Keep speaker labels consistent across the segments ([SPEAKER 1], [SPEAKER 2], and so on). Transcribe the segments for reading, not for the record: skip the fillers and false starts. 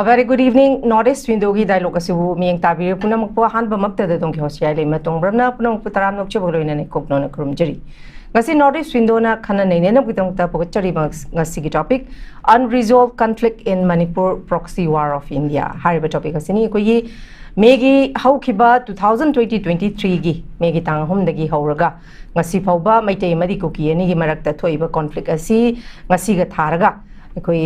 [SPEAKER 1] A very good evening. Northeast window gi dialogue asibu miyeng tabir punam po han bamakta da tong HEEYAILEIMA tong bramna punam putaram nok chebolo ina ne kokno na krum jeri. Ngasi Northeast window na khana nei ne na bitong ta po chari ngasi gi topic unresolved conflict in Manipur proxy war of India. Hariba topic asini ko yi megi haukiba 2020-23 gi megi tang hom dagi hauraga ngasi phauba maitei madi ko ki ani gi marakta thoiba conflict asi ngasi ga tharaga koi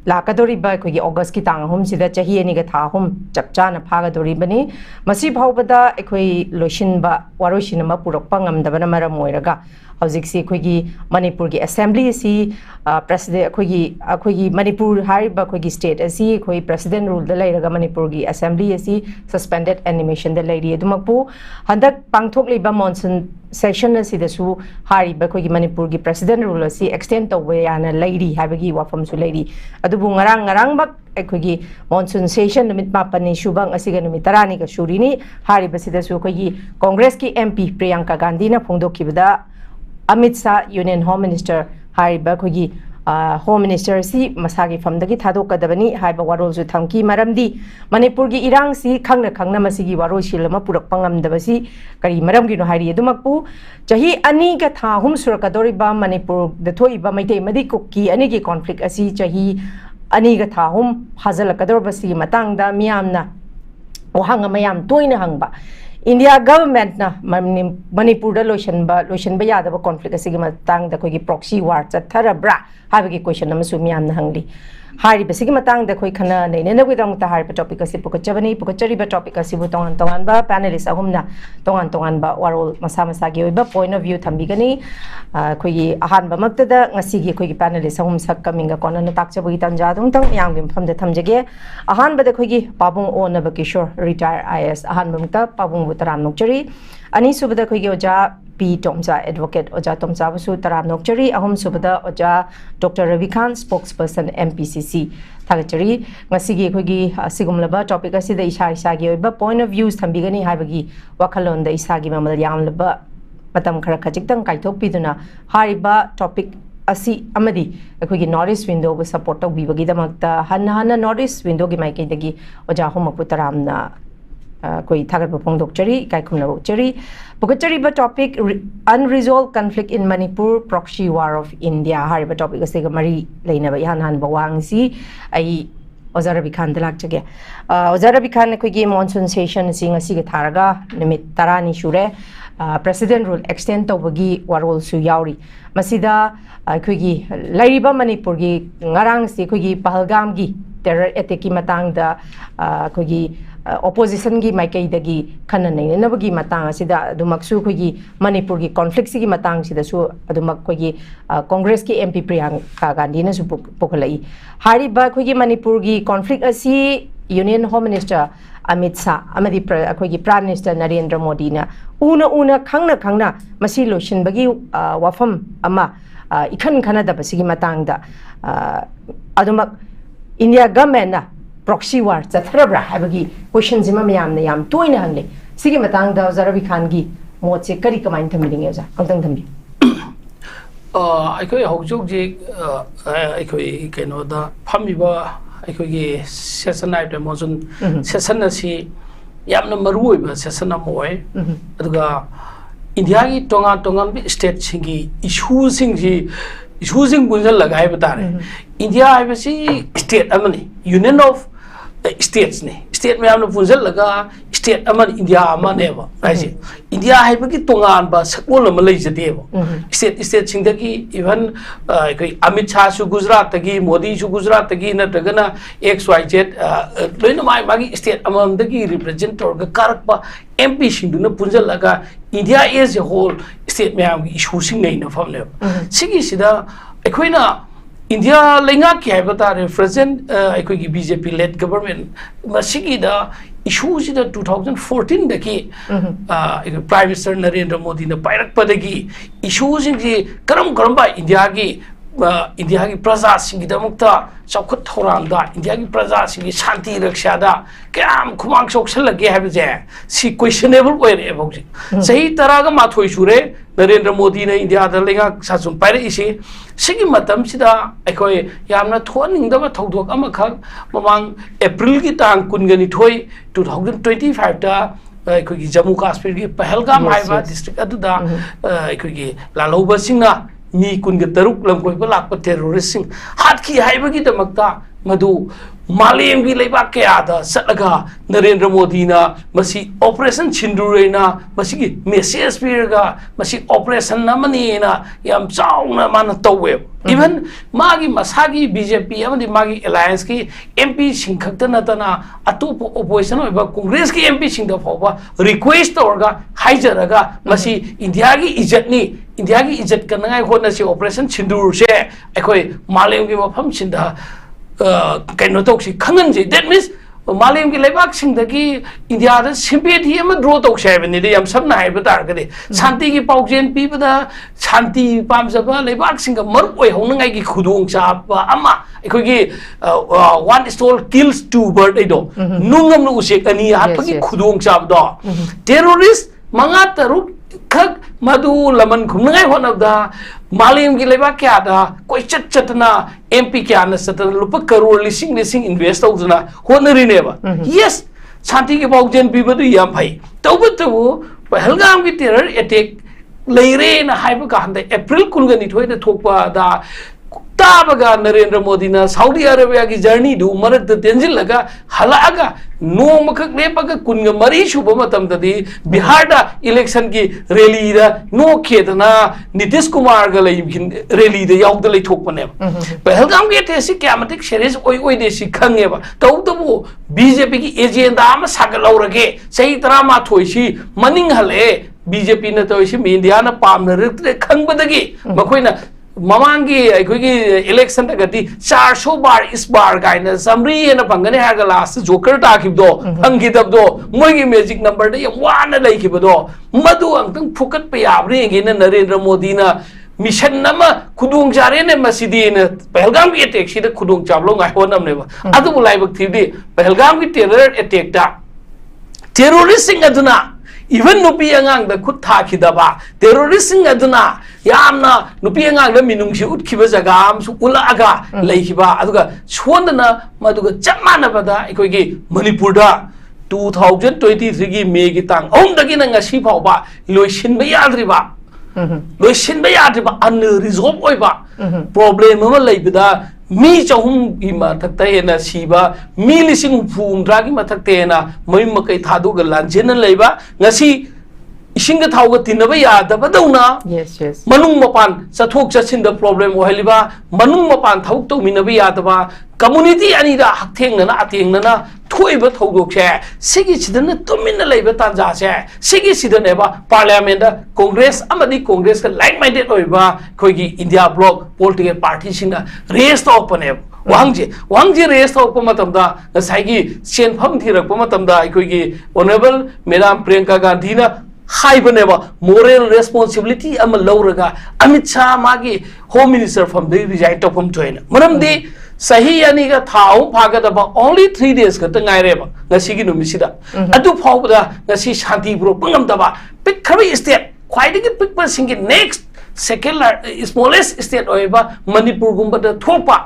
[SPEAKER 1] लाकदोरी बा कोई अगस्त की तांग हम सिदा चाहिए नि का था हम चपचा न भागा दोरी बनी मसी भाव बदा कोई लोशन बा वारोशिन मा पुरक पंगम दबना मरा मोइरगा हौजिक सी कोई मणिपुर की असेंबली सी प्रेसिडेंट कोई मणिपुर हारि बा कोई स्टेट असी कोई प्रेसिडेंट रूल द लेरगा मणिपुर की असेंबली असी सस्पेंडेड एनिमेशन द लेरी दुमकपु हंदक पांगथोक लेबा मॉनसून सेशन असिदसु हारि बा कोई मणिपुर की प्रेसिडेंट रूल असी एक्सटेंड तौवे याना लेरी हाबगी वाफम सु लेरी अदुबु ngarang bak akhoi monsoon session numit mapani shubang asiga numit tarani ka shurini hari basida su akhoi congress ki mp priyanka gandhi na phongdokibada amit shah union home minister hari ba akhoi home minister si masagi famdagi thadokadabani haiba warol su thamki maramdi manipur gi irang si khangna masigi warol silama purak pangamdabasi kari maram gi no hari edumakpu chahi ani ga tha hum surakadori ba manipur da thoi ba maitei madi kokki ani gi conflict asi chahi ani ga tha hum hazalakador basi matang da miyamna ohang mayam toina hangba India government na Manipur da lotion ba yada ba conflict asigi matang da koi proxy war chathara bra habagi question namasu miyam na hangli hari basigi matang da koi khana nei ne gwi dang ta hari pa topic asi pukachabani pukachari ba topic asi bu tongan ba panelist ahumna tongan ba warol masa gi ba point of view thambigani koi ahan ba makta da ngasi gi koi panelist ahum sak kaminga kona na takcha bu tanja dung tang yang gim pham da thamjage ahan ba da koi gi pabung o NABAKISHORE retire IS ahan ba makta pabung bu taram nokchari ani subada koi gi oja TOMCHA advocate oja TOMCHA basu taram nokchari ahum subada oja Dr. RABI Khan spokesperson MPCC thagachari ngasi gi khoi gi sigumlaba topic asi da isa gi oiba point of views thambigani haibagi wakhalon da isa gi mamal yamlaba matam khara khajik tang kaithok piduna hariba topic asi amadi khoi gi Northeast window bu support tok bibagi damakta hanna Northeast window gi mai kai dagi oja hum apu taram na koi thagat bapong dokchari kai khumna dokchari pukachari ba topic unresolved conflict in Manipur proxy war of India hari ba topic ase ga mari leina ba han bawang si ai Rabi Khan dalak chage Rabi Khan koi gi monsoon session si ngasi ga tharaga nimit tarani shure president rule extend tawagi warol su yauri masida koi gi lairiba Manipur gi ngarang si koi gi Pahalgam gi terror attack ki matang da koi gi opposition gi maikai dagi khana nei na bagi matang asida adumaksu khoi gi Manipur gi conflict gi matang sida su adumak khoi gi congress ki mp priyanka gandhi na su pokhalai hari ba khoi gi Manipur gi conflict asi union home minister amit shah amadi khoi gi prime minister Narendra Modi na una khangna masi lotion bagi wafam ama ikhan khana da basi gi matang da adumak India government na proxy war chathara habagi question jima mayam na yam toina hangle sigi matang da Rabi Khan gi moche kari kamain thamiring ya angtang thambi
[SPEAKER 2] aikoi hojok je aikoi keno da phamiba aikoi gi session night monsoon session asi yamna marui ba session amoy aduga India gi tongan state singi issue sing bunjal lagai batare India ibasi state amani union of states ne state me amna punjal laga state aman India amane ba aise India haibagi tongan ba sakol am lei jade ba state singdagi even koi Amit Shah su Gujarat tagi Modi su Gujarat tagi na tagana XYZ loina mai magi state amam dagi representative ga karak ba MP singduna punjal laga India as a whole state me am issue sing nei na famle sigi sida ekoina India lenga ki hai batare present aikoi gi BJP led government masigi da issue si da 2014 da ki prime minister Narendra Modi na pairak padagi issue sing ji karam ba India gi praja sing da mukta chaukhat thorang da India gi praja sing gi shanti raksha da kam khumang sok sal lage hai je si questionable way re bok ji sahi taraga ma thoi sure Narendra Modi na India da lenga sasum paire isi sigi matam sida ekoi yamna thoning da thodok ama khak mamang April ki tang kungani thoi 2025 da ekoi ki Jammu Kashmir ki Pahalgam haiba district adu da ekoi ki laloba singna mi kunga taruk lam koi balak pa terrorist sing hat ki haiba ki damakta madu Malayam ki leiba ke ada satlaga Narendra Modi na masi operation Chindure na masi ki message pirga masi operation namani na yam chauna mana tawe even magi masagi BJP amadi magi alliance ki MP singkhakta natana atup opposition oiba Congress ki MP singda phoba request orga haijaraga masi India ki ijat kanangai hona si operation Chindure se ekoi Malayam ki mafam chinda kaino toksi khanganji that means Malayam ki lebak singdagi India da sympathy ama draw tok seven ni yam samna haiba tar gade shanti ki paukjen pi bada shanti pamjaba lebak singa mar oi honangai ki khudong cha ama ekoi ki one stone kills two bird ido nungam no usek ani hat ki khudong cha do terrorist manga taruk khak madu laman khumngai honabda Malayam ki leba kya da koi chatna MP kya na satana lupa crore lising invest audna honari neba yes shanti ki paukjen pi badu yam phai tawbu Pahalgam ki terror attack leire na haiba ka handa April kulgani thoi da thokpa da tabaga Narendra Modi na Saudi Arabia ki journey du marak da tenzil laga halaga no makak lepaga kunga mari shubha matam tadi Bihar da election ki rally da no khetana Nitish Kumar ga lai rally da yaug da lai thokpa ne Pahalgam ki tesi kyamatik series oi de si khange ba tau tabu BJP ki agenda ama sagalaurage sei tara ma thoi si maning hale BJP na toi si India na pam na rik khang badagi makhoi Mamangi aikogi election ta gati 400 bar is bar gaina samri na pangane haga last joker ta khibdo angidab do moigi magic number da yam wana lai khibdo madu angtang phukat pa yabre nge na Narendra Modi na mission nama khudung jare ne masidi na Pahalgam ki attack si da khudung chablo ngai honam ne ba adu bulai bak thidi Pahalgam ki terror attack da terrorist sing aduna even nupi angang da khut tha khidaba terrorist sing aduna yamna nupi angang da minung si ut khiba jaga am su ula aga leihiba aduga chondana maduga chamana bada ekoi gi Manipur da 2023 gi May gi tang om da gi na ngasi phau ba loisin ba yadri ba loisin ba yadri ba unresolved oi ba problem ma leibida mi chahum gi ma thakta ena siba mi lising phumdra gi ma thakta ena mai makai thadu ga lanjen leiba ngasi isinga thauga tinaba ya da badawna
[SPEAKER 1] yes
[SPEAKER 2] manung mapan sathok chachin da problem ohaliba manung mapan thauk to minabi ya da ba community ani da hakthengna na atengna na thoiba thodok che sigi sidana tumina leiba tanja che sigi sidane ba parliament da congress amadi congress ka like minded oiba khoigi India bloc political party singa race to open wangji race to open matamda saigi senpham thirakpa matamda khoigi honorable madam Priyanka Gandhi na Haibaneva moral responsibility am Lauraga Amit Shah Magi Home Minister from the resign from join. Maramdi Sahi Aniga Tau Pagadaba only 3 days got the Naireba, Nasigi no Misida. Adu Pauda, Nasi Shanti Bro Pungamdaba, Pick Curry Estate, quite a big person next second smallest state oeba Manipur Gumba the Thopa.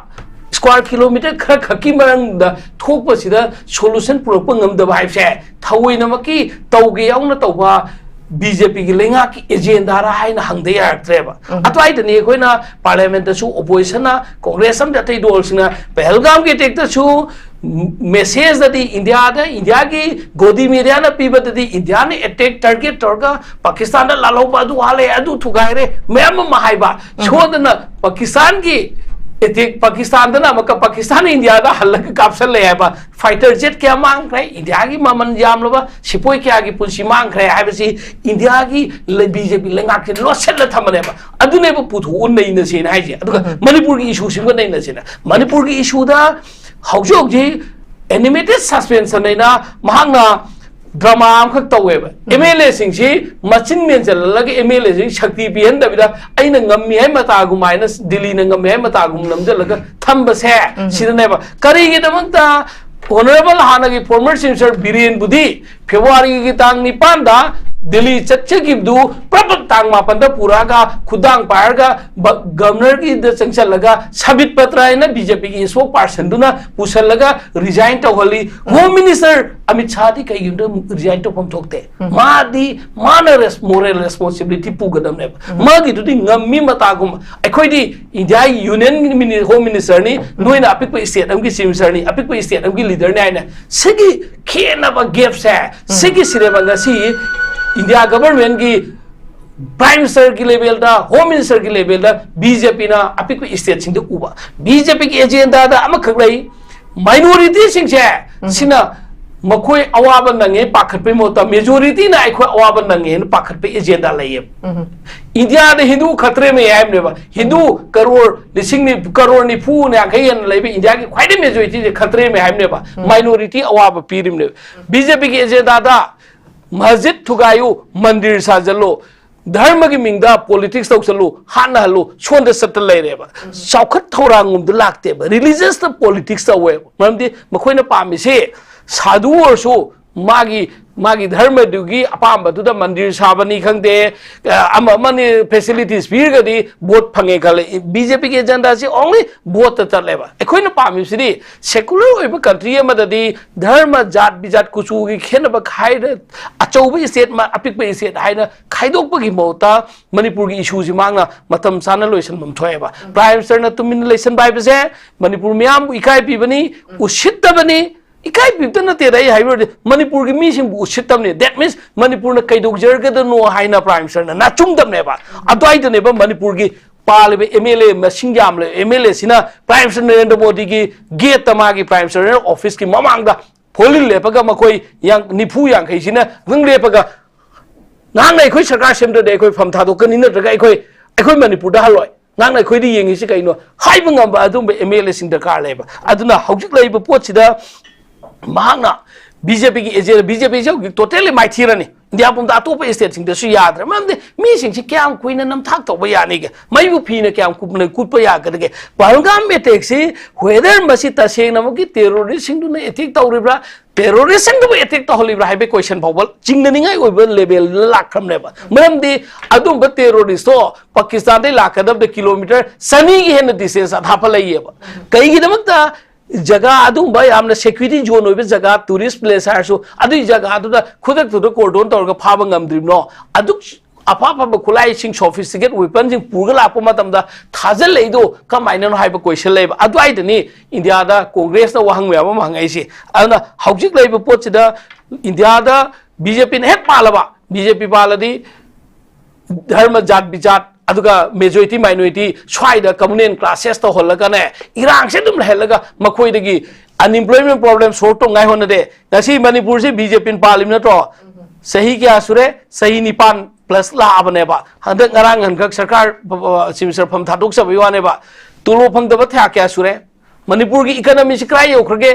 [SPEAKER 2] Square kilometer Kakimarang the Thopa Sida solution propungum the wife share. Tawinamaki, Taugi Yauna Toba. BJP ki lenga ki agenda ra haina hangde ya treba atwai de ne koina parliament su opposition na congress am datai dol sina Pahalgam ki tek ta su message that India ki godi media na piba that India ne attack target torga Pakistan na lalo ba du hale adu thugaire mem mahaiba chodna Pakistan ki attack Pakistan na maka Pakistan India da halak capture le ba fighter jet kya mang krai India ki maman jam loba sipoi kya ki punsi mang krai habisi India ki BJP lenga ki losel la thamane ba adune ba puthu un nei na se na haji aduga Manipur ki issue sim nei na se na Manipur ki issue da haujok ji animated suspension nei na mahanga drama am khak taweba MLA sing si machin men jallag MLA sing shakti pihan dabida aina ngammi hai mata gu minus Delhi na ngammi hai mata gu namjalaga thamba se sidane ba kari gi damanta honorable hana gi former minister biren budi February ki tang 9 da Delhi चटचगिबदु प्रपत Thang मापंदा पुरागा खुदांग पारगा governor की चंचलगा सबित पत्र है BJP की spokesperson दुना पुसलगा resign तौहली home minister Amit Shah दी कई resign तौफम थोकते मादी माना मोरल रेस्पॉन्सिबिलिटी पुगदम ने मागी दुदी ngami matagum akhoi di india union home minister ni noina apik pa state amgi minister ni apik pa state amgi leader ni aina sigi khena ba gap sa sigi sireba ngasi india government ki prime minister ki level da home minister ki level da bjp na apik pa state sing de uba bjp ki agenda da amakhak lai minority sing che sina मखोई अवाब नंगे पाखट Mota majority ना अखोई अवाब नंगे पाखट पे agenda लाइए India दे हिंदू खतरे में है नेबा हिंदू करोड़ लिसिंग करोड़ निफू ने आखैन लाइबे इंडिया की ख्वाइदे मेजोरिटी खतरे में है नेबा माइनॉरिटी अवाब पीरिम ने बीजेपी की एजेंडा दा मस्जिद थुगायु मंदिर साजलो धर्म की मिंगदा पॉलिटिक्स तौसलो हाना हलो सोंद सत लेरेबा चौखत थौरांगुम द लागतेबा रिलीजियस द पॉलिटिक्स तवे मरमदि मखोइना पामिसे साधु और मागी धर्म दुगी अपाम बदुदा मंदिर साबनी खंगदे अमने फैसिलिटीज पीरगदी वोट फंगे खले बीजेपी के एजेंडा से ओनली वोट तलेबा एखोइना पामिसिदी सेकुलर ओइबा कंट्री अमददी धर्म जात बिजात कुचू की खेनबा खाइद अचौबा स्टेट मा अपिकबा स्टेट हाइना खाइदोकबगी मोता मणिपुर की इशू जिमांगना मतम साना लोइसन ममथोएबा प्राइम मिनिस्टर ना तुमिन लेसन बाइबसे मणिपुर मियाम इकाई पिबनी उसितबनी इकाई पिबत नते रही हाइबर मणिपुर की मीसिंग उसितबने दैट मीन्स मणिपुर न कैदोक जरगदनो हाइना प्राइम मिनिस्टर ना चुंगदबनेबा अद्वाइदनेबा मणिपुर की पालिबे एमएलए मसिंग यामले एमएलए सिना प्राइम मिनिस्टर नरेंद्र मोदी की गेट तमागी प्राइम मिनिस्टर ऑफिस की ममांगदा फोलिन लेपगा मखोई yang निफू यांखै सिना गंग लेपगा नांग नै खोइ सरकार सेमदे खोइ फम थादोकनि नत्रगा खोइ मणिपुर दा हलोय नांग नै खोइ दी येंगि सि कैनो हाइब ngamba adum एमएलए सिंग दरकार लेबा अदुना हौजिक लेबा पोचिदा महांगना बीजेपी की एजेंडा बीजेपी से टोटली माइथीरनी इंडिया पुम दा अतोप स्टेट सिंग दसु याद्र ममदे मी सिंग से क्या कुइना नम थाक तोबा यानी के मैबु फीना क्या कुपने कुपा यागदगे पहलगाम अटैक से वेदर मसी तसेंग नमकी टेररिस्ट सिंग दुना अटैक तौरिब्रा टेररिस्ट सिंग दु अटैक तहलिब्रा हाइबे क्वेश्चन फावल चिंगनिंगाई ओइबा लेवल लाखमनेबा मरमदे अदुम टेररिस्ट तो पाकिस्तान दे लाकदब दे किलोमीटर सनी की हेन डिस्टेंस अथाप लइयेबा कईगी दमकता जगह अदुम यामना सिक्योरिटी जोन होइबे जगह टूरिस्ट प्लेस हारसु अदुई जगह दुदा खुदक तुद कोर्डोन तौरगा फाबा ngамद्रिबनो अदुक अफाफा खुलाई सिंग सोफिस्टिकेट वेपन सिंग पुरगा लापो मतमदा थाजल लेदो कमाइना नो हाइबा क्वेश्चन लेबा अदुआइदनी इंडिया दा कांग्रेस दा वहंग याबा महंगाइसे अदना हौजिक लेबा पोचिदा इंडिया दा बीजेपी ने हेक पालबा बीजेपी पालदी धर्म जात बिजात अदुगा मेजॉरिटी माइनॉरिटी स्वाइदा कम्युनल क्लासेस तो होलगने इरांग से दुम हेलगा मखोइदगी अनएम्प्लॉयमेंट प्रॉब्लम सोर्ट तो गाय होनदे नसी मणिपुर से बीजेपी पालिम नतो सही क्या सुरे सही निपान प्लस लाबनेबा हदक ngaraang हनखक सरकार सिमिस्टर फम थादोक सबयवानेबा तुलो फंगदबा था क्या सुरे मणिपुर की इकोनॉमी से क्राई होखरगे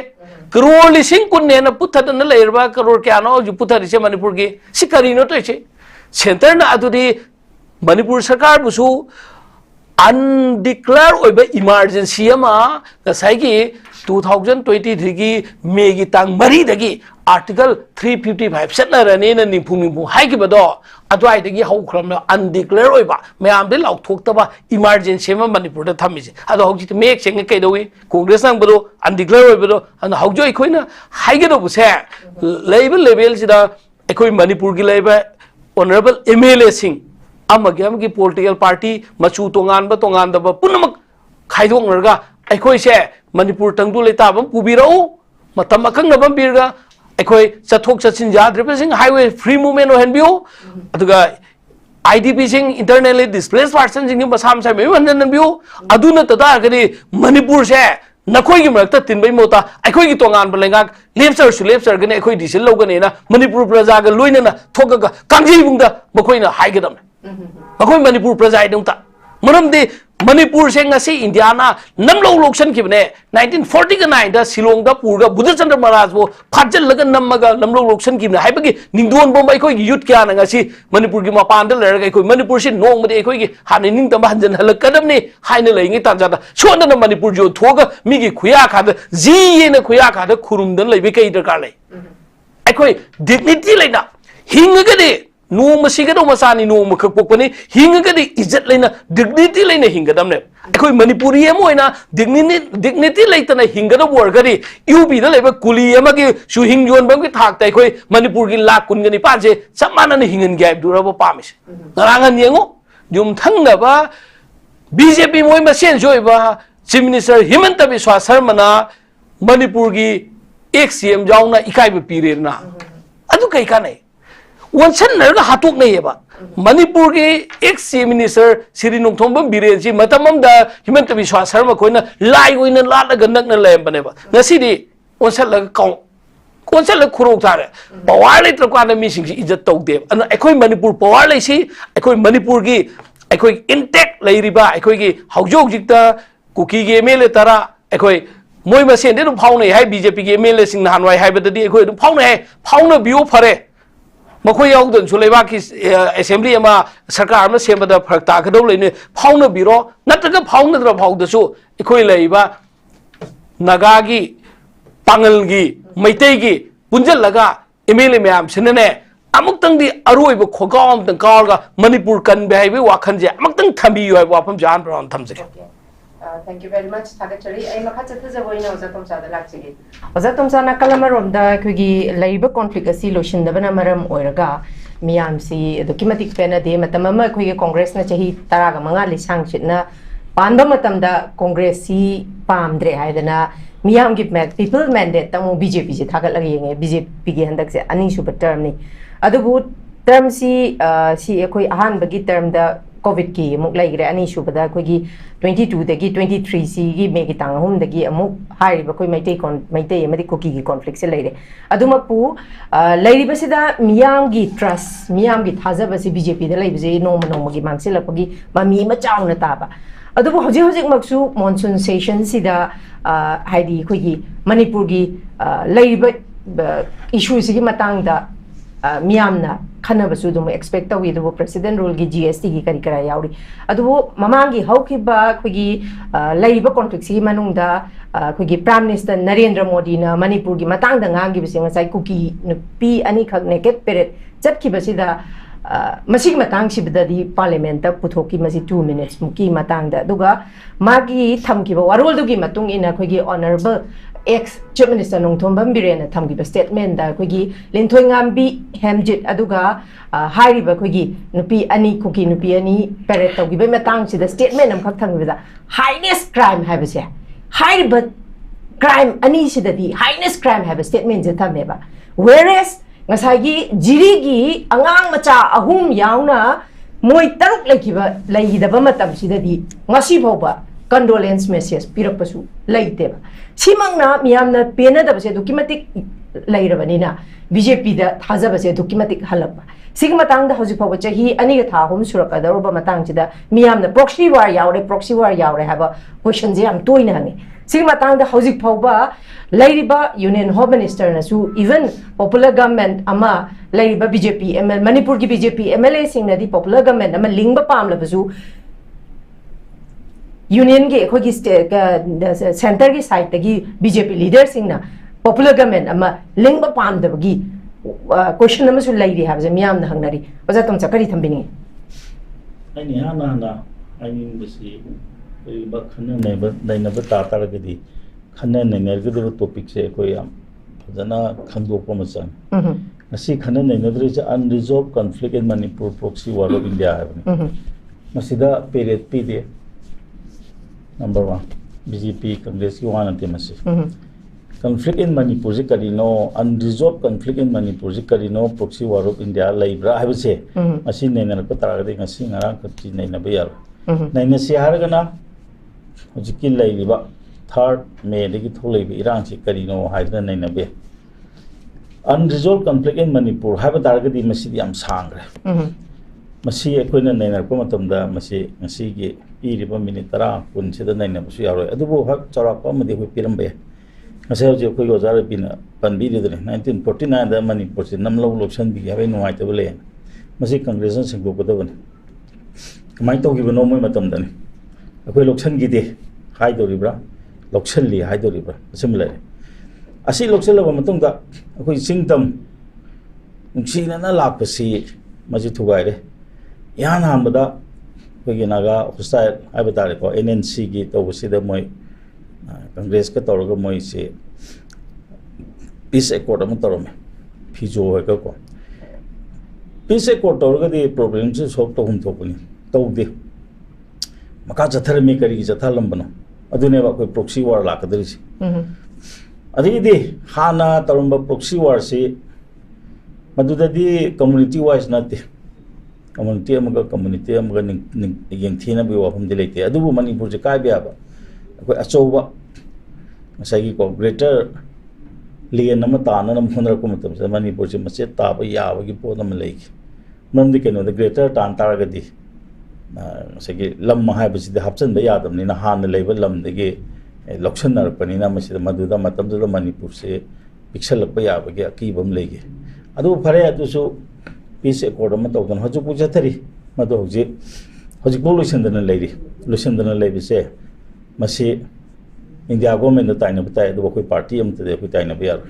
[SPEAKER 2] करोड़ लिसिंग कुन्ने न पुथदन लेरबा करोड़ क्या नो जु पुथरिसे मणिपुर की सिकरिनो तोइसे सेंटर ना अदुदी मणिपुर सरकार बुसु अनडिक्लेयर ओइबा इमरजेंसी अमा गसाइगी 2023 की मे की तांग मरी दगी आर्टिकल 355 सटनरने न निफु हाइगिबदो अद्वाइदगी हौख्रम अनडिक्लेयर ओइबा मयाम दे लाउथोक्तबा इमरजेंसी अमा मणिपुर दा थमिसे अदो हौजित मेक सेंग कैदोई कांग्रेस नंगबदो अनडिक्लेयर ओइबदो अन हौजो इखोइना हाइगदो बुसे लेबल लेवल सिदा एखोइ मणिपुर की लेबा ऑनरेबल एमएलए सिंह की पॉलिटिकल पार्टी मचू तोंगानब पुनमक खाइदोंगरगा अखोई से मणिपुर तंगदु लेताबम पुबिरौ मतम अखंगबम बिरगा अखोई चथोक चचिन याद्रिबसिंग हाईवे फ्री मूवमेंट ओहनबियो अदुगा आईडीपी सिंग इंटरनली डिस्प्लेस्ड पर्सन सिंग मसाम से मेवननबियो अदुना तदागदि मणिपुर से नखोई की मरकता तिनबई मोता अखोई की तोंगान बलेंगा लेप्सर गने अखोई डिसिल लोगनेना मणिपुर प्रजागा लोइनना थोगगा कांगजीबुंगदा मखोइना हाइगदम मखोई मणिपुर प्रजा इदुंता मरमदे मणिपुर से ngasi इंडिया ना नमलो लोक्सन किबने 1940 का 9 दा सिलोंग दा पुरगा बुद्धचंद्र महाराज वो फाजल लगा नमगा नमलो लोक्सन किबने हाइबगी निंगदोन बोम अखोई की युथ क्या ना ngasi मणिपुर की मपान दा लरगा अखोई मणिपुर से नोंग मदे अखोई की हाने निंग तम हंजन हलकदमने हाइने लेंगे तांजादा सोंदना मणिपुर जो थोगा मिगी खुया खाद जी ये न खुया खाद खुरुमदन लेबे कई दरकार ले अखोई डिग्निटी लेना हिंगगदे नोम सिगदो मसानी नोम खपोकने हिंगगदि इज्जत लेना डिग्निटी लेना हिंगदमने अखोई मणिपुरी अम होइना डिग्निटी लेतना हिंगदो वर्गदि यूपी दा लेबा कुली अमगे सु हिंगजोन बंगि थाकता अखोई मणिपुर की लाख कुनगनि पाजे समानन हिंगन गैप दुरबो पामिस ngrangan yengo jum thangaba BJP मोई मसेन जोइबा चीफ मिनिस्टर हिमंत बिस्वा शर्मा मणिपुर की एक सीएम जाऊना इकाई पीरेना अदु कई काने वंशन नरगा हातोक नैयेबा मणिपुर की एक सीएम मिनिस्टर श्री नोंथोंबम बिरेन जी मतममदा हिमंत बिस्वा शर्मा कोइना लाई ओइना लालगा नकना लेमबनेबा ngasiदी वंशन लग काउ कौनसा लग खुरोक तारे पवार लेत्र काना मिसिंग जी इज्जत तौदे अन अखोई मणिपुर पवार लेसी अखोई मणिपुर की अखोई इंटेक्ट लेरिबा अखोई की हौजोक जिक्ता कुकी के एमएलए तरा अखोई मोई मसेन दे फाउने हाय बीजेपी के एमएलए सिंग नहानवाई हाइबददी अखोई फाउने है फाउने बियो फरे मखोई याउदन सुलेबा की असेंबली अमा सरकार अमा सेमबदा फरक तागदौ लेने फाउने बिरो नत्रगा फाउने द्र फाउदसु अखोई लेइबा नागागी पांगलगी मैतेगी पुंजलगा एमएलए मैम सिनने अमुक्तंग अरोइब खोगाम तंग मणिपुर कनबे हाइबे वाखनजे अमुक्तंग थंबियो हाइबे वाफम जान prawn थमजे
[SPEAKER 1] Thank you very much. Thagachari. I makha chathajaboina oza tomcha da lakchigi. Oza tomcha na kalamaromda kugi laiba conflict asi loshindabana maram oiraga miyam si dokimatik pena de matamama kugi congress na chahi taraga manga lisang chitna panba matamda congress si pamdre haidana miyam gi people mandate tamu BJP si thagatlagi yenge BJP gi handak se ani super term ni adubu term si si ekoi ahan bagi term da COVID की मुक लाइग्रे अनी शुबदा कोई 22 दगी 23 सी की Maggi तांग हम दगी अमुक high बकोई मैटे यमदी cookie की conflict से लाइरे अदुमपु लाइरी बसिदा मियाम की ट्रस्ट मियाम की थाजा बसी बीजेपी दा लाइबजे नोम नोमगी मांगसे लपगी ममी मचाउना ताबा अदुबु हजे हजे मक्सु मॉनसून सेशन सिदा हाइदी कोई मणिपुर की लाइबे इशू सिगी मतांगदा मियामना खनबसु दुम एक्सपेक्ट तवी दुबु प्रेसिडेंट रूल की जीएसटी की करी करा याउरी अदुबु ममांगी हौखिबा खुगी लाइबा कॉन्फ्लिक्ट सी मनुंगदा खुगी प्राइम मिनिस्टर नरेंद्र मोदी ना मणिपुर की मतांगदा ngangi बसे ngasai कुकी नुपी अनि खक नेकेट पेरेट चटखिबसिदा मसिग मतंग सिबददी पार्लियामेंट ता पुथोकी मसि 2 मिनट्स मुकी मतंगदा दुगा मागी थमकिबा वारोल दुगी मतुंग इना खुगी honourable ex chief minister Nongthombam Biren थमगिबा स्टेटमेंट दा खुगी लिंथोंगामबी हेमजित अदुगा हाइरिबा खुगी नुपी अनि कुकी नुपी अनि पेरेट तौगिबा मतंग सिदा स्टेटमेंट अम खक थंगिबा हाइनेस्ट क्राइम हाइबसे हाइरिबा क्राइम अनि सिददी हाइनेस्ट crime हाइबा statement J थमेबा whereas ngasagi jirigi angang macha ahum yauna moi taruk lekiba leidaba matam sidadi ngasi bhoba condolence message pirappasu leiteba simangna miyamna pena da base documentic leirabanina BJP da thajaba se documentic halapa sigma tang da hoji phoba chahi ani ga tha hum suraka da roba matang chida miyamna proxy war yaure haba question je am toina hangi sigma tang da hoji phoba lairiba union home minister na su even popular government ama lairiba BJP ML Manipur ki BJP MLA sing na di popular government ama lingba pam la basu union ge khogi state center ki side tagi BJP leader sing na popular government ama lingba pam da bagi question ama su lairi ha ja miyam na hangnari oja tom chakari thambini
[SPEAKER 3] ani hana I mean basi ba khana ne ba daina ba ta ta gadi khana ne ne gadi topic se ko yam jana khangdok pa masan asi khana ne ne dre unresolved conflict in Manipur proxy war of India hai masida period p de number 1 BJP Congress ki wana te masi conflict in Manipur je karino unresolved conflict in Manipur je karino proxy war of India laibra hai se asi ne ne ko tara gadi ngasi ngara kati ne na ba yar ne ne si har gana hojiki laiba third May degi tholaibi irang si karino haidna nei nabe unresolved conflict in Manipur haba targadi masi yam sangre masi ekoina nei na ko matamda masi ngasi gi iriba minute tara kun sida nei na su yaro adubu hak charapa madi ko pirambe ngase je ko yozar bina panbi de 1949 da Manipur se namlo election bi habe nuai ta bole masi congression singbo ko da ban kamai to gi bano moi matamda ni akoi election gi de hai do ribra लोकसन ली हाई दोरिबा similar असी लोकसन लब मतुंग दा अखोई सिंगतम उंसीना ना लापसी मजी थुगाइरे यान हानबदा कोई नागा हॉस्टाइल आबे तारे को एनएनसी की तौबसिदा मोय कांग्रेस का तौरगा मोय से पीस एकॉर्ड अम तौरमे फिजो होगा को पीस एकॉर्ड तौरगा दे प्रॉब्लम से सॉल्व तो हम थोपनी तौदे मका जथर में करी जथा लंबनो अदुने बा कोई प्रॉक्सी वार लाकदरिसी अदि हाना तरुंबा प्रॉक्सी वार से मदुददी कम्युनिटी वाइज नते कम्युनिटी अमगा कम्युनिटी अमगा यंगथीना बि वाफम दि लेते अदुबु मणिपुर जे काय बियाबा कोई अचौबा मसागी को ग्रेटर लेन नम ताना नम होनर को मतम से मणिपुर जे मसे ताबा याबगी पोत नम लेकी ममदि केनो द ग्रेटर तान तारगदी मसागी लम हायबसि द हपचन बे यादमनि ना हान लेबा लम दगे लक्षण नरपनि ना मसे मदुदा मतम द मणिपुर से पिक्सल प याबगी अकीबम लेगे अदु फरे अदुसु पीस एकॉर्ड अम तौदन हजु पुजथरी मदो हजि हजि बो लुसंदन लेबिसे मसे इंडिया गवर्नमेंट ताइना बताय दो कोई पार्टी अम तदे कोई ताइना बियार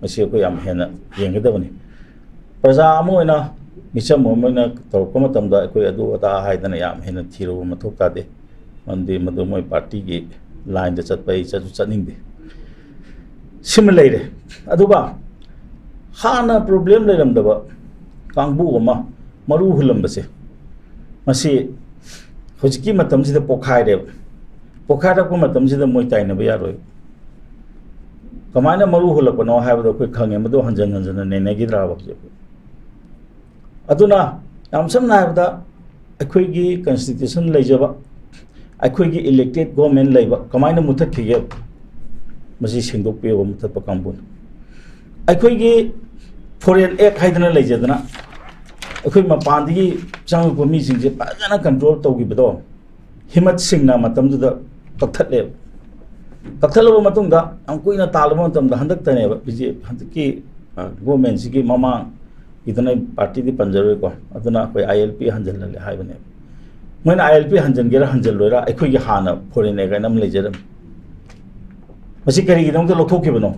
[SPEAKER 3] मसे कोई am हेना येंगदबनी प्रजा अमोइना मिसम मोइना तौरको मतमदा कोई अदु अता हाइदना याम हेना थीरो मथोक तादे मंदे मदो मोइ पार्टी की लाइन द चतपै चजु चनिंगदे सिम लेरे अदुबा हाना प्रॉब्लम लेरमदबा कांगबु अमा मरु हुलंबसे मसे हुजकी मतमसिदा पोखाइरे पोखाइरको मतमसिदा मोइ ताइना बियारोय कमाइना मरु हुलपनो हाइबदो कोइ खंगे मदो हंजन हंजन नेनेगिद्रा बजे अदुना याम समना हाइबदा अखोइगी कॉन्स्टिट्यूशन लेजबा अखोइगी इलेक्टेड गवर्नमेंट लेबा कमाइना मुथखिगे मसि सिंगदोकपेबा मुथप कांगबुन अखोइगी फॉरेन एक्ट हाइदना लेजदना अखोइ मपानदगी चांगपो मीसिंगजे फजना कंट्रोल तौगिबदो हिमत सिंगना मतमदुदा कथले कथलबो मतुंगदा अंकुइना तालबो मतमदा हंदक्तनेबा बिजे हंदकी गवर्नमेंट सिगी ममा इतना पार्टी दी पंजरे को अदना कोई आईएलपी हंजल ले हाइबने मैंने आईएलपी हंजन गेरा हंजल लोइरा अखोइगी हाना फॉरेन एक्ट नम लेजरम मसि करिगी दंग लोथोकिबनो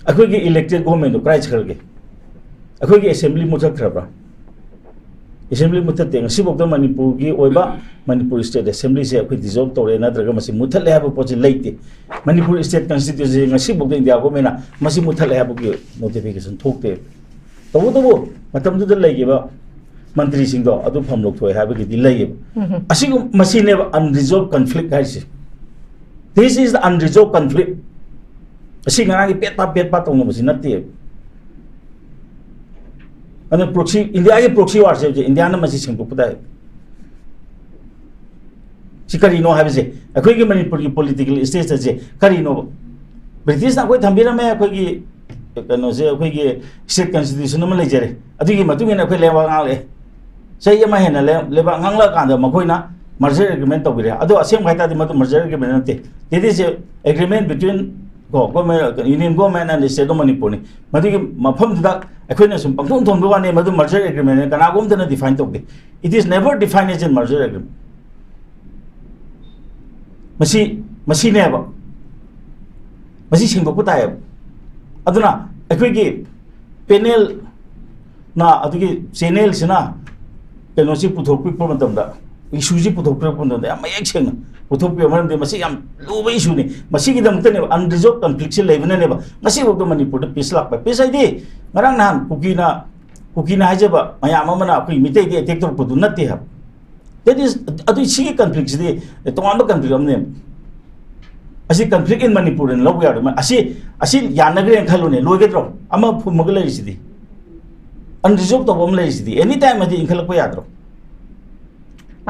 [SPEAKER 3] अखोइगी इलेक्टेड गवर्नमेंट दो क्राइच करगे अखोइगी असेंबली मुथखरबा असेंबली मुथते ngasiबोक मणिपुर की ओइबा मणिपुर स्टेट असेंबली से अखोइ डिसॉल्व तोरे नद्रगा मसि मुथले हाबो पोछि लेते मणिपुर स्टेट कॉन्स्टिट्यूशन ngasiबोक इंडिया गवर्नमेंट मसि मुथले हाबो की नोटिफिकेशन थोकते तबो मतमदुदा लेगेबा मंत्री सिंगदो अदु फमलोक थोय हाबगी दि लेगेबा असिगु मसिने अनरिजॉल्व कॉन्फ्लिक्ट हाइसे this is the unresolved conflict असि ngana की पेट पा तोंग मसि नते अने प्रॉक्सी इंडिया की प्रॉक्सी वार से इंडिया न मसि सिंगदोकपदा सिकरिनो हाबसे अखोइ की मणिपुर की पॉलिटिकल स्टेज से करिनो ब्रिटिश ना कोई थंबिरमे अखोइ की कनो से अखोइ की स्टेट कॉन्स्टिट्यूशन में लेजरे अदुगी मतुंगे ना अखोइ लेवा गाले सही अमा हेना लेवा गांगला कांदा मखोइना मर्जर एग्रीमेंट तौबिरे अदो असेम खाइता दि मत मर्जर एग्रीमेंट नते this is agreement between government union government and state of Manipur मदुगी मफमदा अखोइना सुम पंगथों थोंदो वाने मदु मर्जर एग्रीमेंट कनागोमदना डिफाइन तौदे it is never defined as in merger agreement मसी नेबा मसी सिंगदोकपा ताय अदुना अखोइगी पैनल ना अदुगी चैनल सिना पेनोसी पुथोकपा मतमदा इशूजी पुथोकपा मयेक सेंगना पुथोकपा मरमदे मसी याम लुब इशूनी मसीगी दमतने अनरिजॉल्व कॉन्फ्लिक्ट से लेबनेबा ngasiबोक मणिपुर पीस लाप पीस आइदि ngरang नान कुकीना हाइजबा मयाम अमना अखोइ मितै दे अटैक तोरपदु नते हा दैट इज अदु सिगी कॉन्फ्लिक्ट दे तोंगाम कॉन्फ्लिक्ट अमने असी conflict in Manipur in love यार असी यानग्रे खलोने लोगेद्रो अमा फुमग लेरिसिदि अनरिजॉल्व तबम लेरिसिदि एनी टाइम अदि इनखलप याद्रो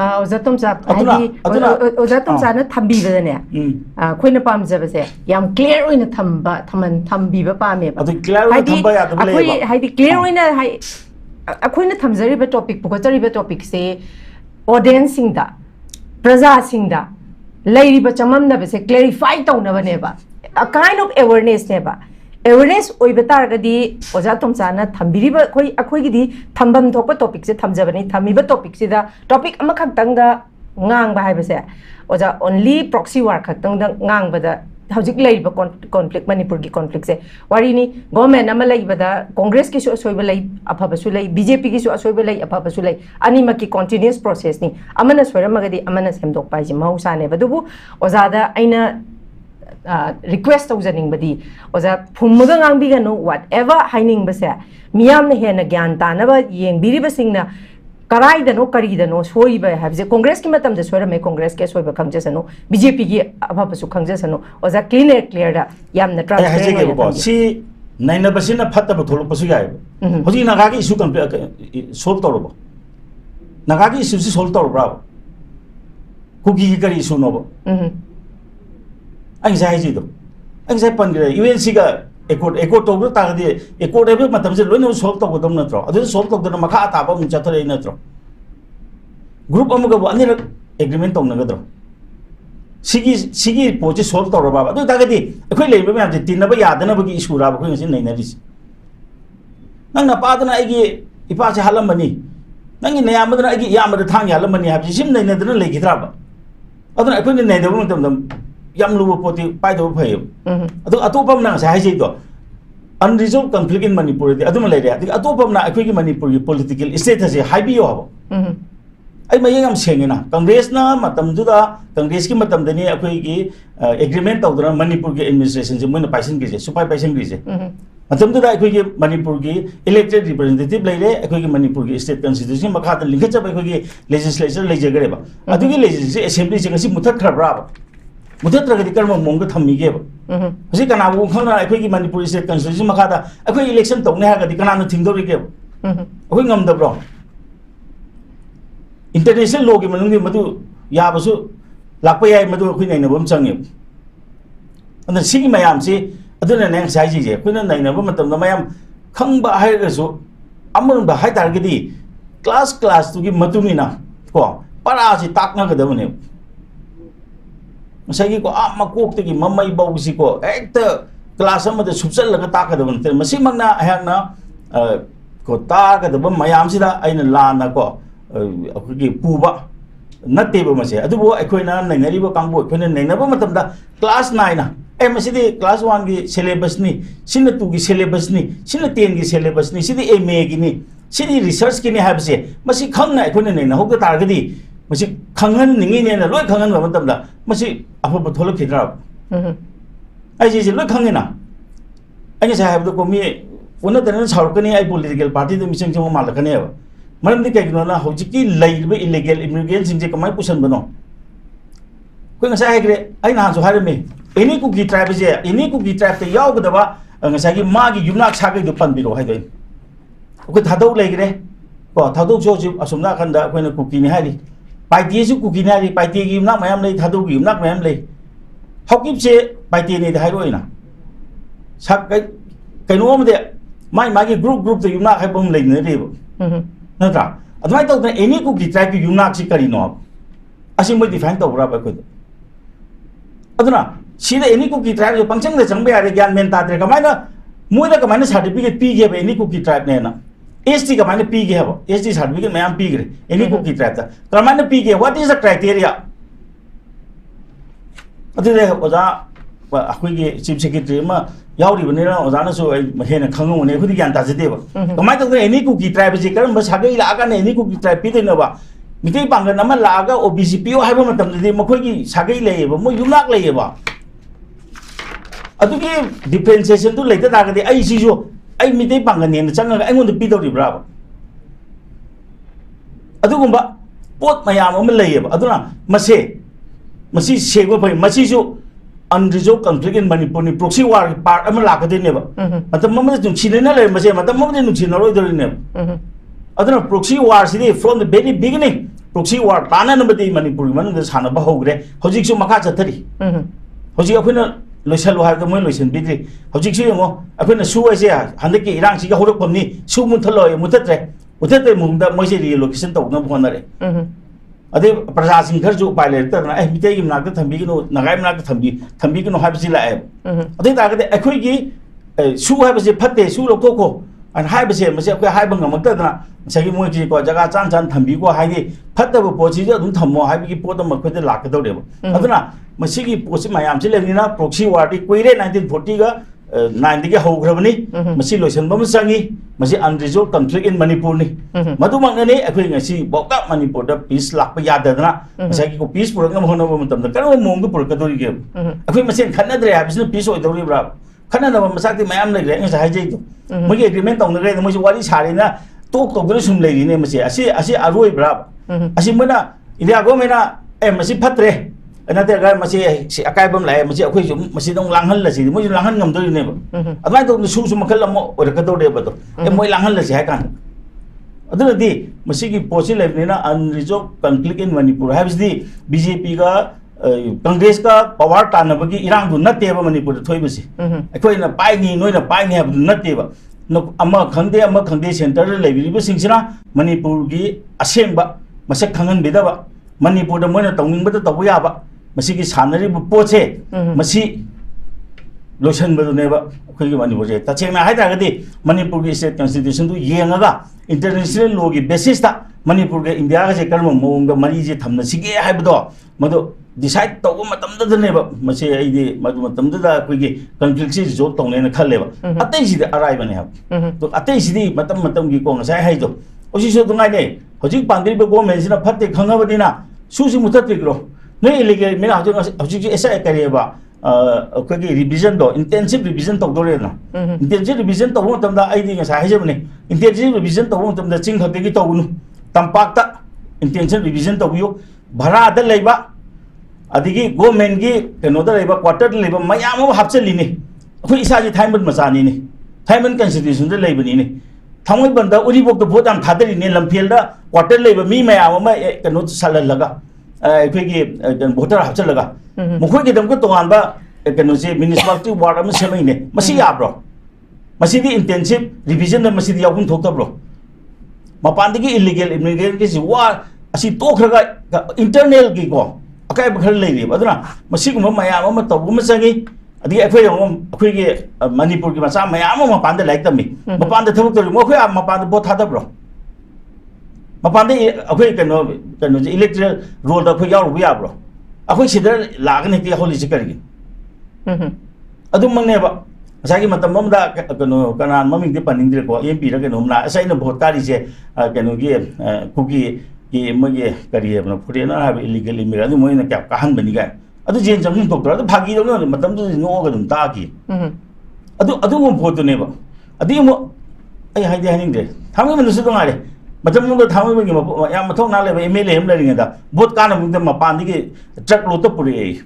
[SPEAKER 1] ओजा तोमचा हाइदि ओजा तोमचा न थंबीबदने खोइना पामजबसे याम क्लियर ओइना थंबा थंबीबा पामेबा
[SPEAKER 3] अदु क्लियर ओइना थंबा यादब लेबा
[SPEAKER 1] हाइदि क्लियर ओइना हाइ अखोइना थमजरिबा टॉपिक पुगचरिबा टॉपिक से ऑडियंस सिंगदा प्रजा सिंगदा लेरिबा चममनबसे क्लैरिफाई तौनबनेबा अ काइंड ऑफ अवेयरनेस नेबा अवेयरनेस ओइबा तारगदी ओजा तोमचाना थंबिरिबा खोइ अखोइगिदी थंबम थोपा टॉपिक से थमजबनी थमिबा टॉपिक से दा टॉपिक अमा खक्तंगा ngang ba hai base oja only proxy war khatang da ngang ba da hojik lay ba conflict Manipur ki conflict se wari ni government ama lay bada Congress ki su asoi ba lay apha ba su lay BJP ki su asoi ba lay apha ba su lay ani ma ki continuous process ni amana soira magadi amana semdok pai ji mahausa ne badubu ozada aina request tawzaning badi oza phummaga ngangbi ga no whatever haining ba se miyam ne hena gyan ta na ba yeng biri ba singna karai da no kari da no soi ba have je Congress ki matam de soira me Congress ke soi ba khangje sano BJP ki apha ba su khangje sano oza clear da yam na transparent
[SPEAKER 3] si naina basina phatta ba tholo pasu gai hoji naga ki issue solve toro ba naga ki issue solve toro bra kuki ki kari issue no ba anh sai gì đâu anh sai pan cái UNC ka ekor to ta cái ekor đấy mà tầm giờ lối nó solve tàu đông nữa rồi, ở solve tàu đó mà khá ta bao mình chặt thôi nữa rồi, group ông cái bọn này agreement tàu nữa rồi, sigi bộ chỉ solve tàu rồi bà, tôi ta cái gì, khơi lấy với mình thì tin nó bây giờ nó bây giờ issue ra, khơi cái gì này này đi, nang napa đó này cái ipa sẽ halam mani, nang cái này am đó này cái yam đó thang halam mani, hấp sim này đó lấy cái ra bà, ở đó này khơi này đó nó tầm yam lu poti pai do phai adu atopam na sai ji do unresolved conflict in Manipur di adum lai re atopam na akhui ki Manipur ki political status hai bi yo habo ai mai ngam seng na Congress na matam ju da Congress ki matam dani akhui ki agreement taw da Manipur ki administration je moina paisen ki je supai paisen ki je matam ju da akhui ki Manipur ki elected representative lai re akhui ki Manipur ki state constitution makha ta lingkha chap akhui ki legislature lai je gare ba adu ki legislative assembly je ngasi muthat khar bra ba मुझे तरह की कर्म मोंग थमी के हजी कना वो खना अखोई की मणिपुर स्टेट कॉन्स्टिट्यूशन मखादा अखोई इलेक्शन तौने हा गदि कना थिंगदोरि के अखोई ngमदब्रो इंटरनेशनल लॉ के मनुंग मदु याबसु लाप याय मदु अखोई नैनबम चंगे अन सिगी मयाम से अदुना ने साइजी जे अखोई नैनब मतम मयाम खंगबा हायरसु अमरुंग हाय तारगदि क्लास तुगी मतुमिना को पारा से ताकना गदबने सही को आप मकोक तकी मम्मई बाउसी को एक क्लास में सुचल लगा ताकदब नते मसी मंगना हैना को ताकदब मयाम सिदा आइना लाना को अखोगी पुबा नतेब मसे अदुबो अखोइना नैनरिबो कांगबो अखोइना नैनबो मतमदा क्लास 9 ना ए मसिदि क्लास 1 की सिलेबस नि सिन 2 की सिलेबस नि सिन 10 की सिलेबस नि सिदि एमए की नि सिदि रिसर्च की नि हाबसे मसी खंगना अखोइना नैना होग तारगदि मसी खंगन निंगी ने लोय खंगन मतमदा मसी अफब थोलक खिद्रा आई जी लोय खंगेना आई से हाबदो को मी उन तन साउकनी आई पॉलिटिकल पार्टी दो मिसंग जंग मालकने मरम दि कइनो ना हौजिकी लैबे इलीगल इमिग्रेंट सिंग जे कमाय पुसन बनो कोइ ngasa हाइग्रे आई ना जो हारमे एनी कुकी ट्राइब जे एनी कुकी ट्राइब ते यावगदबा ngasa की मागी युमनाक सागै दो पनबिरो हाइदो को थादौ लैग्रे को थादौ जो असुमना खंदा कोइना कुकी नि हारि पाइटी से कुकी नारी पाइटी की नाक मैम ले थादू की नाक मैम ले हॉकी से पाइटी ने हाई रोइना सब कइनो मदे माई मागी ग्रुप तो युनाक है बम लेने रेबो नत्रा अदमाय तो एनी कुकी ट्राइब की युनाक से करिनो असि मोय डिफाइन तोबरा बा कोद अदना सीदा एनी कुकी ट्राइब जो पंचंग दे चंबे यारे ज्ञान मेन तात्रे कमाइना मोयदा कमाइना सर्टिफिकेट पी गे एनी कुकी ट्राइब ने ना ST का माने पी गए हो ST सर्टिफिकेट मैम पी गए एनी कुकी ट्राइब ता कमाने पी गए व्हाट इज द क्राइटेरिया अदे ओजा अखोई के चीफ सेक्रेटरी मा यावरी बने ना ओजा ना सो हेन खंगो ने खुदी ज्ञान ताजदे बा कमाय तो एनी कुकी ट्राइब जे करम सागै लागा ने एनी कुकी ट्राइब पी देना बा मिते पांगन नम लागा ओबीसी पीओ हाइबो मतम दे मखोई की सागै लेबा मो युमनाक लेबा अदुगी डिफरेंशिएशन तो लेते तागदे आई सिजो आई मिते पांगन ने चंगा आई गोंद पीदौरिब्रा अदुगुंबा पोत मयाम अम लेयब अदुना मसे मसी सेगो भई मसीजो unresolved conflict in Manipur ni proxy war part अम लाकदे नेबा मतलब मम जुन छिनेना ले मसे मतलब मम ने छिना रोय दरि ने अदुना proxy war सिदि from the very beginning proxy war ताना नबदि Manipur मन द साना बहौग्रे हजिक सु मखा चथरि हजिक अखोइना लोइसलु हाय मोय लोइसन बिद्रि हजिक सु यमो अखोइना सु असे हंदकि इरांग सिगा होरकपमनि सु मुथलो मुथत्रे मुथत्रे मुंगदा मोयसे रिलोकेशन तौना बोनरे अदे प्रजा सिंह घर जो उपाय लेते ना ए मिते की नाक थंबी की नगाय नाक थंबी की नो हाबसि लाए अदे तागदे अखोई की सु हाबसि फते सु लोको अन हाबसि मसे अखोई हाब ngमक्तदना सगी मोय की को जगा चान चान थंबी को हाइदि फतब पोछि जो दुम थमो हाबि की पोत मखोदे लाकदौरेब अदना masigi posi mayam chile ni na proxy war di kuire 1940 ga 90 ga ho grabani masi loisan bam sangi masi unresolved conflict in Manipur ni madu mangani akhoi ngasi boka Manipur da peace lak pa yada na masagi ko peace pura ngam hono bam tam da karo mong du pura ka dori ge akhoi masin khanna dre ha bisna peace oi dori bra khana na masakti mayam lai re ngasa haijai to magi agreement tong re mo wari sari na to to gre sum lai ni masi asi aroi bra asi mana India go mena masi phatre another guy masi si akai bam lai masi akhoi jum masi dong langhal la si mo langhal ngam dori ne ba adai to su su makhal mo or ka dori ba to moi langhal la si ha kan adu di masi ki posi lai ni na unresolved conflict in Manipur habs di BJP ga Congress ka power ta na ba gi irang du natte ba Manipur thoi ba si akhoi na pai ni noi na pai ni ha natte ba no ama khangde center lai bi ba singsina Manipur gi aseng ba masak khangan beda ba Manipur da moina tawning bada tawu ya ba masi ki sanari bu poche masi lotion ba ne ba khoi gi Manipur je ta chena hai ta ga di Manipur gi state constitution du yenga ga international law gi basis ta Manipur ge India ga je karma mong ga mari je thamna sige hai ba do mado decide tawu matam da ne ba masi ai di madu matam da khoi gi conflict si jo tong ne na khale ba atai si da arai ba ne ha to atai si di matam gi ko ngasai hai do osi so dungai ne hojik pandri be government sina phatte khanga ba dina susi mutatri gro nei illegal me hojik esa kare ba ko gi revision do intensive revision to do re na intensive revision to mo tam da ai di ngasai hai je ne intensive revision to mo tam da ching khate gi to nu tampak ta intensive revision to yo bhara da leiba adigi government gi keno da leiba quarter leiba mayam ma hapchali ni khoi isa ji thaiman machani ni thaiman constitution da leiba ni Thamoi banda uri bok the bodam thadari ne lamphel da quarter leba mi mayam ma kanu salal laga khoi gi voter hapchal laga mukhoi gi dam ko tongan ba kanu se municipality ward am semai ne masi ya bro masi di intensive revision da masi di yagun thokta bro mapan gi illegal immigrant gi wa asi to khraga internal gi ko akai ba khar lei ba aduna masi gum mayam ma to gum sangi adi akhoi yong akhoi gi Manipur gi macha mayam ma pan da like tami mapan da thuk to mo khoi mapan da bo thada bro mapan da akhoi kano electoral role da khoi yaw ru ya bro akhoi sidar la ga ne ti holi sikar gi adu mang ne ba sa gi matam mom da kano kanan maming di paning dire ko MP ra kano na sai na vote kari je kano gi kuki gi mo gi kari na phuri na ha illegal immigrant adu mo na kya kahan bani ga adu jen jam tok tra phagi do no matam du no ga dum ta ki adu mo vote ne ba adi mo ai hai de haning de thamai man su dong ale matam no thamai ba gi ma ya ma thok na le ba MLA hem la ring da vote ka na mu de ma pan di truck lo to puri ai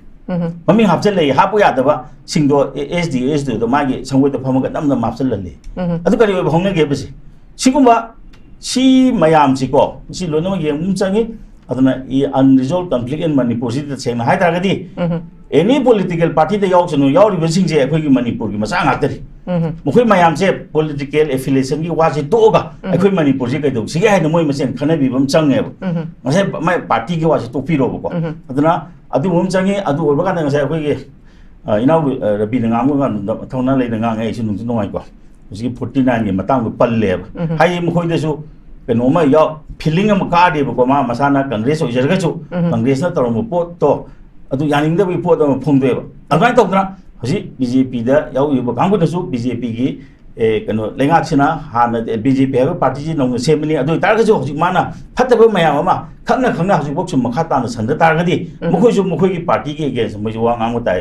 [SPEAKER 3] mami hapchal le hapu ya da ba singdo SD do ma gi sangwai da phama ga dam na mapchal le adu kari ba hong ge ba si sigumba si mayam si ko si lo no ge mum changi aduna I unresolved conflict in Manipur si da chena hai ta ga di any political party da yaw chanu yaw ri basing je akhoi gi Manipur gi masa ngak tari mukhoi mayam je political affiliation gi wa ji to ga akhoi Manipur ji kai do si ga hai moi masen khana bi bam chang ne ba masa mai party gi wa ji to pi ro ba ko aduna adu mum changi adu orba ga ngai akhoi gi inau rabi ngam ga thona le ngang ai sinu nu ngai ko si 49 gi matang bu pal le hai mukhoi da su keno ma yaw feeling am ka de ko ma masana Congress oi jerga chu Congress na tor mo pot to adu yaning da bi pot da phum de ba adai tok na hosi BJP da yaw yu ba kang ko da su BJP gi keno lenga china ha na BJP ha party ji nong semni adu tar ga chu hosi mana phat ba mayam ma khangna hosi bok chu makha ta na san da tar ga di mukhoi ju mukhoi gi party gi ge mo ju wa ngam ta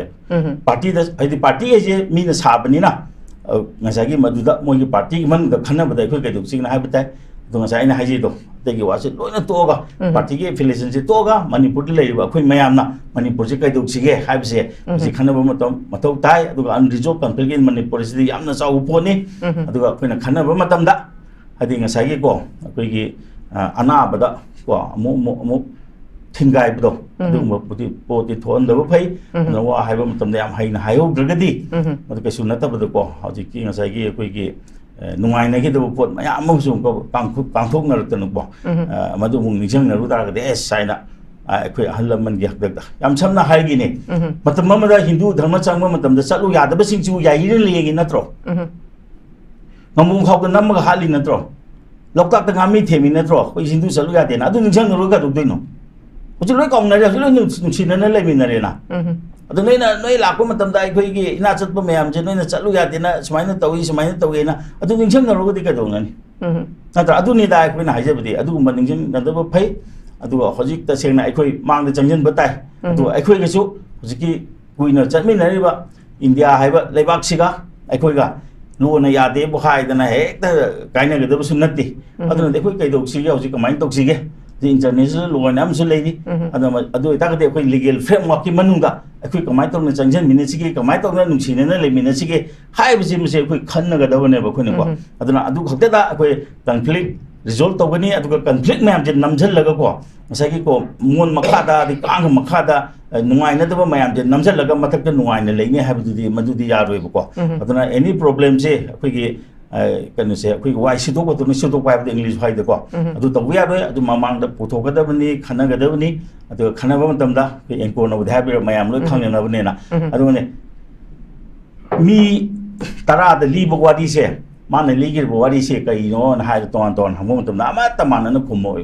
[SPEAKER 3] party da ai di party ge je mi na sa bani na ngasa gi madu da mo gi party man ga khana ba da khoi ga du sing na ha ba ta donc saya ini haji tu, tegi wasit loina tu oga, parti ke affiliation tu oga, Manipur le iba, kau mayam na, Manipur je kai tu sige, hai bese, si khana ba matam tai, tu unresolved conflict in Manipur si am na sa upo ni, tu kau na khana ba matam da, hadi ngasai ko, kau ki ana bada, ko mo tinggai bedo, tu mo poti thon da ba phai, na wa hai ba matam da am hai na hai ho gragadi, matu kai sunata bedo ko, haji ki ngasai ki kau ki nungai na ki do pot ma am sum ko pang thok na tan bo madu mung ni jang na ru ta ga de sai na khoi halam man gi hak da yam cham na hai gi ne matam ma da Hindu dharma chang ma matam da chalu ya da ba sing chu ya yi le gi na tro ngam khau ga nam ga hali na tro loktak ta ngami themi na tro khoi Hindu chalu ya de na du ni jang ru ga du dei no Uji loi kong na uji loi nungsi na nalay minarena. Ado noi lako matamda aikoy gi ina chat pa mayam je noi na chatlu yati na sumay na tawi na ado ningsam na rogo di ka dong nani. Natra ado ni da aikoy na haja budi ado gumba ningsam na dabo pay ado hojik ta seng na aikoy mang da jangjan batay ado aikoy ga su hojiki kui na chat minari ba India hai ba leibak siga aikoy ga lo na yade bo hai da na he ta kai na ga dabo sunnati ado na aikoy kai dog siga hojik kamay tok sige the international law nam su lady adu ta ka de legal framework ki manunga akhui kamai tong na changjan minute ki kamai tong na nungsi na le minute ki hai bi sim se akhui khan na ga da ne ba khone ko aduna adu khakta da akhui conflict resolve to gani adu conflict ma am je namjal laga ko masai ki ko mon makha da di kang makha da nungai na da ba mayam je namjal laga mathak da nungai na leine ha bi di madudi ya roi ba ko aduna any problem je akhui ki kan se akhui wai si do ko to si do pa ba english hai da ko adu to ya do adu mamang da puto ga da bani khana ga da bani adu khana ba matam da ke enko naudha bi mayam lo khang na bani na adu ne mi tara da li bo wadi se man li gi bo wadi se kai no na hai ton hamu matam na ma ta man na khumo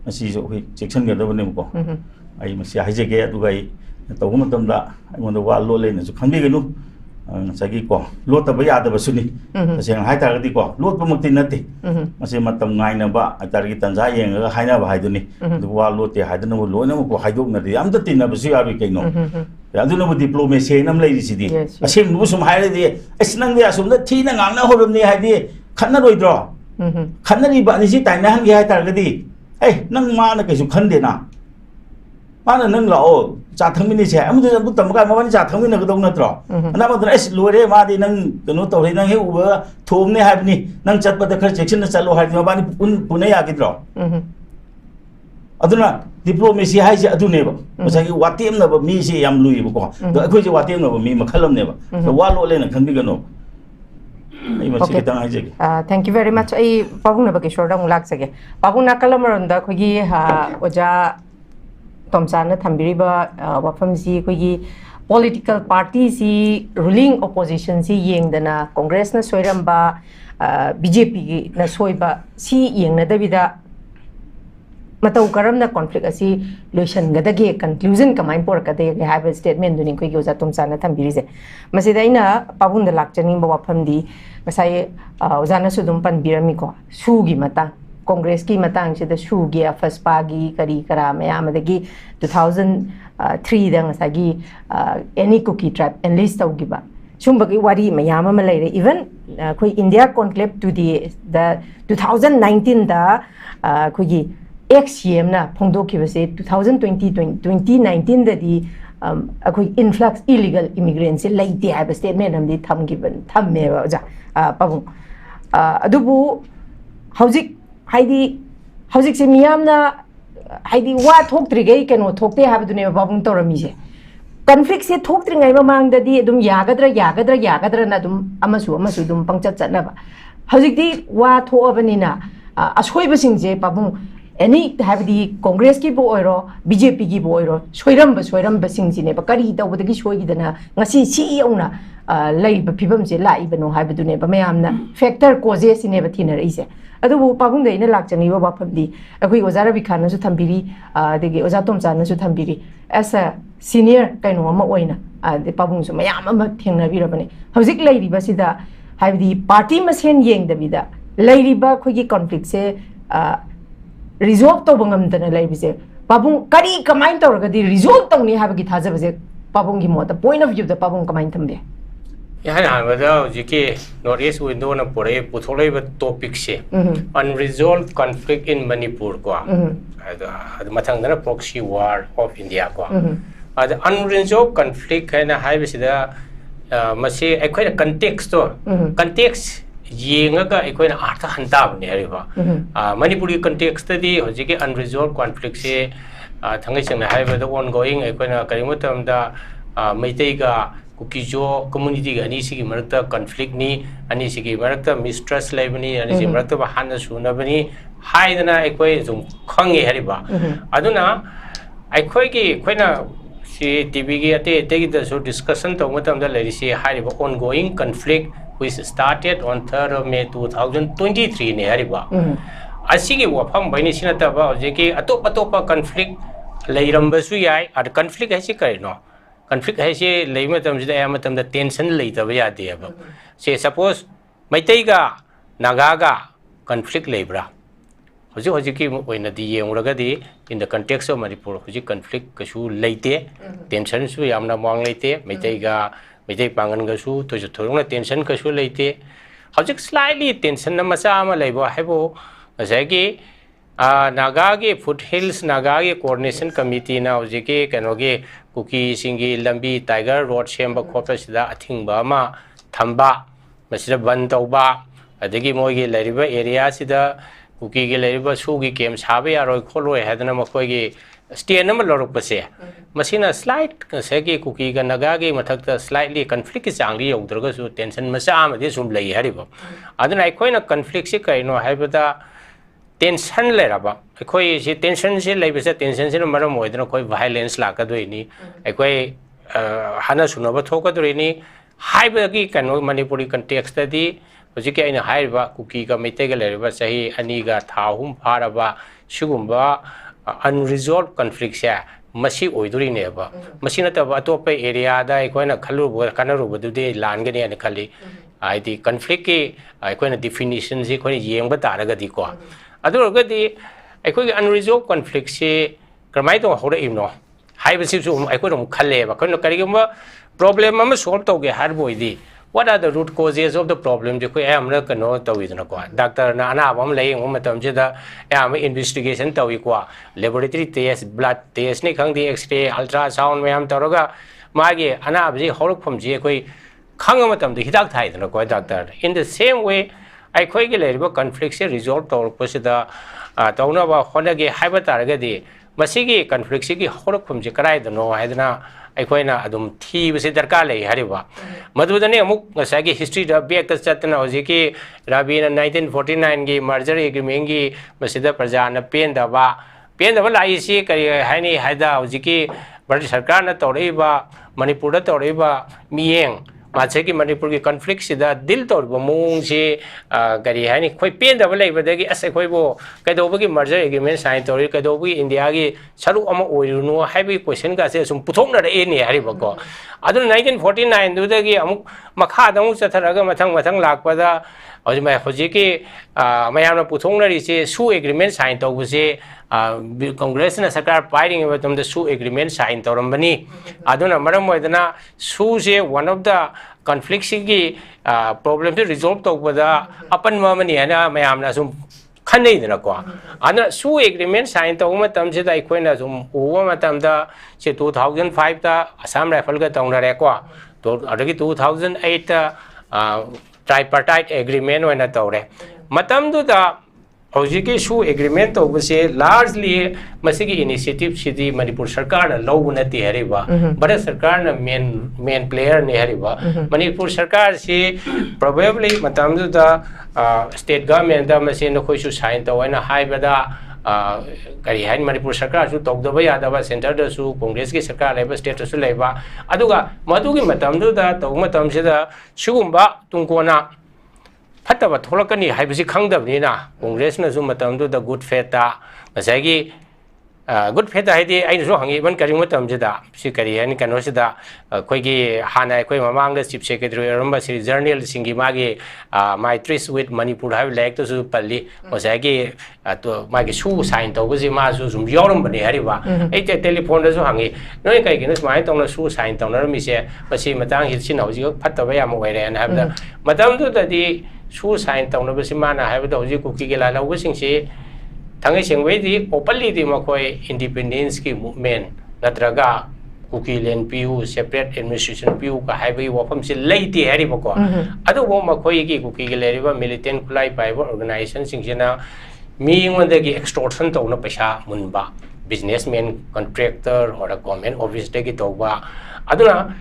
[SPEAKER 3] asi so hui section ga da bani ko ai ma si hai je ge adu gai to matam da mon da wa lo le na su khang bi ga nu sagi ko lot ba ya da ba suni seng hai tar di ko lot ba mukti nati mase matam ngai na ba tar gi tanja yeng ga hai na ba hai du ni du wa lot te hai da no lo na ko hai dok na di am ta tin na ba su ya ri kai no ya du no diplomacy nam lai si di asem nu sum hai di es nang ya sum na thi na ngang na horum ni hai di khan na roi dro khan na ri ba ni si tai na han gi hai tar ga di ei nang ma na kai su khan de na mana nang lao cha thangmin ni che amu da bu tam ga ma ni cha thangmin na dong na tro na ma es lore ma di nang no to nang he u thum ne ha ni nang chat pa da khar section na chalo ha di ma ni pune ya gi tro aduna diplomacy hai je adu ne ba ma gi watem na ba mi se yam lui ba ko do akhoi je watem na ba mi ma khalam ne ba so wa lo le na khan bi ga no ai ma chi tang hai je
[SPEAKER 1] thank you very much ai pabung na ba kishore da mulak sage pabung na kalamaron da khoi gi oja TOMCHA na thambiriba wafam si khoi political party si ruling opposition si yengdana congress na soiramba BJP na soiba si yengna dabida matau karamna conflict asi loisan gadage conclusion kamai por kade have a statement duni khoi oja TOMCHA na thambirize masida ina pabunda lakchani ba wafam di masai oja na sudum pan birami ko sugi mata Congress ki matang sida shugi first pagi kari kara mayam adagi 2003 da ngasagi any cookie tribe enlist tawgiba sumbagi wari mayam ma leire even koi India conclave to the 2019 da koi XCM na phongdo ki base 2019 da di koi influx illegal immigrants laite ha ba statement amdi thamgiban thamme ba ja pabung adubu hauzik haidi hauzik se miyamna haidi wa thoktrigei keno thokte habdune babung torami se conflict se thoktringai mamang da di dum yagadra na dum amasu dum pangchat chatna ba hauzik di wa thoabani na asoi basing je babung any have the congress ki bo oiro BJP ki bo oiro soiram basing ji ne ba kari da bodagi soi gi dana ngasi CEO na lai ba phibam je lai bano habdune ba mayamna factor causes ne ba thina rai se adu pabung da ina lakchani ba phapdi akhui oja rabi khan su thambiri degi oja TOMCHA na su thambiri as a senior kaino ama oina de pabung su mayam ama thengna bi rabani hauzik lairi ba sida haibdi party masen yeng da bida lairi ba khoi gi conflict se resolve to bangam dana laibi se pabung kari kamain to ga di resolve to ni habgi thaja ba se pabung gi mo the point of view da pabung kamain thambe
[SPEAKER 4] यहाँ बजाओ जिके north east window ना पड़े पुथोले but topic से unresolved conflict in Manipur को आद मथंग ना proxy war of India को आद unresolved conflict है ना हाई बेसिदा मसे एक कोई context तो context ये इंगा एक कोई ना आर्थ हंता बने है रिबा मणिपुरी context दी हो जिके unresolved conflict से थंगे चंग हाई बट ongoing एक कोई ना करीमो तम दा मैते का Kukijo community ani sigi marakta conflict ni ani sigi marakta mistrust laibani ani sigi marakta bahana suna bani haidana ekoi zum khange hariba aduna ekoi ki koina si TV gi ate gi da so discussion to matam da lari si hariba ongoing conflict which started on 3rd of May 2023 ne hariba asigi wafam baini sinata ba je ki atop conflict leirambasu yai ad conflict hai si kai no conflict hai si leima tam jida ya matam da tension leita ba ya de ba se suppose maitai ga naga ga conflict lebra hoji hoji ki oina di yengraga di in the context of Manipur hoji conflict kasu leite tension su yamna mong leite maitai ga maitai pangan ga su to thorong tension kasu leite hoji slightly tension na macha ma leibo haibo asagi naga ge foothills naga ge coordination committee na hoji ke kanoge kuki singi lambi tiger road semba khopra sida athingba ma thamba masida ban tauba adagi mogi leriba area sida kuki ge leriba sugi kem sabe yaroi kholoi hadana makoi ge state nama lorok pase masina slight segi kuki ga naga ge mathakta slightly conflict is angri yogdraga su tension masa amade sum lei hariba adana koina conflict se kaino haibada tension leraba koi si tension se leibase tension se maram moidna koi violence la ka doini koi hana sunaba thoka doini haiba gi kano manipuri context di hojike aina haiba kuki ga mete ga leraba sahi ani ga thahum pharaba sugumba unresolved conflict se masi oiduri ne ba masi na ta ba to pe area da koina khalu kanaru bu de lan ga ne ne khali aidi conflict ki koina definition si koi yengba taraga di ko aduragadi aikoi unresolved conflict se kramai to hore imno haiba si su aikoi rom khalle ba kono karigamba problem am solve to ge har boidi what are the root causes of the problem je koi amra kano tawidna ko doctor na ana bam lei ngom matam je da am investigation tawi ko laboratory test blood test ni khangdi x-ray ultrasound mayam toroga mage ana abji horok phom je koi khang matam de hidak thai dna ko doctor in the same way I quite a conflict resolved or Posida Taunaba Honage Habataragadi, Masigi conflict Sigi Horokum Jakarai, the no Hadana, Aquina Adum T. Visitarkale, Hariba. Madudane Muk, Sagi history of Beaka Satana Oziki, Rabi in 1949 Gi, Marjorie Gimingi, Masida Prazana, Pendava, Pendava Laisi, Hani Hada Oziki, British Sarkana Toriba, Manipura Toriba, Mieng. Masaki Manipur ki conflict sida dil tor bo mung si gari hani khoi pen da balai badagi ase khoi bo kaidoba ki merger agreement sign tori kaidoba ki India ki saru ama oirunu haibi question ka se sum puthok na re ni hari bako adu 1949 du da ki amuk makha da mu chatharaga mathang lakpa da ojima hoji ki mayam na puthok na ri se su agreement sign to bu se Congress na sarkar fighting about the su agreement sign torambani aduna maram moidana su se one of the conflicts ki problem to resolve to bada apan mamani ana mayam na sum khanei dana ko ana su agreement sign to matam se dai koina sum uwa matam da se 2005 ta Assam rifle ga tawna re ko to adagi 2008 ta tripartite agreement wena tawre matam du da Hojiki su agreement to say largely Masigi initiative Shidi Manipur Sarkar low unati hariba, but a Sarkar main player ne hariba. Manipur Sarkar si probably Matamdu the state government the machine of Hoshu sign to one high bada Karihan Manipur Sarkar to talk the way Adava Center the Su Congress Sarkar labor state to Suleva. Aduga Madugi Matamdu the Tomatam Sida Shugumba Tunkona. Pataba Tolakani, Hibisi Kangdavina, Congress Nazumatam to the good feta, Masagi, good feta idea, I know even Karimatam Jeda, Sikari and Kanosida, Kogi, Hana, Koimamanga, Chief Secretary, Rambasi, Journal, Singimagi, my tryst with Manipur, have like to Pali, Masagi, to my shoe sign to Wizimazu, Yorumbani, Hariva, 8 telephone as Hangi, no Kagan my on a shoe sign to Narmise, but see Matang Hilsino, you put away and have the Madame to the Su sign town of Simana have the Oji la wishing she Tangising Wedi openly the Makoi independence movement Natraga Kukilan Pew separate administration Pew Highway Wapam si late Hariboko. Other woman Makoi Kukilariva militant Kulai Bible organization Singina me when they extortion to no Pesha Munba businessman contractor or a government office take it over. Aduna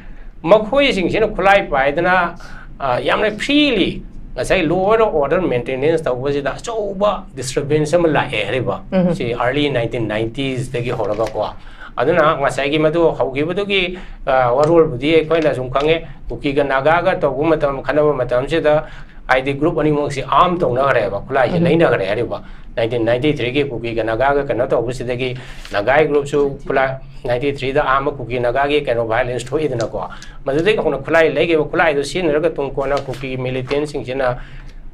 [SPEAKER 4] Makoi Singina Kulai Bidana Yamna freely. As I lower order maintenance, that was it. So, disturbance like Eriba. See, early 1990s, the Horabaqua. aduna ngasai gi madu haugi budu gi warol budi ekoina sum khange kuki ga naga ga to gu matam khanaba matam se da ID group ani mo si am to na re ba khulai je leina ga re ba 1993 gi kuki ga naga ga kana to busi de gi nagai group su khulai 93 da am kuki naga gi kano violence thoi idna ko madu de ko khulai lege ba khulai do sin ra ga tung ko na kuki militant sing jina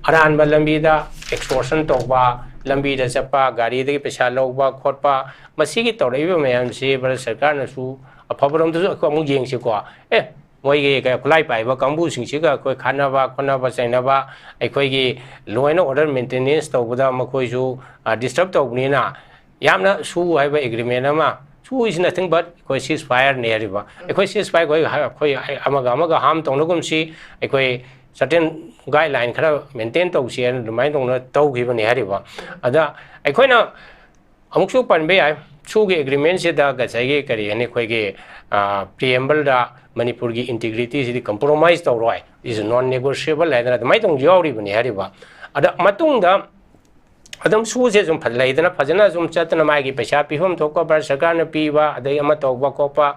[SPEAKER 4] aran ba lambi da extortion to ba lambi da chapa gari de pesa lo ba khot pa masi gi to rei ba mayam se bar sarkar na su aphabaram du ko mu yeng se ko moi gi ka khulai pai ba kambu sing si ga koi khana ba khona ba chaina ba ai khoi gi law and order maintenance to ba ma khoi su disturb to ni na yamna su hai ba agreement ama su is nothing but koi ceasefire ne ri ba ai khoi ceasefire khoi amaga ham tong no gum si ai khoi certain guideline khara maintain to si an mai tong na to gi ba ne ri ba ada ai khoi na amuk su pan be ai su gi agreement se da ga chai gi kari ani khoi gi preamble da Manipur ki integrity is compromise to roi is non negotiable like that mai tong jawri bani hari ba ada matung da adam su je zum phalai dana phajana zum chatna mai gi paisa pi hom thok ko bar sarkar na pi ba adai ama to ba ko pa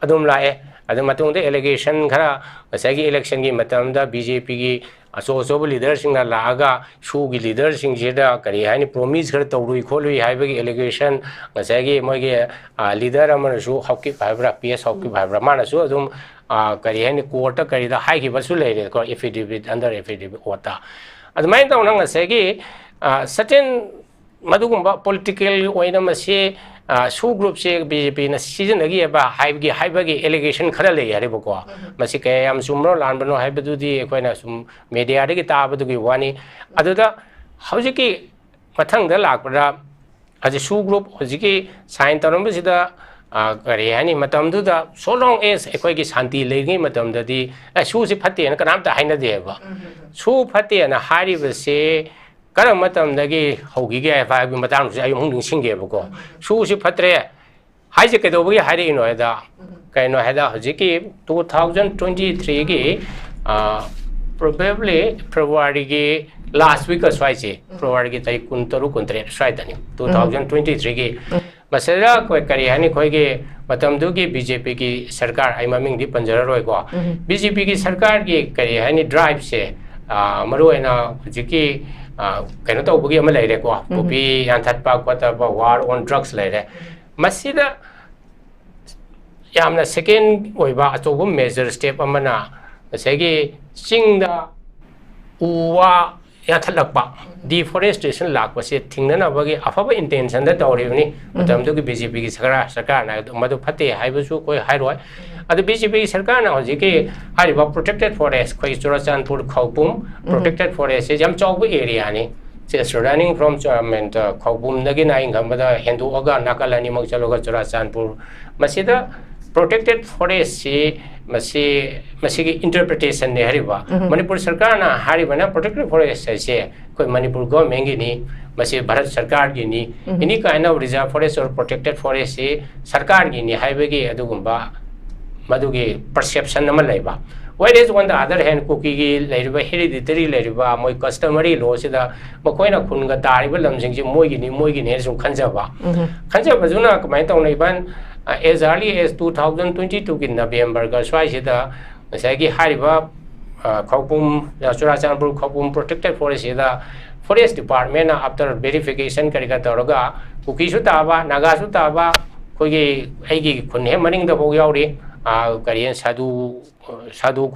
[SPEAKER 4] adum lae adum matung de allegation khara asagi election gi matam da BJP gi aso leader sing na laaga su gi leader sing je da kari hani promise khar to rui kholui hai ba gi allegation asagi moi gi leader amana su hokki bhabra PS hokki bhabra mana su adum kari hani court kari da hai gi basu le ko affidavit under affidavit ota adumai ta nang asagi certain madugumba political oina mase su group se BJP na season agi ba haibagi allegation khara le yare bako masi kay am sumro lan bano haibadu di koina sum media de ta badu gi wani aduda hojiki mathang da lakra aje su group hojiki sign taram sida kare hani matam du da so long as ekoi gi shanti legi matam da di su si phatte na kanam ta haina de ba su phatte na hari ba se karam matam dagi hogi ge fa bi matang su ayung hung sing ge bako su si phatre hai je ke do bi hai ri no da kai no hada hojiki 2023 gi probably February gi last week as wai che February gi tai kun taru kun tre sai dani 2023 gi masera koi kari hani koi ge matam du gi BJP ki sarkar ai maming di panjara roi ko BJP ki sarkar gi kari hani drive se maru ena hojiki kaino to bugi ama leire ko kopi yan that pa ko ta war on drugs leire masida yamna second oiba atobu major step amana segi singda uwa ya thalakpa deforestation lakpa se thingna na bagi afaba intention da tawribni matam du BJP ki sarkar na madu phate haibusu koi hairoi adu BJP sarkar na hojiki hariba protected forest koi Churachandpur Khaupum protected forest se jam chawbu area ni se running from Khaupum dagi na ingambada hendu oga nakalani mak chaloga Churachandpur masida protected forest se masi interpretation ne hariba Manipur sarkar na hariba na protected forest se koi Manipur government gi ni masi Bharat sarkar gi ni ini kind of reserve forest or protected forest se sarkar gi ni haibagi adugumba madugi perception nama laiba whereas on the other hand cookie gi laiba hereditary laiba moi customary law sida makoina khunga tariba lamjing ji moi gi ne sum khanjaba juna kamai tong nei ban as early as 2022 in November ga swai sida sagi hariba Khaupum Churachandpur Khaupum protected forest sida forest department after verification karika toroga cookie su taba naga su taba kogi aigi khun he maning da bo yauri Korean Sadhu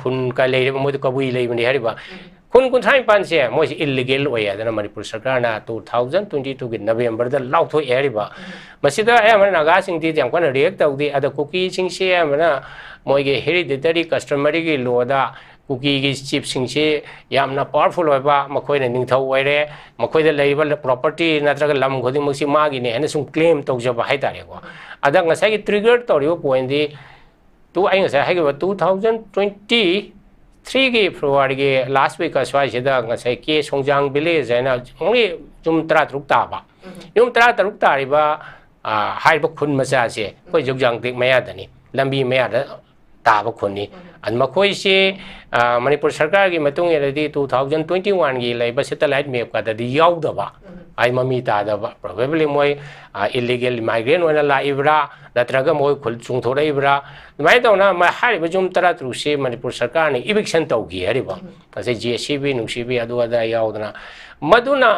[SPEAKER 4] Kun Kalay mo to kabui lay mani hariba kun thai pan se mo illegal way adana Manipur sarkar na 2022 gi November da law tho hariba masida ay naga sing ti jam kana react taudi ada cookie sing se amana mo ge hereditary customary gi law da cookie gi chip sing se yamna powerful hoiba makoi na ningthau oire makoi da leiba property natraga lam goding mosi ma gi ne hena sum claim tawjaba hai tare ko ada ngasai gi trigger toriyo point di tu ai ngasai hai gi 2023 gi February gi last week aswai sida ngasai ke songjang village na only jum tra truk ta ba jum tra truk ta riba hai ba khun macha se koi jogjang tik maya dani lambi maya da ताब खुनी मखोई से मणिपुर सरकार की मतुंग यदि 2021 की लेब satellite map का ददी याउदबा आई mummy तादबा probably मोय illegal migrant होना लाइब्रा नत्रगा मोय खुल चुंगथोरइब्रा माइ तौना मा हारिब जुम तरा त्रुसे मणिपुर सरकार ने इविक्शन तौगी हरिबा असे जेसीबी नुसीबी अदु अदा याउदना मदुना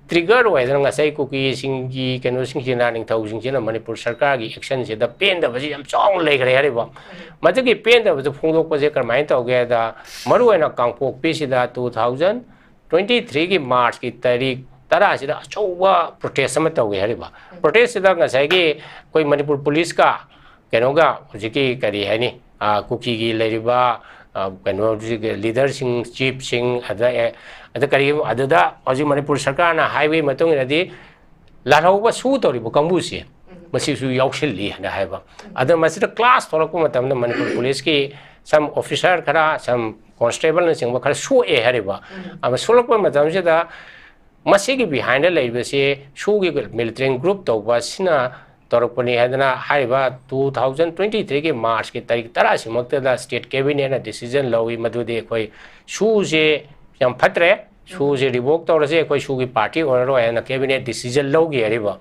[SPEAKER 4] ट्रिगर होइदना ngasai कुकी सिंगी केनो सिंगिना निंथौ सिंगिना मणिपुर सरकार की एक्शन से द पेन द बजी हम चौंग लेखरे हरिबा मदुगी पेन द बज फोंदोक पजे करमाइन तौगे दा मरु होइना कांगपोक पिसिदा 2023 की मार्च की तारीख तरा सिदा अचौवा प्रोटेस्ट सम तौगे हरिबा प्रोटेस्ट सिदा ngasai की कोई मणिपुर पुलिस का केनोगा जिकी करी हैनी कुकी की लेरिबा केनो लीडर सिंग चीफ सिंग अदा करी अदुदा हजि मणिपुर सरकार ना हाईवे मतुंग नदी लारौबा सु तौरिबो कंबुसी मसिसु याउसिल्ली हना हाइबा अदा मसिदा क्लास थोरको मतम मणिपुर पुलिस की सम ऑफिसर खरा सम कांस्टेबल न सिंग खरा सु ए हरिबा अब सोलको मतम सिदा मसिगी बिहाइंड लेबसे सुगी मिलिट्री ग्रुप तौबा सिना तौरपनी हैदना हाइबा 2023 के मार्च की तारीख 13 सिमक्तदा स्टेट कैबिनेट ना डिसीजन लौई मदुदे कोई सुजे यम फत्रे सुजे रिवोक तौरसे कोई सुगी पार्टी ओररो है ना कैबिनेट डिसीजन लौगी हरिबा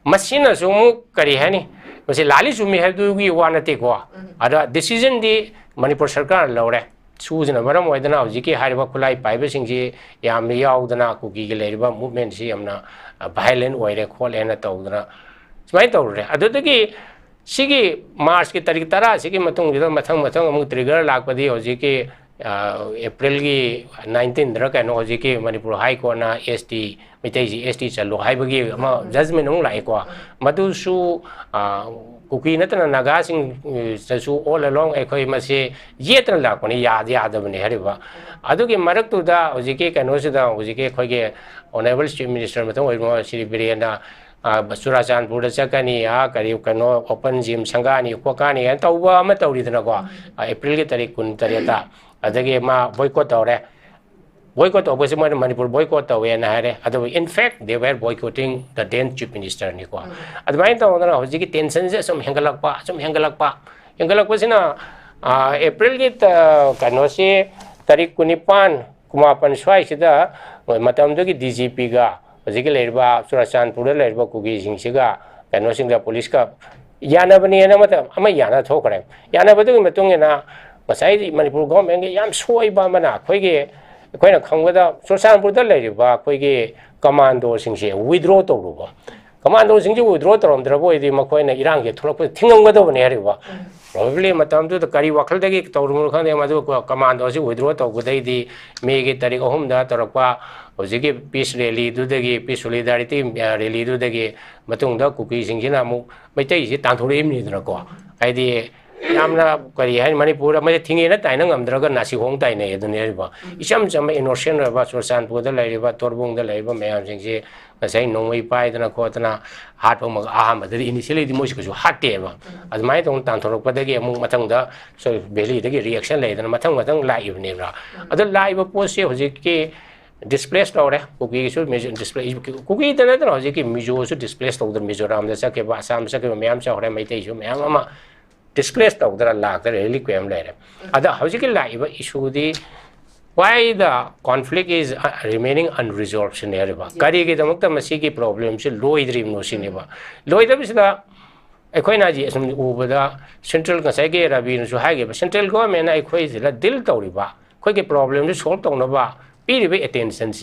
[SPEAKER 4] मसिना सुमु करी हैनी मसे लाली सुमी हैदुगी वानते को अदा डिसीजन दी मणिपुर सरकार लौरे सुजना मरम ओइदना हजिकी हारिबा खुलाई पाइबे सिंगजी याम याउदना कुकी के लेरिबा मूवमेंट सी यमना वायलेंट ओइरे खोलेना तौदना सुमाइ तौरे अदुदगी सिगी मार्च की तारीख 13 सिगी मथंग ट्रिगर लाकपदी हजिकी अप्रैल की 19 दर कनो हजिकी मणिपुर हाई कोर्ट ना एसटी मितेजी एसटी चलो हाइबगी जजमेंट नु लाइको मदुसु कुकी नतना नागा सिंग ससु ऑल अलोंग एखोई मसे येतन लाकोनी यादबने हरिबा अदुगी मरक्तुदा हजिकी कनो सिदा हजिकी खोगे ऑनरेबल चीफ मिनिस्टर मतंग ओइमो श्री बिरेन चुराचानपुर चकनी करीब कनो ओपन जिम संगानी खोकानी तौबा अमा तौरीदनको अप्रैल की तारीख 19 अदगी मा बॉयकॉट तौरे बॉयकॉट तौबसे मोय मणिपुर बॉयकॉट तौवेना हारे अदो in fact they were boycotting the then chief minister निको अदमाइन तौना हजिकी टेंशन से सम हेंगलकपसिना अप्रैल की कनो से तारीख 19 कुमापन स्वाइसिदा मतमदुगी डीजीपी गा हजिकी लेरबा चुराचानपुर लेरबा कुगी सिंगसिगा कनो सिंगदा पुलिस का यानबनी ना मत अमा याना थोखरे यानबदुगी मतुंगेना मसाई मणिपुर गवर्नमेंट के याम सोइबा मना खोइगे खोइना खंगदा चुराचानपुर द लेरबा खोइगे कमांडो सिंगसे विथड्रॉ तौरुबा कमांडो सिंगसे विथड्रॉ तौरमद्रबो इदि मखोइना इरांग के थोरक थिंगंगदबने Hariba probably matam to kari wakal dagi tawrumur khande madu commando si withdraw to gudai di me gi tarik ahum da tarakpa hojiki peace rally du dagi peace solidarity rally du dagi matung da kuki singjina mu maitai si tangthori ni dra ko ai di yamna kari hai manipur ma thingi na taina ngamdra ga nasi hong tai ne edune ba isam cham innocent ba sosan pu da lai ba torbung da lai ba mayam singji sai nongwei pai dana ko dana hat ba ma aham da initially di mosi ko hat te ba admai tong tan thorok pa dagi amung matang da so belly dagi reaction lai dana matang live ne ra adu live post se hoji ki displaced ore kuki su major display kuki dana da hoji ki mizo su displaced to da mizoram da sa ke ba sam sa ke mayam sa hore mai te su mayam ama displaced to da la da really kwem lai re ada hoji ki live issue di why the conflict is remaining unresolved scenario kari ke damakta masi ki problem se loy dream no sineba loy da bisda ekhoi na ji asum ubada central ka sai ke rabi no su hai ke central government na ekhoi zila dil tawriba khoi ke problem se solve tawna ba pi ri attention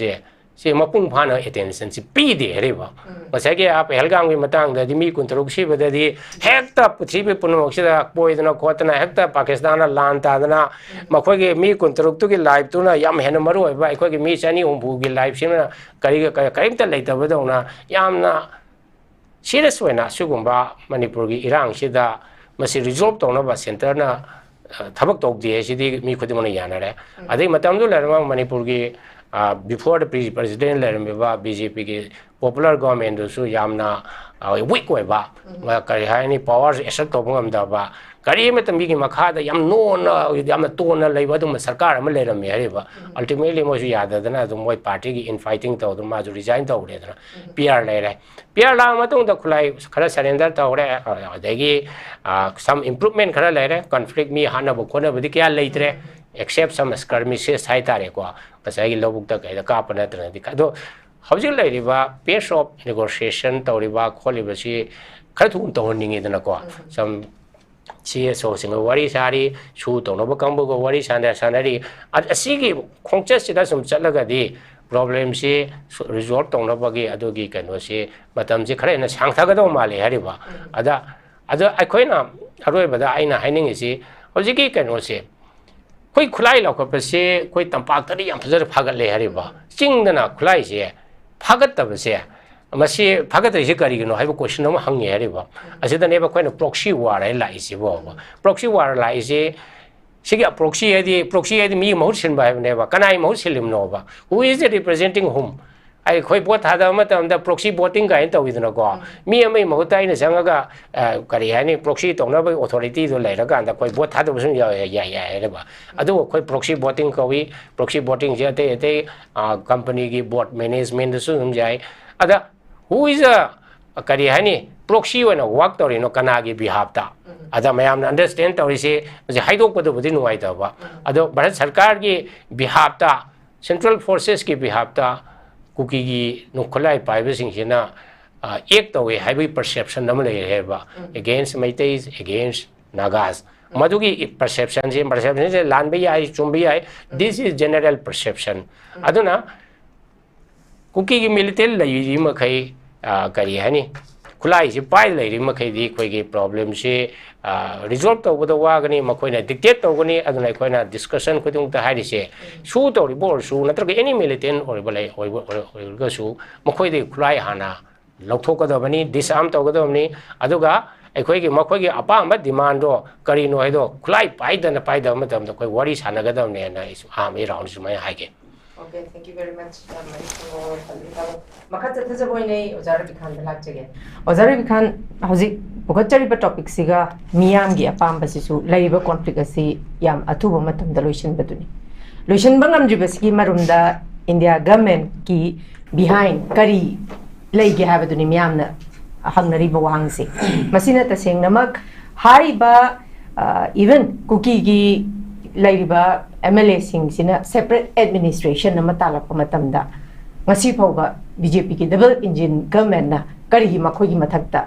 [SPEAKER 4] se mapung phana attention se pi de heriba masai ke ap helgam ki matang da dimi kuntruk si bada di hekta puthribi punok sida poidna khotna hekta pakistan lan ta dana makhoi ke mi kuntruk tu ki live tu na yam hen maru ba ekhoi ke mi chani umbu ki live sina kari kaim ta leita bada na yamna serious wena sugumba manipur ki irang sida masi resolve tawna ba center na thabak tok de sidi mi khudimona yana re adai matam du larma manipur ki before the president lermeba BJP ki popular government su yamna weak we ba kari hai ni powers asset to ngam da ba kari me tambi ki makha da yam no na yam to na leiba dum sarkar ma leiram me hariba ultimately mo ju yada dana dum moi party ki infighting to dum ma ju resign to re dana PR le PR la ma tung da khulai khara surrender to re adagi some improvement khara le conflict mi hana bo khona bodi kya leitre except some skirmishes hai tare ko asai lobuk ta kai da ka pa na tra di ka do hojik lai riba pace of negotiation to riba kholi ba si khar thu to ningi dana ko some CSO singa wari sari su to no ba kambu ko wari sanari asigi khongcha sida sum chalaga di problem si resolve to no ba gi adogi kano si matam si khare na sangtha ga do male hariba ada aikoina aroi bada aina haining si hojiki kano si koi khulai la ko pa si koi tampak tari yam phazar phagat le hariba chingdana khulai si phagat ta ba si masi phagat ise kari gino haiba question ma hangi hariba asida ne ba koina proxy war ai lai si bo proxy war lai si sigi proxy edi mi mahut sin ba ne ba kanai mahut silim no ba who is it representing whom ai khoi pot hada ma tam da proxy voting ga in tawidna ko mi amai mahut ai na sanga ga kari hani proxy to na ba authority do lai ra ga da khoi bot hada busun ya re ba adu khoi proxy voting ko wi proxy voting je te company gi board management su sum jai ada who is a kari hani proxy when work to no kanagi behalf ta ada mayam understand to ise je haidok ko do budi nuai ta ba ado bharat sarkar ki behalf ta central forces ki behalf ta kuki gi no kholai pai ba sing sina ek to we high perception nam le he ba against maitais against nagas madugi perception je lan be ai chum be ai this is general perception aduna kuki gi military lai ma khai kari hani khulai si pai lai ri ma khai di khoi gi problem si resolve to bodo wa gani ma khoi na dictate to gani aduna khoi na discussion khudung ta hari se su to ri bor su natra ge any militant or balai or ga su ma khoi de khulai hana lokthok da bani disarm to ga da bani aduga khoi gi ma khoi gi apa ma demand do kari no hai do khulai pai da ma tam da khoi wari sana ga da ne na isu ha me round su mai ha ge.
[SPEAKER 1] Okay, thank you very much. Makata thaja boinei ozara bikhan dalak jage. Ozara bikhan hoji bogachari ba topic siga miyam gi apam basisu laiba conflict asi yam athuba matam da lotion baduni. Lotion bangam jibasigi marumda India government ki behind kari lai gi habaduni miyam na hangnari ba wangsi. Masina taseng namak hai ba even cookie gi laiba MLA sing sina separate administration na matala pa matamda ngasi phawba BJP ki double engine government na kari hi makhoi gi mathakta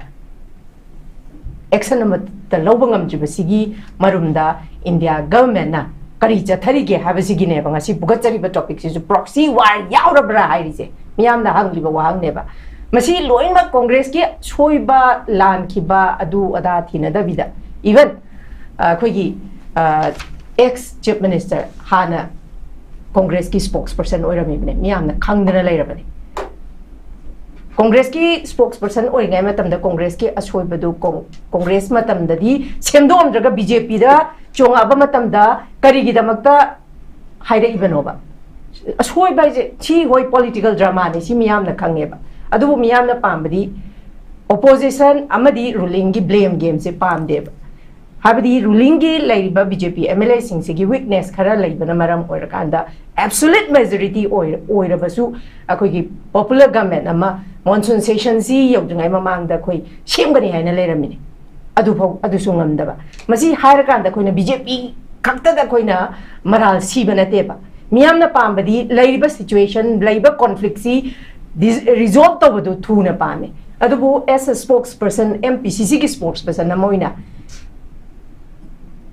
[SPEAKER 1] action na ta lobangam jibasigi marumda India government na kari chathari ge habasigi ne ba ngasi bugachari ba topic si proxy war yaura bra hairi se miyam na hangli ba wang ne ba masi loina congress ki soiba lan ki ba adu ada thina da bida even khoi gi ex chief minister hana congress ki spokesperson oirami bne miyamna khangdana leirabani congress ki spokesperson oringai matamda congress ki asoibadu congress matamda di semdom draga BJP da chonga ba matamda kari gi damakta haira ibanoba asoiba je chi hoi political drama ni si miyamna khangeba adu miyamna pambadi opposition amadi ruling gi blame game se pamdeba habidi ruling gi laiba BJP MLA sing se gi weakness khara laibana maram oirakanda absolute majority oirabasu akoi gi popular government ama monsoon session si yodungai mamang da koi semgani haina leiramini adu sungamdaba masi hairakanda koina BJP khakta da koina maral sibana teba miyamna pambadi laiba situation laiba conflict si resolve to bodu thuna pame adubu as a spokesperson MPCC ki spokesperson na moina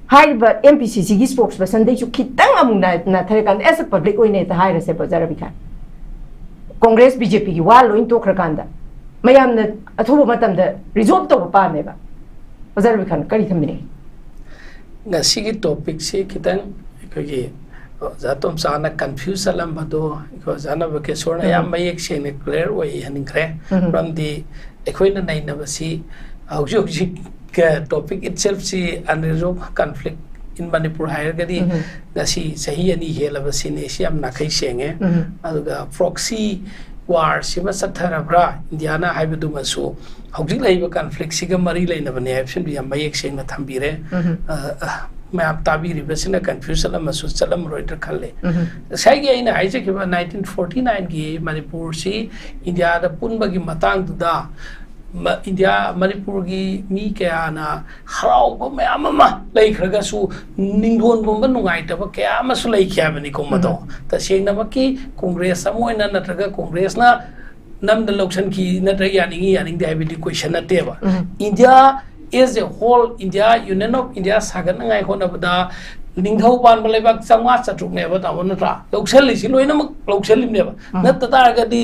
[SPEAKER 1] Haiba MPCC ki spokesperson they should kitang amuna na tharakan as a public oine ta haira se bazara bikhan Congress BJP ki walo in tokrakanda mayam na athuba matam da resolve to pa me ba bazara bikhan kari thamini
[SPEAKER 2] ngasi ki topic se kitang ko zatom sana confuse alam bado ko zana ba ke sorna yam mayek se ne clear way hanin kre from the ekoina nai na basi aujo ke topic itself si unresolved conflict in Manipur higher gadi gasi sahi ani hela basi ne si am na kai senge aduga proxy war sima satharabra Indiana haibudu masu hojik laiba conflict siga mari lainabane option bi am mayek sengna thambire मैं आप ताबीरी बसना confusion में सोचलम रोइटर खल्ले साइगे इन हाइजे के 1949 की मणिपुर से India दा पुनबा की Matang दुदा India Manipur की मी क्या ना हराव को मैं आमा लाइक रगा सु निंगोन को बन नुंगाई तब क्या मसु लाइक क्या बनी को मतो तसेंग ना बकी कांग्रेस समोय ना नत्रगा कांग्रेस ना नम द लोक्शन की नत्र यानिंग दाइबिटी क्वेश्चन ना तेबा India is a whole India Union of India sagan ngai khona bada ningthau pan balebak changwa chatruk ne ba ta onatra loksel si loina mak loksel lim ne ba na ta ta ga di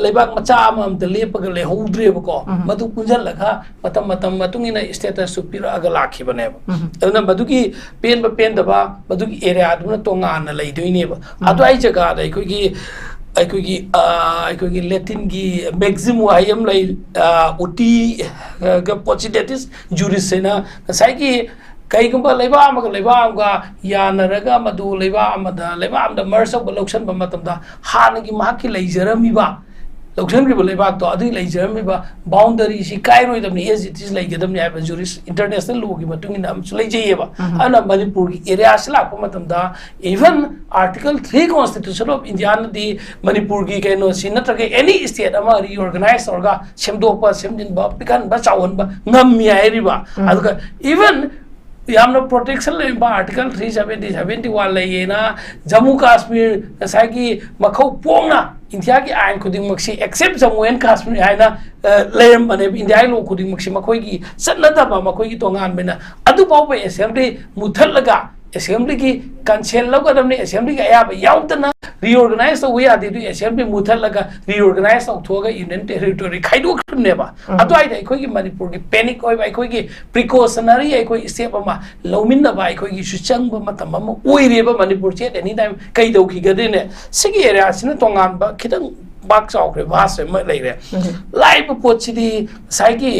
[SPEAKER 2] lebak macha am te lep ga le houdre ba ko madu punjal lakha matam matung ina status supira aga lakhi ba ne ba na madu ki pen da ba madu ki area adu na tonga na lei doi ne ba adu ai jaga da ki Latin ki maximum ayam lai uti ga possibilities juris sena sai ki kai gumba leba amga yanaraga madu leba amda merge of loction ba matam da han ki ma ki leijarami ba loction ki leba to adu leijarami ba boundary si kai roi damni as it is like gadam ya ba juris international law ki matung in am sulai jeye ba ana Manipur ki area sila pa matam da even article 3 constitution of India na di Manipur ki kaino si natrage any state ama reorganize orga semdopa semdin ba pikan ba chawon ba ngam mi ai ri ba aduka even yamna protection le ba article 371 le na Jammu Kashmir sai ki makhau pongna India ki ain khuding maksi except Jammu and Kashmir haina layam bane India lo khuding maksi makhoi ki sanna da ba makhoi ki tongan bena adu pau ba assembly muthal laga assembly ki cancel laga damni assembly ka ya ba yautana reorganize we are the assembly muthal laga reorganize of thoga union territory khaidu khne ba adu ai dai khoi ki Manipur ki panic oi bai khoi ki precautionary ai khoi step ama lomin na bai khoi ki suchang ba matam ma oi re ba Manipur che any time kai dau ki ga de ne sigi area sina tongan ba khidang bak chaw khre ba se ma lai re lai ba pot si di sai ki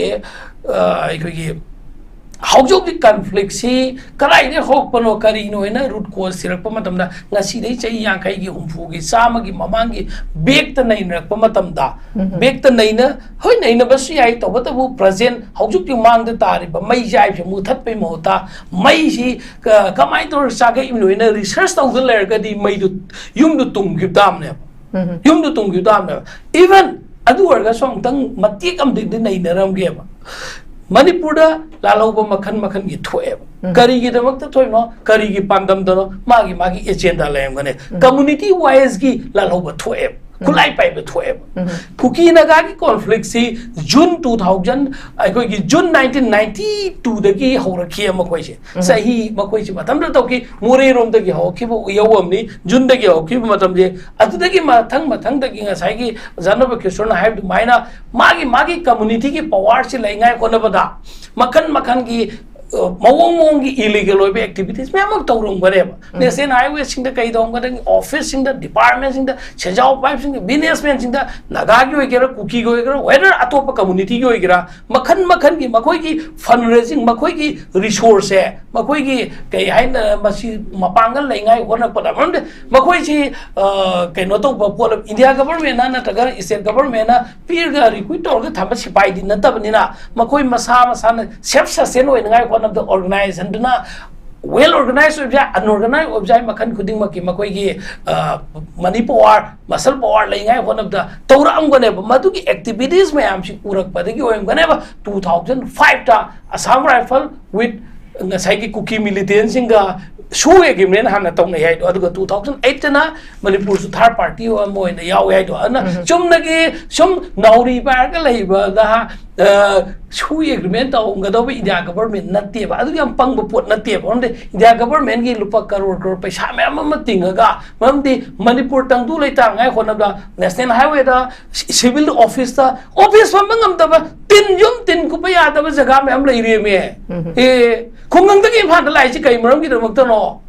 [SPEAKER 2] ai khoi ki Haujok di conflict si karai de hok pano kari no ena root cause sirak pamatam da ngasi dei chai yang kai gi humfu gi sama gi mamang gi bek ta nei rak pamatam da bek ta nei na hoi nei na basu ai to bata bu present haujok di mang da tari ba mai jai phe mu that pe mo ta mai si kamai tor sa ga im no ena research ta ugel ler ga di mai du yum du tum gi dam ne yum du tum gi dam ne even adu war ga song tang matik am de nei na ram ge ba Manipur da lalauba makhan gi thoe kari gi damak ta thoi no kari gi pandam da no magi agenda layam gane community wise gi lalauba thoe kulai pai be thoe kuki naga gi conflict si June 2000 ai koi gi June 1992 da gi horakhi ma koi se sahi ma koi se matam da to ki more rom da gi ho ki bo yawam ni June da gi ho ki matam je adu da gi mathang da gi ngasai gi janaba kishore na have maina magi community ki power si lai ngai ko na bada makhan gi mawong gi illegal oi activities me amak tawrong bare ba national highway sing da kai dong ga office sing da department sing da chejao pipe sing businessman sing da naga gi oi gera kuki gi oi gera whether atopa community gi oi gera makhan gi makoi gi fundraising makoi gi resource makoi gi kai haina masi mapangal lai ngai hona pada mande makoi ji kai no to po India government na tagar state government na peer ga recruit or ga thamba sipai din na tabni na makoi masa na self sustain oi ngai one of the organization na well organized object unorganized object makhan khuding maki makoi gi Manipur muscle power lai ngai one of the tora am gane ba madu gi activities me am si urak padagi oim gane ba 2005 ta Assam rifle with ngasai gi kuki militant singa shoe agreement han na tong nei do 2008 na Manipur su third party o moi na yaw ai do na chum na gi sum nauri ba ga lai ba da shoe agreement ta ga do India government na te ba adu yam pang ba pot na te ba onde India government gi lupa crore paisa me am tinga ga mam di Manipur tang du lai ta ngai khona da national highway da civil office mangam da ba tin ku pa ya da ba jaga me am lai re me khongang da gi pha da lai chi kai maram gi da mak ta no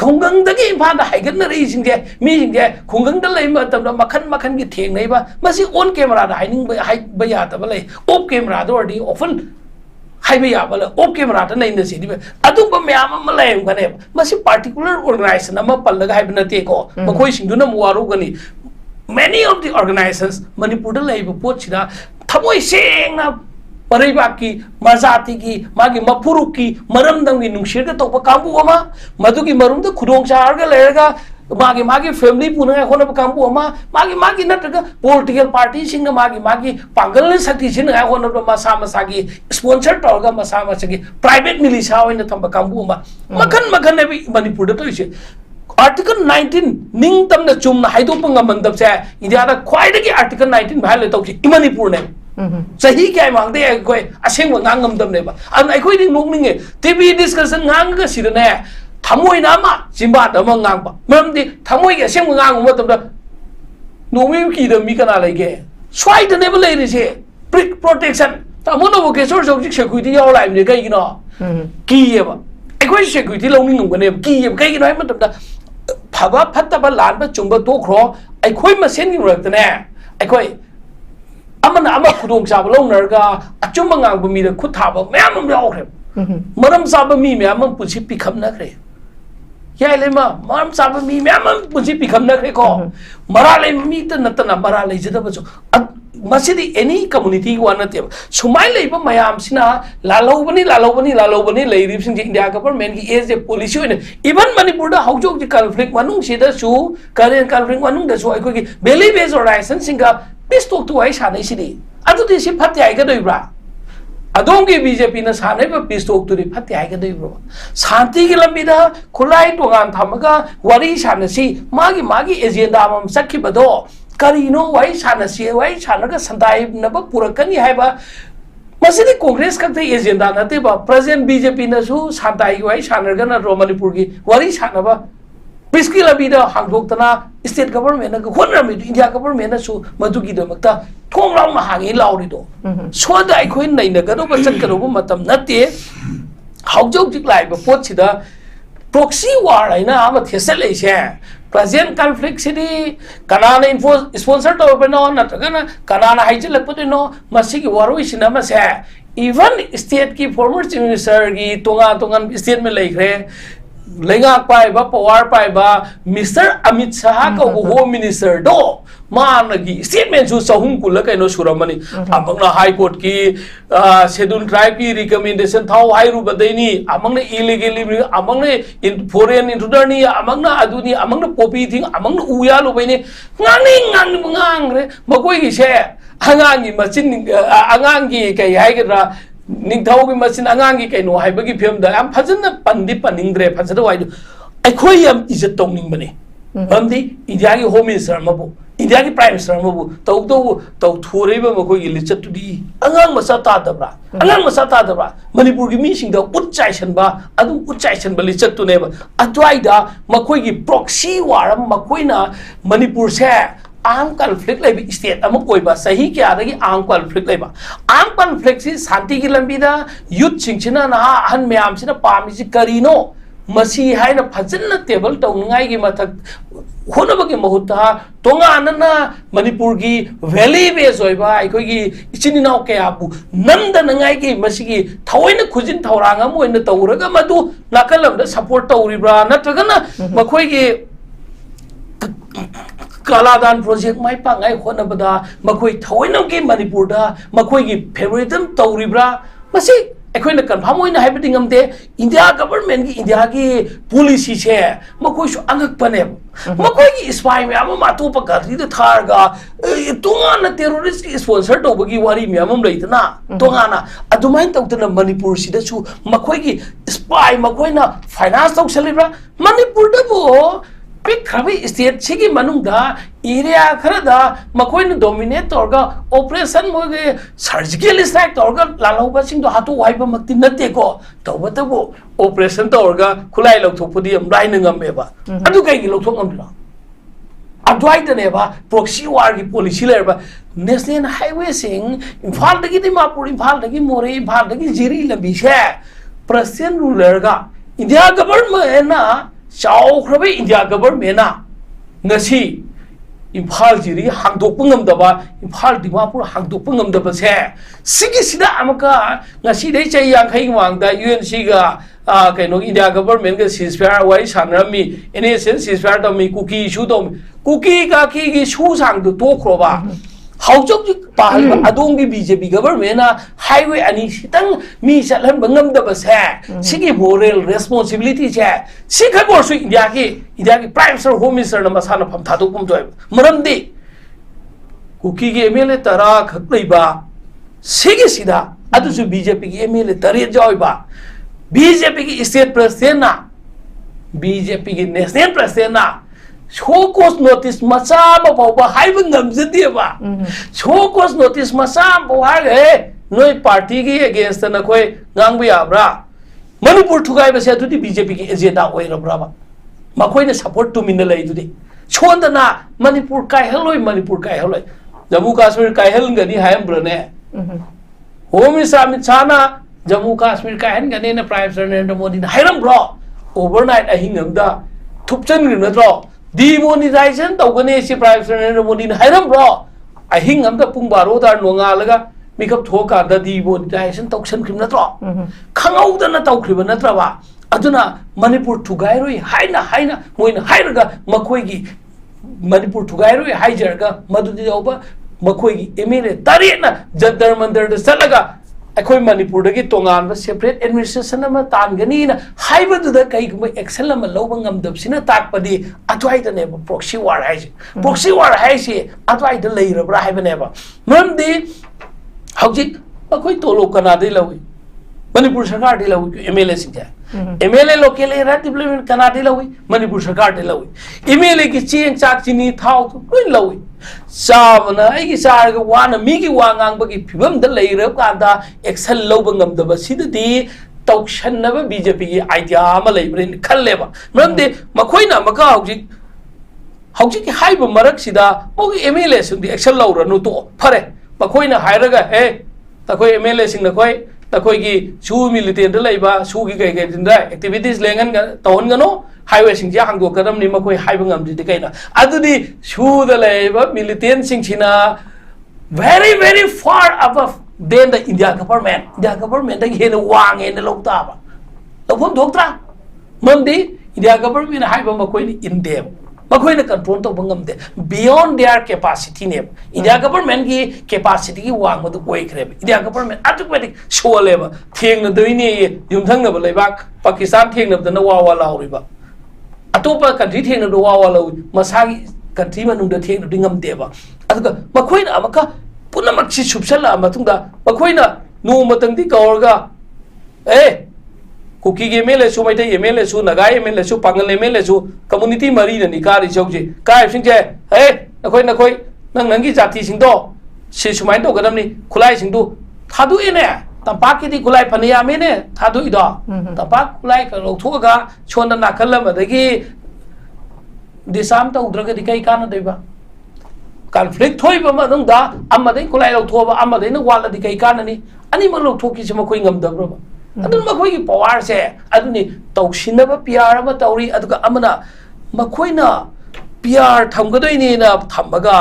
[SPEAKER 2] khongang da gi pha da hai gan na ri sing je mi sing je khongang da lai ma tam da makhan gi theng nei ba masi on camera da hai ning ba ya da ba lai off camera da di often hai ba ya ba la off camera da nei na si di ba adu ba me am ma lai ga ne masi particular organization ama pal ga hai ba na te ko ma khoi sing du na mu waru ga ni many of the organizations Manipur da lay pot sida thamoi seng na Paribaki, Mazatiki, Magi Mapuruki, Maramdang in Nushirka Topa Kampuama, Maduki Marunda, Kudong Charga Lerga, Magi family Puna Hona Kampuama, Magi Nataka, political parties in the Magi Pangal Satishin, I want of Masamasagi, sponsored Torga Masamasagi, private militia in the Tambakambuma, Makan Manipur. Article 19 Ning Tam the Chum Haidopungamandam say, in the other quite Article 19 Violet of Manipur name. Sahi kaya mangde ay koy asing ngangam dam ne ba an ay koy ding nong ning TV discussion ngang ga sida ne thamoi na ma simba da ma ngang ba mam di thamoi ga asing ngang mo tam da no mi ki da mi kana lai ge swai da ne ba lai ri se brick protection ta mo no ke so so security yaw lai ne kai no ki ye ba ay koy security lo ning ngam ne ki ye kai no ma tam da phaba phatta ba lan ba chung ba to khro ay koy ma sen gi rak da ne ay koy Amana Kudong Sabalo Nerga, a Chumangang Bumida Kutaba, Mamma Yauhem. Madam Sabami, Mamma Pussy become Nakre. Yailema, Mam Sabami, Mamma Pussy become Nakre. Marale meet and Natana Marale Zetabaso. Masidi any community one at them. So my labor, my Amsina, Lalobani, ladies in the government, he is a police unit. Even Manipur, how joke the conflict, Manung Shida Su, Korean conflict, Manung, that's why I could believe is or licensing up. Please talk to Aisha City. I do this Patti Agadibra. I don't give BJP as Haneva, please talk to the Patti Agadibra. Santi Gilambida, Kulai to Antamaga, Wari Shanasi, Magi, Eziendam, Sakibado, Karino, Wai Shanasi, Wai Shanaga, Santai, Naba Purakani Haba. Masidi Congress Kate Eziendana, President BJP Nasu, Santai, Wai Shanagana, Romanipurgi, Wari Shanaba. Piski labida hangdoktana state government na khonram India government su madugi da makta thonglaw ma hangi lawri do so da ai khoin nei na ga do ba chat ka do matam natte haujok jik lai ba pot sida proxy war ai na ama thesel ai se present conflict city kanana info sponsor to ba no na kana kanana haijil lakpo no masigi waroi sina ma se even state ki former chief minister gi tongan state me lai khre Lenga pai ba power pai ba Mr. Amit Shah ka home minister do managi statement su sahung kula kaino suramani amangna high court ki schedule tribe ki recommendation thau hai ru badaini amangna illegally amangna in foreign intruder ni amangna aduni amangna popi thing amangna uya lo baini ngang re makoi gi se angangi machin angangi kai hai ga Ningtaugi machine angangi kaino haibagi film da am phajana pandi paningre phajada wai ai khoi am ijat tongning bane bamdi India gi home minister mabu India gi prime minister mabu tau thore ba makoi gi lichat di angang masa ta dabra Manipur gi mi sing da utchaisan ba adu utchaisan ba lichat tu ne ba atwai da makoi gi proxy waram makoi na Manipur se armed conflict like state amok koi ba sahi kya da gi armed conflict like ba armed conflict si santi gi lambi da youth chingchina na han myam sina pami si karino masi hai na phajna table tong ngai gi mathak khona ba gi mahutta tonga na Manipur gi valley base oi ba ai koi gi ichini nau ke apu namda na ngai gi masi gi thawai na khujin thawranga mo na tawraga madu nakalam da support tawri bra na taga na makhoi gi Kaladan project mai pangai khona bada makoi thoinam ke Manipur da makoi gi favoritism tawribra masi ekoi na confirm hoina haibiding amde India government gi India gi policy che makoi su angak pane makoi gi spy me am ma to pa gadri da tharga tunga na terrorist ki sponsor to bagi wari me am leitna tunga na adumain tawtana Manipur sida su makoi gi spy makoi na finance taw celebra Manipur da bo Big Krabi state Chigi Manunga, area Karada, Makoin dominate orga, operation moge, surgical strike orga, Lalo passing to Hatu Wipe Matina Teco, Tobatago, operation orga, Kulai Loctopodium, Lining a Meba. Adukai Loctomla. Adwai the Neva, Proxy Wargi Policy Lerba, Neslian Highway sing, in Faldagi Mapur, in Faldagi More, in Faldagi Jiri Labisha, President Rulerga, India government. Chao khrabe India government na ngasi Imphal jiri hangdokpungam daba Imphal Dimapur hangdokpungam daba se sigi sida amaka ngasi dei chai yang khai wang da UNC ga kaino India government ka ceasefire wai sanrami any sense ceasefire to mi cookie issue to cookie ka ki issue sang to kroba how jok pahal adong gi BJP government na highway ani sitang mi salan bangam da bas hai sigi moral responsibility cha sikha gor su India ki prime minister home minister na masana pham thadu kum joy maram di cookie ge MLA tara khak leiba sigi sida adu su BJP ki MLA tare joy ba BJP की state president ना BJP की national president ना show cause notice मसाम बाबा हाइबन नमजदी बा show cause notice मसाम बाहर है नोई party की against ना कोई गांग भी आबरा मणिपुर ठुगाई बसे तुदी BJP की एजेंडा ओइ रबरा बा मखोई ने सपोर्ट टू मिन लई तुदी छोंदना मणिपुर काय हलोय जम्मू कश्मीर काय हलगनी हायम ब्रने होम मिनिस्टर अमित शाह ना जम्मू कश्मीर का है गने ना प्राइम मिनिस्टर नरेंद्र मोदी ने हायरम ब्रो ओवरनाइट अहिंगमदा थुपचन नत्रो डिमोनेटाइजेशन तौगने से प्राइम मिनिस्टर नरेंद्र मोदी ने हायरम ब्रो अहिंगमदा पुंग 12 तार नोंगालगा मेकअप थोका दा demonetisation तौसन खिम नत्रो खंगौदना तौखरिब नत्रबा अदुना Manipur ठुगाइरोय हाइना Moina हाइरगा मखोइगी Manipur ठुगाइरोय हाइजरगा मदुदि औबा मखोइगी MLA तरेना जदर मंदर द चलगा अखोई मणिपुर की तोंगान सेपरेट एडमिनिस्ट्रेशन तानगनी कई एक्शन लौबंगमदबसिना ताकपदी अद्वाइदने प्रॉक्सी वार है अद्वाइद लेरब्रा हैबनेबा मरमदी हौजिक अखोई तोलो कनादे लवी मणिपुर सरकार दे लवी एमएलए सिंह एमएलए लोकल एरिया डेवलपमेंट कनादे लवी मणिपुर सरकार दे लवी एमएलए की चेंग चाक चिनी थाव लोई लवी चाबना आई चार वाना मीगी वांगांबगी फिबम द लेरब कांदा एक्शन लौबंगमदब सिददी तौशनब बीजेपी की आइडिया अमा लेब्रेन खल्लेबा मरमदे मखोइना मका हौजिक की हाइब मरक सिदा मोगी एमएलए सिंग एक्शन लौरनु तो फरे मखोइना हाइरगा हे तखोइ एमएलए सिंग नखोइ तखोइगी सु मिलिटेंट लेबा सुगी कई दिनदा एक्टिविटीज लेंगन तौनगनो हाईवे सिंह जे हांगदो कदम नि मखोइ HYBE ngamdi kaina adudi suda leba militant sing china very far above than the India government da hena wang en lokta ba lophom doktra mamdi India government haiba mkhoi ni indem mkhoi na control to bangam de beyond their capacity ne India government ki capacity ki wang madu koi kre India government automatic show leba theng na doi ni yumthang na ba lebak Pakistan theng na da wa lauriba अतोपा country थेंग न वा वा लो मसागी country मनुंग the थेंग दिंगम देबा अदुगा मखोइना अमका पुनमक सि सुबसला मतुंगा मखोइना no मतंगदी कौरगा ए cookie के मेले सु मैते एमएलए सु नगाई एमएलए सु पांगल एमएलए सु कम्युनिटी मरी न निकारी चौजे काय सिंजे ए नखोइ नंगी जाति सिंदो सि सुमाइन तो गदमनी खुलाई सिंदु थादु एने तंपाक की खुलाई फनिया में ने थादु इदो तंपाक खुलाई का लौथोगा छोन नाखल मदगी दिसाम तो उद्रग दिkai कान देबा कॉन्फ्लिक्ट होइबा मनुंगदा अमदै खुलाई लौथोबा अमदै न वाला दिkai काननी अनि म लौथोकी से मखोइ ngमदब्रबा अदुन मखोइ की पावर से अदुनी तौसिनबा पीआर अमा तौरी अदुगा अमना मखोइना पीआर थमगदोइनी ना थमबगा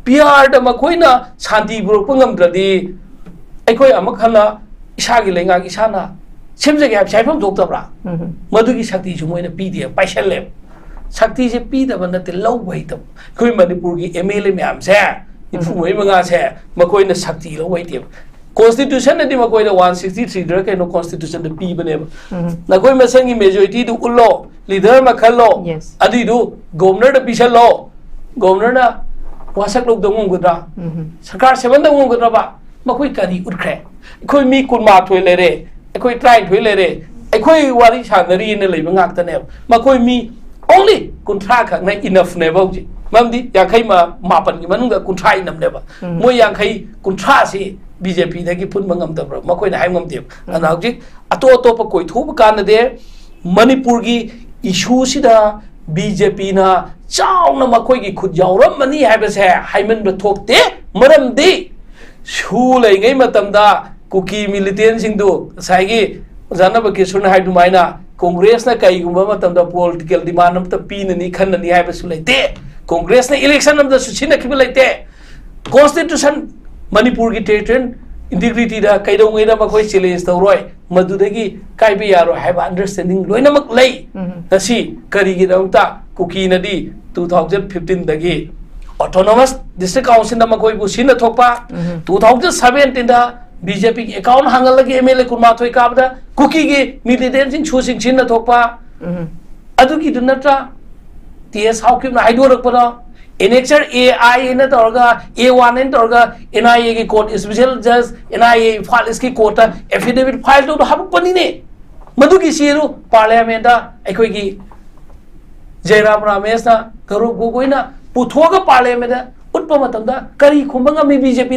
[SPEAKER 2] पीआर द मखोइना शांति बुरक ngमद्रदी अखोई अमखना इसागी लेंगागी इसाना सेमजगे हाब साइफम दोक्तब्रा मधुगी शक्ति जो मोइना पीदे पाइसले शक्ति से पीदब नते लौबै तब कोई मणिपुर की एमएलए म्याम से इफुमोइ मंगा से मकोइना शक्ति लौबै ते कॉन्स्टिट्यूशन नदि मकोइना 163 दर केनो कॉन्स्टिट्यूशन द पीबने नकोइ मसंगी मेजॉरिटी दु उल्लो लीडर मखलो अदि दु गवर्नर द पिसलो गवर्नर ना वासक लोक दंगुगद्रा सरकार सेवन दंगुगद्रा बा मखोइ करी उठ्रे अखोइ मी कुनमा थोइ लेरे अखोइ ट्राइ थोइ लेरे अखोइ वारी सानरी ने लेबा ngakतने मखोइ मी ओनली कुंठा खक नै इनफ ने बौजी ममदी याखै मा मापन की मनुंग कुंठा इनम नेबा मोय याखै कुंठा से बीजेपी दगी पुन मंगम दब्र मखोइ ना हाइम ngam अनाउजी अतो अतो प कोइ थोब कान दे मणिपुर की इशू सिदा बीजेपी ना चाउना मखोइ की खुद यावरम मनी हाइबसे हाइमन ब थोकते मरमदी सु लेंगै मतमदा कुकी मिलिटेंट सिंदु साइगी जानब किशोर हाइ दुमाइना कांग्रेस ना कईगुंबा मतमदा पॉलिटिकल डिमांड अमता पीननी खन्ननी हाइबसु लेते कांग्रेस ना इलेक्शन अमदा सुचिना खिब लेते कॉन्स्टिट्यूशन मणिपुर की टेरिटोरियल इंटीग्रिटी दा कईदोंगैना मखोइ चैलेंज तौरोय मधुदगी कायबे यारो हैबा अंडरस्टैंडिंग लोइनमक लई तसी करिगी दंता कुकी नदी 2015 दगी ऑटोनोमस डिस्ट्रिक्ट काउंसिल नमा कोई बुसिन थोपा 2017 दा बीजेपी अकाउंट हांगल लगी एमएलए कुमाथोय काबदा कुकी गे मिलिटेंट सिंग छुसिंग सिन थोपा अदुगी दुनत्रा टीएस हाउकिम ना हाइदोरकपदा एनेक्चर एआई न तोरगा ए1 न तोरगा एनआईए की कोर्ट स्पेशल जज एनआईए फाइल इसकी कोर्ट एफिडेविट फाइल तो हब पनी ने मधु की सीरु पार्लियामेंट अखोई की जयराम रमेश ना करो गोगोइना पुथोगा पार्लियामेंट उत्प मतंदा करी खुंबंगा मी बीजेपी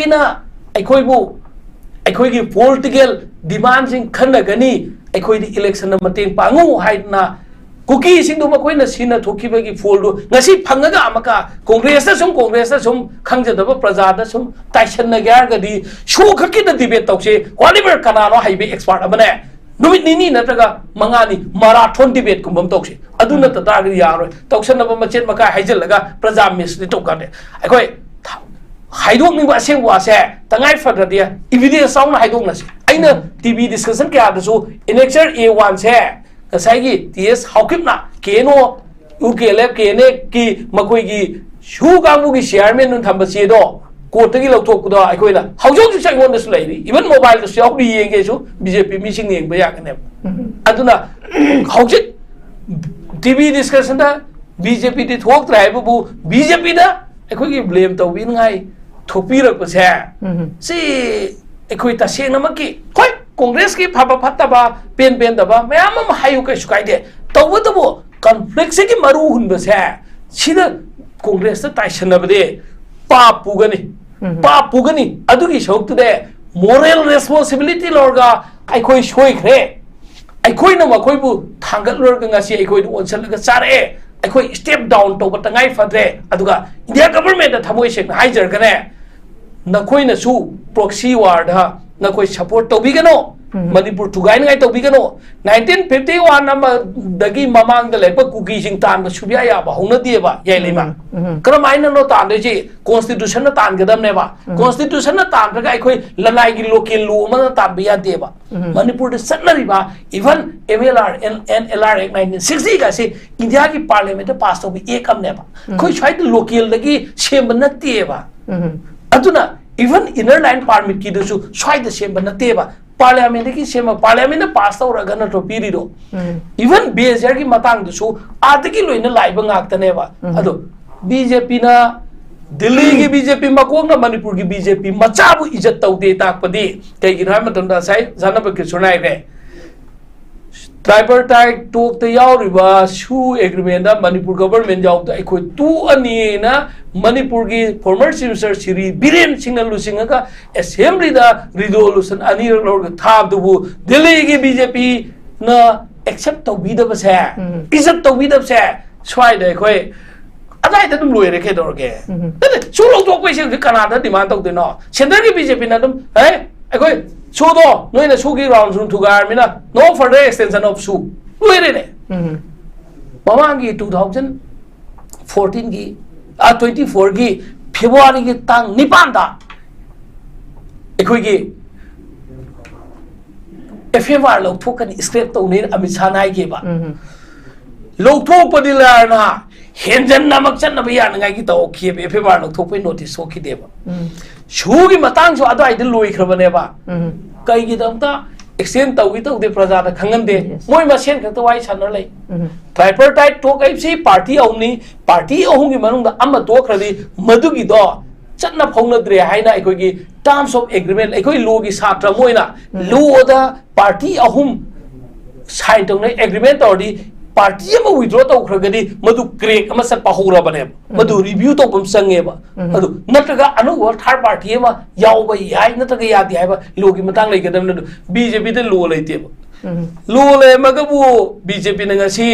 [SPEAKER 2] ना अखोई की पॉलिटिकल डिमांड सिंग खन्नगनी अखोई दी इलेक्शन मतेंग पांगु हाइना कुकी सिंह दो मकोई न सीना थोकी बगी फोल दो ngasi phangga amaka congress sum khangjadaba praja da sum taishan na gyar gadi shu khaki da debate tawse oliver kanano haibe expert amane numit nini nataga mangani marathon debate kumbam tawse aduna ta targa yaroi tawsan na machet maka haijal laga praja miss ni tokade akoi haidok ni ba seng wa se tangai fadra dia evidence sound haidok na se aina tv discussion kya da so inexer a1 se कसैगी TS हाउकिपना केनो यूकेलेफ केने की मकोई की शू कांगू की chairman नु थंबसी दो कोर्ट की लौथोकदो अखोइना हाउजों सु साइगोन दस लैरी इवन मोबाइल दस याउदी येंगे सु बीजेपी मीटिंग येंग बया कने अदुना हाउजि टीवी डिस्कशन दा बीजेपी दी थोक ट्राइबु बीजेपी दा अखोई की ब्लेम तौबिन ngai थोपीरक पसे सी अखोई तसेंग नमकी होय कांग्रेस की फाबा फत्तबा पेन दबा मैम हायु के सुकाइदे तबो कॉन्फ्लिक्ट से की मरु हुनबसे सिदा कांग्रेस ता ताइसनबदे पाप पुगनी अदुगी शौक्तदे मोरल रेस्पॉन्सिबिलिटी लorga आइखोय सोइखरे आइखोय न मखोयबु थांगल लorga ngasi आइखोय ओनसलगा चारे आइखोय स्टेप डाउन तो बतंगाई फद्रे अदुगा इंडिया गवर्नमेंट थमोय से हाइजरगने नखोय नसु प्रॉक्सी वार दा नखोय सपोर्ट तौबिगनो मणिपुर थुगाइनगाई तौबिगनो 1951 नंबर दगी ममांग द लेप कुकी सिंग तान सुबिया याबा होनदिएबा याइलेमा करमाइना नो तान देजी कॉन्स्टिट्यूशन न तान गदमनेबा कॉन्स्टिट्यूशन न तान रगा अखोय लनाई की लोकल लो मन तान बिया देबा मणिपुर दे सनरिबा इवन एमएलआर एनएलआर एक्ट 1960 का से इंडिया की पार्लियामेंट पास तौबि एकमनेबा खोय साइड लोकल दगी सेम नतिएबा अदुना इवन इनर लाइन परमिट की दसु स्वाइद सेम नतेबा पार्लियामेंट की सेम पार्लियामेंट पास तौरगा नतो पीरिदो इवन बेजर की मतंग दसु आदगी लोइना लाइब ngaktनेबा अदो बीजेपी ना दिल्ली की बीजेपी मकोंग ना मणिपुर की बीजेपी मचाबु इज्जत तौदे ताकपदी कईगिन हाय मतंदा साइ जानब के सुनाय रे ट्राइबरटाइट टोक ते यावरिबा सु एग्रीमेंट मणिपुर गवर्नमेंट यावदा अखोय तू अनि ना मणिपुर की former chief minister Shri Biren Singh लुसिंगा असेंबली दा रिजोल्यूशन अनि लorga थाबदबु दिल्ली की बीजेपी ना एक्सेप्ट तौबिदबसे इज्जत तौबिदबसे स्वाइद अखोय अदाय दम लोइरे के दरगे तदे सुलो तो क्वेश्चन कनाडा डिमांड तौदेनो सेंटर की बीजेपी ना दम है अखोय सुदो नोइना सुगी राउंड सुन थुगारमिना नो फर्दर एक्सटेंशन ऑफ सु लोइरे ने ममांगी 2014 की 24 की फेब्रुआरी की तांग निपांदा एखोई एफएमआर लौथोकनी स्क्रेप तौने अमित शाह नाय गेबा लौथोकपदि लारना हेंजन नमक चन्नब यानगाई की तौखी एफएमआर लौथोकपै नोटिस होखी देबा सुगी मतंग सो अदाइद लोइखरबनेबा कईगी दमता एक्सचेंज तौगी तौदे प्रजा दा खंगनदे मोय मसेन खत वाई सानर लई ट्राइपरटाइट टोक आइसी पार्टी अहुम की मनुंग दा अम तोखरदी मदुगी दो चन्ना फौनद्रे हाइना अखोगी टर्म्स ऑफ एग्रीमेंट अखोई लो की सात्र मोइना लो दा पार्टी अहुम साइन तौने एग्रीमेंट तौदी पार्टी में विड्रॉ तौखरगदी मदु क्रेक अमा सत पाहोरबने मदु रिव्यू तौबम संगेबा अदु नत्रगा अनु थर्ड पार्टी अमा यावबा याय नत्रगा यादि हाइबा लोगी मतंग लेगदम बीजेपी दे लो लेतेबा लो ले मगबु बीजेपी नंगसी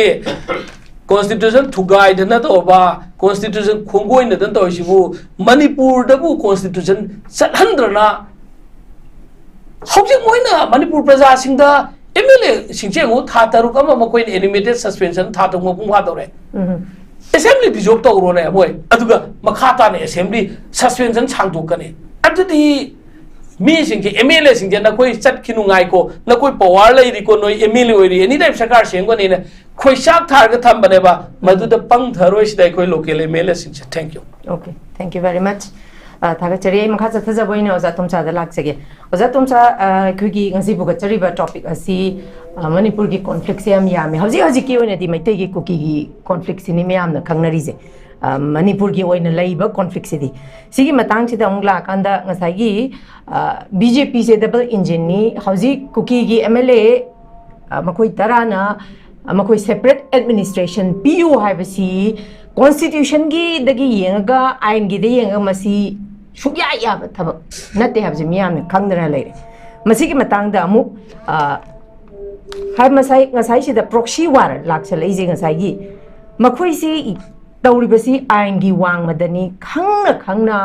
[SPEAKER 2] कॉन्स्टिट्यूशन थुगाई दना तौबा कॉन्स्टिट्यूशन खोंगोय नदन तौसिबु मणिपुर दबु कॉन्स्टिट्यूशन सतहंद्रना हौजिक मोइना मणिपुर प्रजा सिंगदा एमएलए सिंचेंगो था तरुक अमा मकोइन एनिमेटेड सस्पेंशन था तंग मपुंग हादोरे असेंबली डिजॉल्व तौरोने मोय अदुगा मखा ताने असेंबली सस्पेंशन सांगदोकने अदुदी मी सिंह MLA सिंह ना कोई चट खिनु ngai ko na koi power lai ri ko noi MLA oi ri any time sarkar seng ko ni ne khoi sak thar ga tham bane ba madu da pang tharoi sidai koi local MLA sing thank you.
[SPEAKER 1] Okay, thank you very much. Thaga chari makha chatha boy ne oza tumcha da lak sege oza tumcha kugi ngasi buga chari ba topic asi Manipur gi conflict se am ya me haji ki one di maitai gi kuki gi conflict sini me am na khangnari je Manipur gi oina laiba conflict sidi sigi matang sida ongla kanda ngasai gi BJP se double engine ni haji kuki gi MLA makoi tarana makoi separate administration PU haibasi constitution gi dagi yenga ain gi de yenga masi shugya ya thabak natte habje miyam ne khangdara leire masi gi matang da amu hai masai ngasai sida proxy war laksal ije ngasai gi makoi si tawribasi ain gi wang madani khangna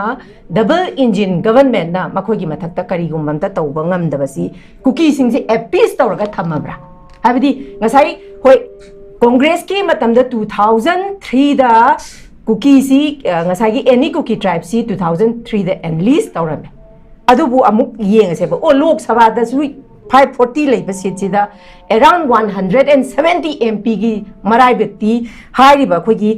[SPEAKER 1] double engine government na makoi gi mathakta kari gum mamta tawba ngam dabasi kuki sing se appease tawraga thamabra habidi ngasai hoi Congress ki matamda 2003 da kuki si ngasai gi any kuki tribe si 2003 da enlist tawrame adubu amuk yeng se ba o lok sabha da su 540 leiba seat sida around 170 MP gi marai bekti hari ba khoi gi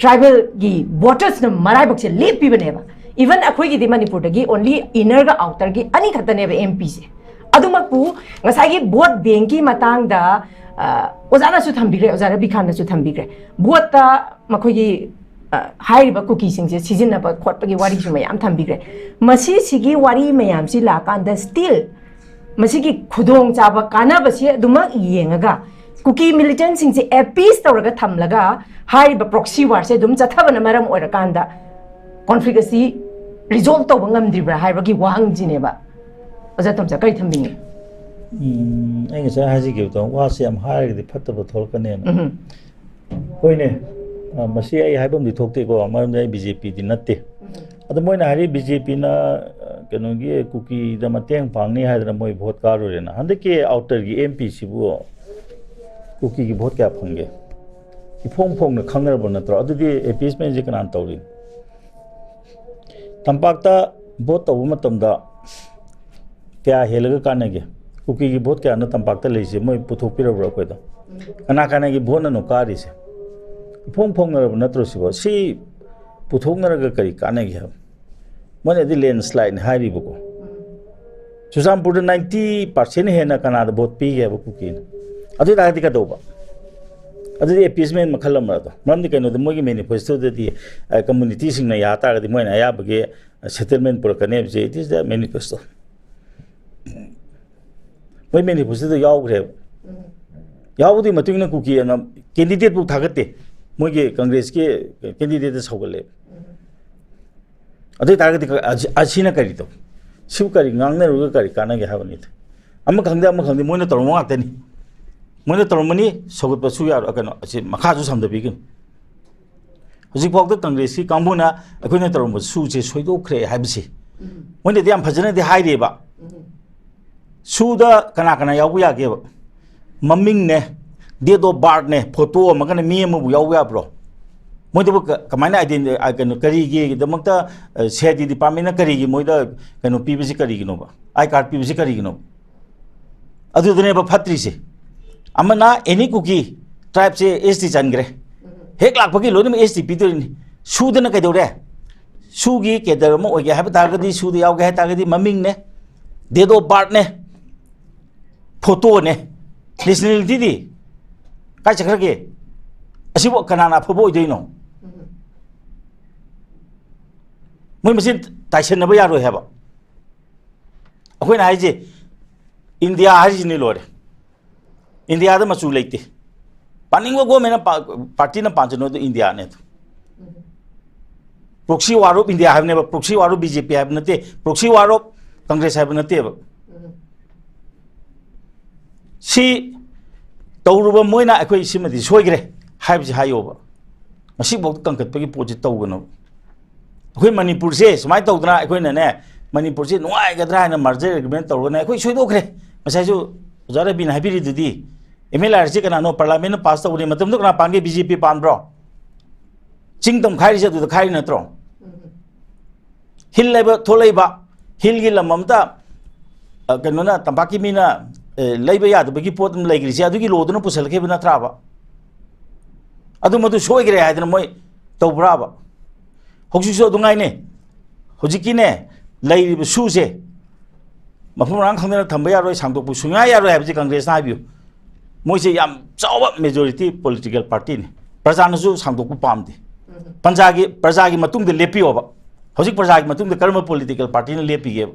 [SPEAKER 1] tribal gi voters na marai bak se lepi bane ba even akhoi gi di Manipur da gi only inner ga outer gi ani khata ne ba MP se adumaku ngasai gi vote bank ki matang da ozana su thambigre ozara bikhan su thambigre vote ta makhoi gi hai ba kuki sing se season na ba khot pa gi wari su mayam thambigre masi sigi wari mayam si la kan da still masigi khudong chaba kana basi duma yengaga kuki militant sing se appease tawraga thamlaga hai ba proxy war se dum chathabana maram oirakanda conflict asi resolve tawba ngamdribra hai ba gi wang jine ba oja tumcha kai thambingi
[SPEAKER 3] ai ngai sa haji ge to wa se am hai gi phatta ba thol kane na hoine masi ai haibam di thokte ko amaram dai BJP di natte ado moina hari BJP na kenogi kuki da mateng pangni haidra moi vote karu rena hande ke outer gi MP sibu kuki gi vote kya phange ifong na khangnar bon na adu di appeasement je kanan tawri tampak ta vote tawu matam da kya helaga kanage kuki gi vote kya na tampak ta leise moi puthok pira bra ko da kana gi vote na no kari se ifong na bon na tro sibo si puthok na ga kari kanage ha Mana di landslide ni hari buku. Susampur 90% he na Canada bot pi ge buku kin. Adu dah di kado ba. Adu di appeasement makhalam ra to. Mam di kaino de mogi manifesto de di community sing na yata ga di moina ya bage settlement por kane je it is the manifesto. Moi manifesto de yaw gre. Yaw di matung na kuki na candidate bu thagate. Mogi congress ke candidate de sogale. अदे तारगति असीना करी तो शिव करी ngang रुग करी काना गे हाबनि अम खंदे मोने तोरमो आतनी मोने तोरमनि सगत पसु यार कनो असे मखा जु समदबिगिन हुजि फक्त कांग्रेस की कांबुना अखोने तोरमो सु जे सोइदो ख्रे हाबिसि मोने दे याम फजने दे हाइरे बा सुदा कना यावु यागे ममिंग ने डेट ऑफ बर्थ ने फोटो मगन मी मबु यावु या ब्रो मोइदबु कमाइना आइडेंटिटी कनो करिगी दमकता सेडी डिपार्टमेंट ना करिगी मोइदा कनो पीबीसी करिगिनो बा आई कार्ड पीबीसी करिगिनो अदुदने बा फत्रिसे अमना एनी कुकी ट्राइब से एसटी चनग्रे हेक लाखपगी लोनि एसटी पीदोनि सुदना कइदोरे सुगी केदर म ओगे हाब तागदी सुद यावगे हा तागदी ममिंग ने डेट ऑफ बर्थ ने फोटो ने नेशनलिटी दी काय चखरगे असिबो कनाना फबो इदैनो मोइ मसिन ताइसनबो यारो हेबा अखोइना हाइजे इंडिया हाइजिनि लोरे इंडिया दा मचु लेते पानिंगो गवर्नमेंट पार्टी ना पांचनो तो इंडिया ने proxy war of India have never proxy war of BJP have not proxy war of Congress have not si tawruba moina akoi simadi soigre haibji hayoba masi bok kangkat pagi poji tawgano akoi Manipur se smai tawdna akoi na ne Manipur se nuai gadra na merger agreement tawgana akoi soidokre masai ju jara bin habiri dudi MLR se kana no parliament pass tawri matam kana pange BJP pan bro chingdom khairi se du khairi na tro hill leba tholaiba hill gi lamamta कनोना तंबाकी Meena लेब यादबगी पोत लेग्रिसे अदुगी लोदुना पुसलखे बना त्राबा अदु मदु सोइग्रे हायदना मोय तौब्राबा हौजिसो दुंगाइने हौजिकिने लेरिब सुसे मफम रां खंदना थंबा यारोय सांगदोपु सुंगा यारोय हाबजी कांग्रेस ना हाबियो मोइसे याम चावा majority political party ने प्रजानसु सांगदोपु पामदे प्रजागी मतुंग दे लेपियोबा हौजिक प्रजागी मतुंग दे कर्म political party ने लेपिगे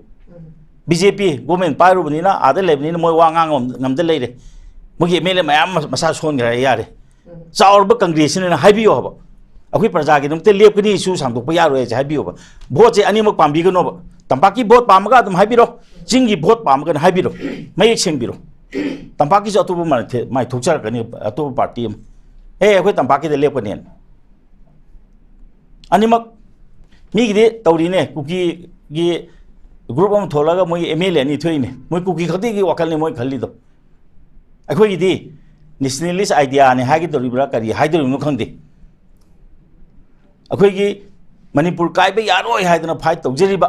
[SPEAKER 3] बीजेपी गवर्नमेंट पाइरुबनिना आदे लेबनिना मोय वांगांग ngam de leire मोगी एमएलए मयाम मसा सोनग्रा यारे चावरब कांग्रेस ने हाबियो हबा अखोई प्रजागी दमते लेपकनी इशू सांगदोपु यारोय हाबियोबा भोट से अनिमक पामबिगनोबा तंपाकी भोट पामगा अदम हाबिरो चिंगी भोट पामगन हाबिरो मयेक सेंबिरो तंपाकी जो अतुब माय थोकचरकनी अतुब पार्टी अखोई तंपाकी दे लेपकनी अनिमक मीगिदे तौरीने कुकी गी ग्रुप हम थोलगा मोई एमएलए नि थोइने मोई कुकी खती की वकल ने मोई खल्ली दो अखोई दी नेशनलिस्ट आइडिया ने हागी दोरिब्रा करी हाइदोरिनो खंदे अखोई की मणिपुर काइबे यारोय हाइदना फाइट तौजरिबा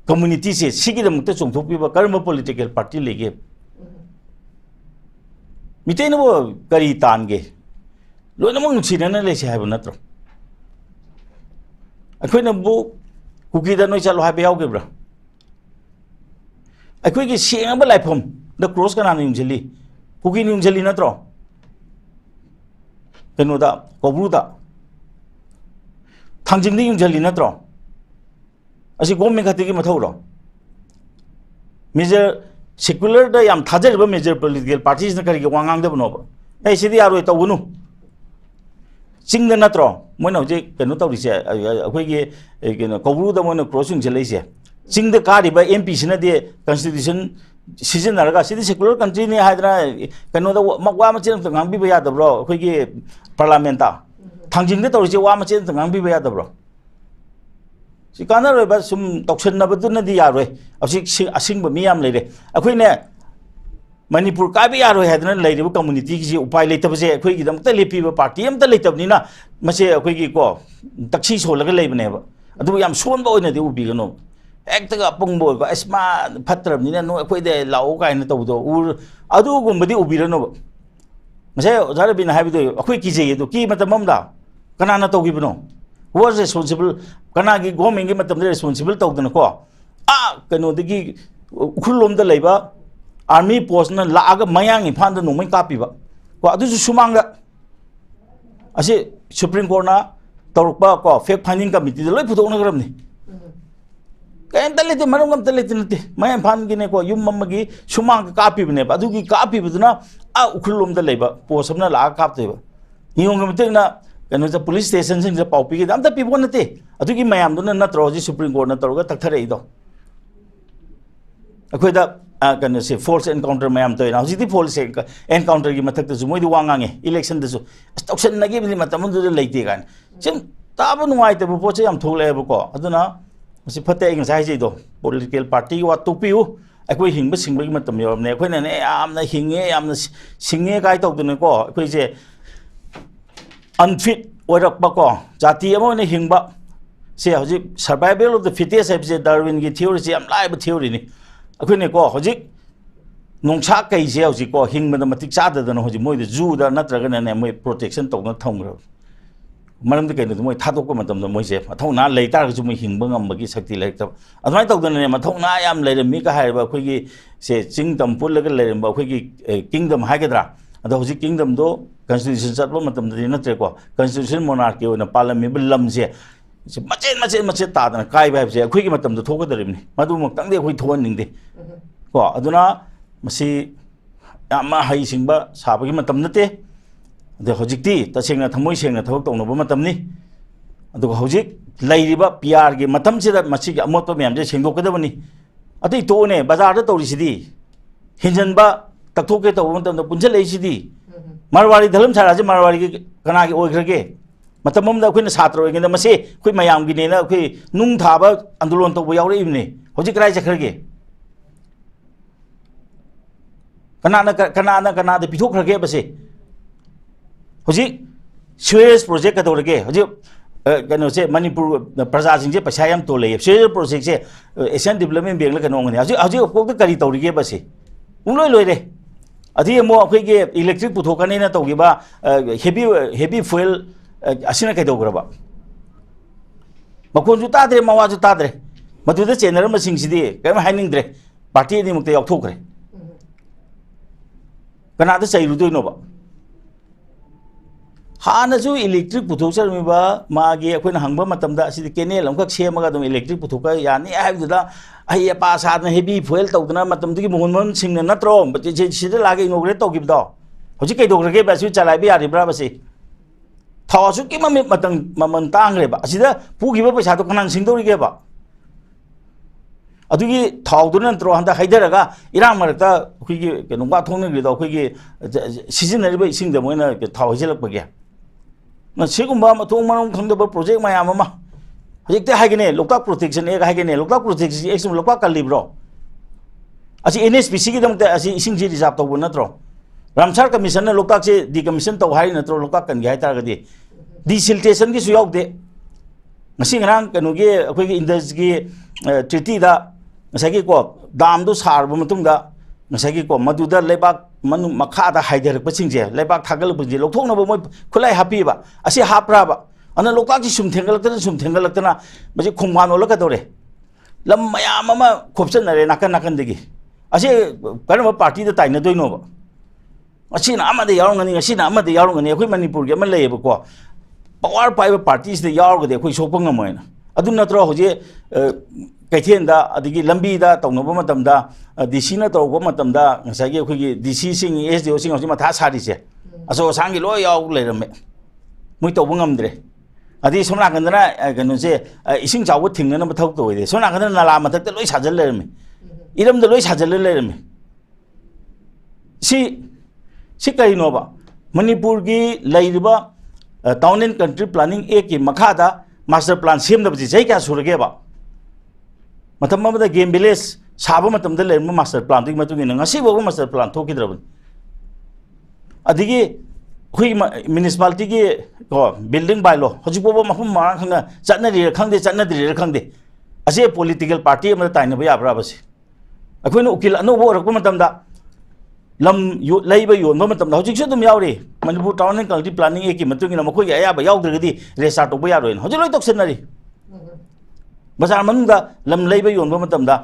[SPEAKER 3] कम्युनिटी से सिगिदमते चोंथोपिबा कर्म पॉलिटिकल पार्टी लेगे मितेनो करी तानगे लोनमंग नुसिनना लेसे हाइबो नत्रो अखोइना बु कुकी दा नोय चलो हाबे यावगेब्रा अखोई की सेंगबा लाइफम द क्रॉस कना नुंजली कुकी नुंजली नत्रो कनोदा कोबरुदा थांजिंगनि नुंजली नत्रो असी गवर्नमेंट खाती मथौरो मेजर सेक्युलर दा याम थाजरबा मेजर पॉलिटिकल पार्टीज न करी वांगांग दबनो ए सिदी यारोय तवनु चिंग नत्रो मोइना जे कनो तौरिसे अखोइगे केनो कौरुदा मोइना क्रॉसिंग चलेसे चिंग द कारिबा एमपी सिना दे कॉन्स्टिट्यूशन सीजन नरगा सिदी सेक्युलर कंट्री ने हाइदरा कनो दा वा मचेन त गांबी बया दब्रो अखोइगे पार्लियामेंट ता थांजिंग दे तौरिसे वा मचेन त गांबी बया दब्रो सिकाना रोबा सुम तौसनबदुनदी यारोय असिक असिंग मियाम लेरे अखोइने मणिपुर काबे यारोय हादना लेरिब कम्युनिटी की उपाय लेतबजे अखोइगी दमता लेपिबा पार्टी अमता लेतबनिना मसे अखोइगी को तक्सी सोलगा लेबनेबा अदु याम सोनबा ओइनदि उबिगनो एकतगा अपंगबो अस्मा फत्रबनिना नो अखोइदे लाओ काइना तबदो उर अदुगुंबदि उबिरनो मसे जारबिना हाबिदो अखोइ किजे दो की मतममदा कनाना तौगिबनो was responsible kanagi goming gi matam responsible tawdana ko a kano digi khulom da leiba army post na laaga mayang ifan da nomai kapi ba ko adu sumanga ase supreme court na tawrukba ko fact finding committee da loi phutok na garam ni kain talite marungam talite nate mayang fan gi ne ko yum mamagi sumanga kapi bne ba adu gi kapi bduna a khulom da leiba post na laaga kap teba niongam te na कनो से police station से पापी के दाम पीबो नते अदुगी मयाम दुना नत्रो जी supreme court न तरोगा तखथरे इदो अखोइदा कनो से फोर्स एनकाउंटर मयाम तो ना जी फोर्स एनकाउंटर की मथक तसु मोइदि वांगांगे इलेक्शन तसु तौसन नगे बिनि मतम दु लेते गान सिम ताबो नुवाइ तबो पोचे याम थोलेबो को अदुना मसि फते इंग साइ जिदो पॉलिटिकल पार्टी वा टोपिउ अखोइ हिंग सिंगबगी मतम योरने अखोइना ने यामना हिंगे यामना सिंगे काय तौदने को अखोइ जे unfit oirakpako jati amone hingba se hoji survival of the fittest है Darwin की theory से am live theory ni अखोइने को होजिक नोंसा कई से होजिक को हिंग मद मतिक चादा दन होजि मोइ जू दा नत्रगन ने मोइ प्रोटेक्शन तौन थंग्रो मरम दे कइनो मोइ थादोक को मतम मोइ से मथौना लेतार गजु मोइ हिंग ngambagi शक्ति लेक अदमाय तौदन ने मथौना याम लेरमी का हाइबा अखोइगी से चिंगदम पुलग लेरम अखोइगी किंगडम हाइगद्रा अदो होजिक किंगडम दो constitution चलो मतलब नत्रे को constitution monarchy ओना पार्लियामेंट लम से मचे तादना काय भाई से अखोई की मतलब तो थोकदरिमनि मदु मक्तंग दे अखोई थोन निंदे को अदुना मसी यामा हाई सिंबा साबगी मतलब नते दे होजिकती तसेंगना थमोई सेंगना थबक तौनबो मतमनि अदु होजिक लैरिबा पीआर के मतम से मसी के अमोतो मैम जे सेंगोकदबनि अतै तोने बाजार द तौरिसिदी हिंजनबा तकथोके तौ मतलब पुंजल लेसिदी मारवाड़ी धर्म साराजे मारवाड़ी के कना के ओइग्रगे मतमम दा अखोइना छात्र ओइगेन मसे अखोइ मयाम गिने ना अखोइ नुंग थाबा आंदोलन तौबो यावरे इबने होजि क्राइ जखरगे कना दे पिथोखरगे बसे होजि स्वेज प्रोजेक्ट कदौरगे होजि कनो से मणिपुर प्रजा सिंह पैसा याम तो ले सोशल प्रोजेक्ट से एशियन डेवलपमेंट बैंक कनो ने हजि हजि को करी तौरीगे बसे उन लोइरे अधी मो अखोई के इलेक्ट्रिक पुथोकने ना तौगिबा हेवी फ्यूल असिना कैदोग्रबा मखोन ताद्रे मवाजु ताद्रे मधुद चेनर मसिंगसिदी कम हाइनिंद्रे पार्टी नि मुक्ते यावथोखरे कनाद चैरुदोइनोबा हानसु इलेक्ट्रिक पुथोकसरमिबा मागे अखोइना हंगबा मतमदा असिदि केनेल अमखक सेमगा दम इलेक्ट्रिक पुथोका यानी हाइबदुदा अय पा सादना हेवी फ्यूल तौदना मतमदगी मोहनमन सिंगना नत्रो सिदा लागे इनोग्रेट तौगिबदो हजि कैदोग्रगे बासु चलाइबा यारिब्रा बसे थावसु कि ममन तांग्रेबा असिदा पुगिबा पैसा तो कनान सिंगदोरिगेबा अदुगी थावदुना नत्रो हंदा हाइदरगा इराम मरता अखोइगी केनोबा थोंनग्रिदो अखोइगी सिजिनरिबा इसिंग द मोइना थाव हिजलकबगे न सिगुम्बा मथों मरम खंगदबा प्रोजेक्ट मयाम अमा हजिकते हाइगने लोकताक प्रोटेक्शन एक हाइगने लोकताक प्रोटेक्शन एक सम लोकताक कलिब्रो असी एनएसपीसी की दमते असी इसिंग जी रिजर्व तौबो नत्रो रामसर कमीशन ने लोकताक से डी कमीशन तौ हाइ नत्रो लोकताक कन गाय तारगदि डिसिल्टेशन की सुयावदे ngasi ngrang kanugi akhoi gi indus gi treaty da ngasai gi ko dam du sar bu matung da ngasai gi ko madu da lebak manu makha da haider pa sing je lebak thagal bu je lokthok na bo moi khulai happy ba asi hapra ba ana loktak ji sum thengal tana baji khungwan ola ka dore lam mayam ama khopsan na re nakan degi asi kanama party da taina doino ba asi na ama de yarong ngani asi na ama de yarong ngani akhoi manipur gi ama lei ba ko power पाइब parties they यारगदे अखोई सोपंग मोयना अदु नत्रो होजे कैथेन दा अदिगी लंबी दा तौनबो मतमदा DC न तौबो मतमदा ngसागी अखोई DC सिंग SDO सिंग होजे मथा सारिसे असो सांगी लो याव लेरमे मुई तौबो ngमद्रे अदि सोना गंदना गनो से इसिंग चावो थिंगना मथौ तोइदे सोना गंदना नाला मथक लोई साजल लेरमे इरम द लोई साजल लेरमे सी करिनोबा मणिपुर की लैरिबा टाउन एंड कंट्री प्लानिंग ए की मखादा मास्टर प्लान सेमदबजी जै क्या सुरगेबा मतम ममदा गेम विलेज साबो मतमदा लेम मास्टर प्लान दिग मतुगी ngasi बो मास्टर प्लान थोकिद्रबन अदिगी खुई म्युनिसिपालिटी की को बिल्डिंग बायलो हजिबो मफम मा खंगा चन्नदि खंगदे असे पॉलिटिकल पार्टी अमदा ताइनबो याब्रा बसे अखोइनो उकिल अनोबो रकबो मतमदा लम लैब योनबो मतमदा हजिकसु दुम यावरे Manipur town and country planning ए की मतुगी मखोई अयाबा यावद्रगदि रेस्टार्ट तौबो यारोइन हजि लोई तोक्सनरी बाजार मनुंदा लम लैब योनबो मतमदा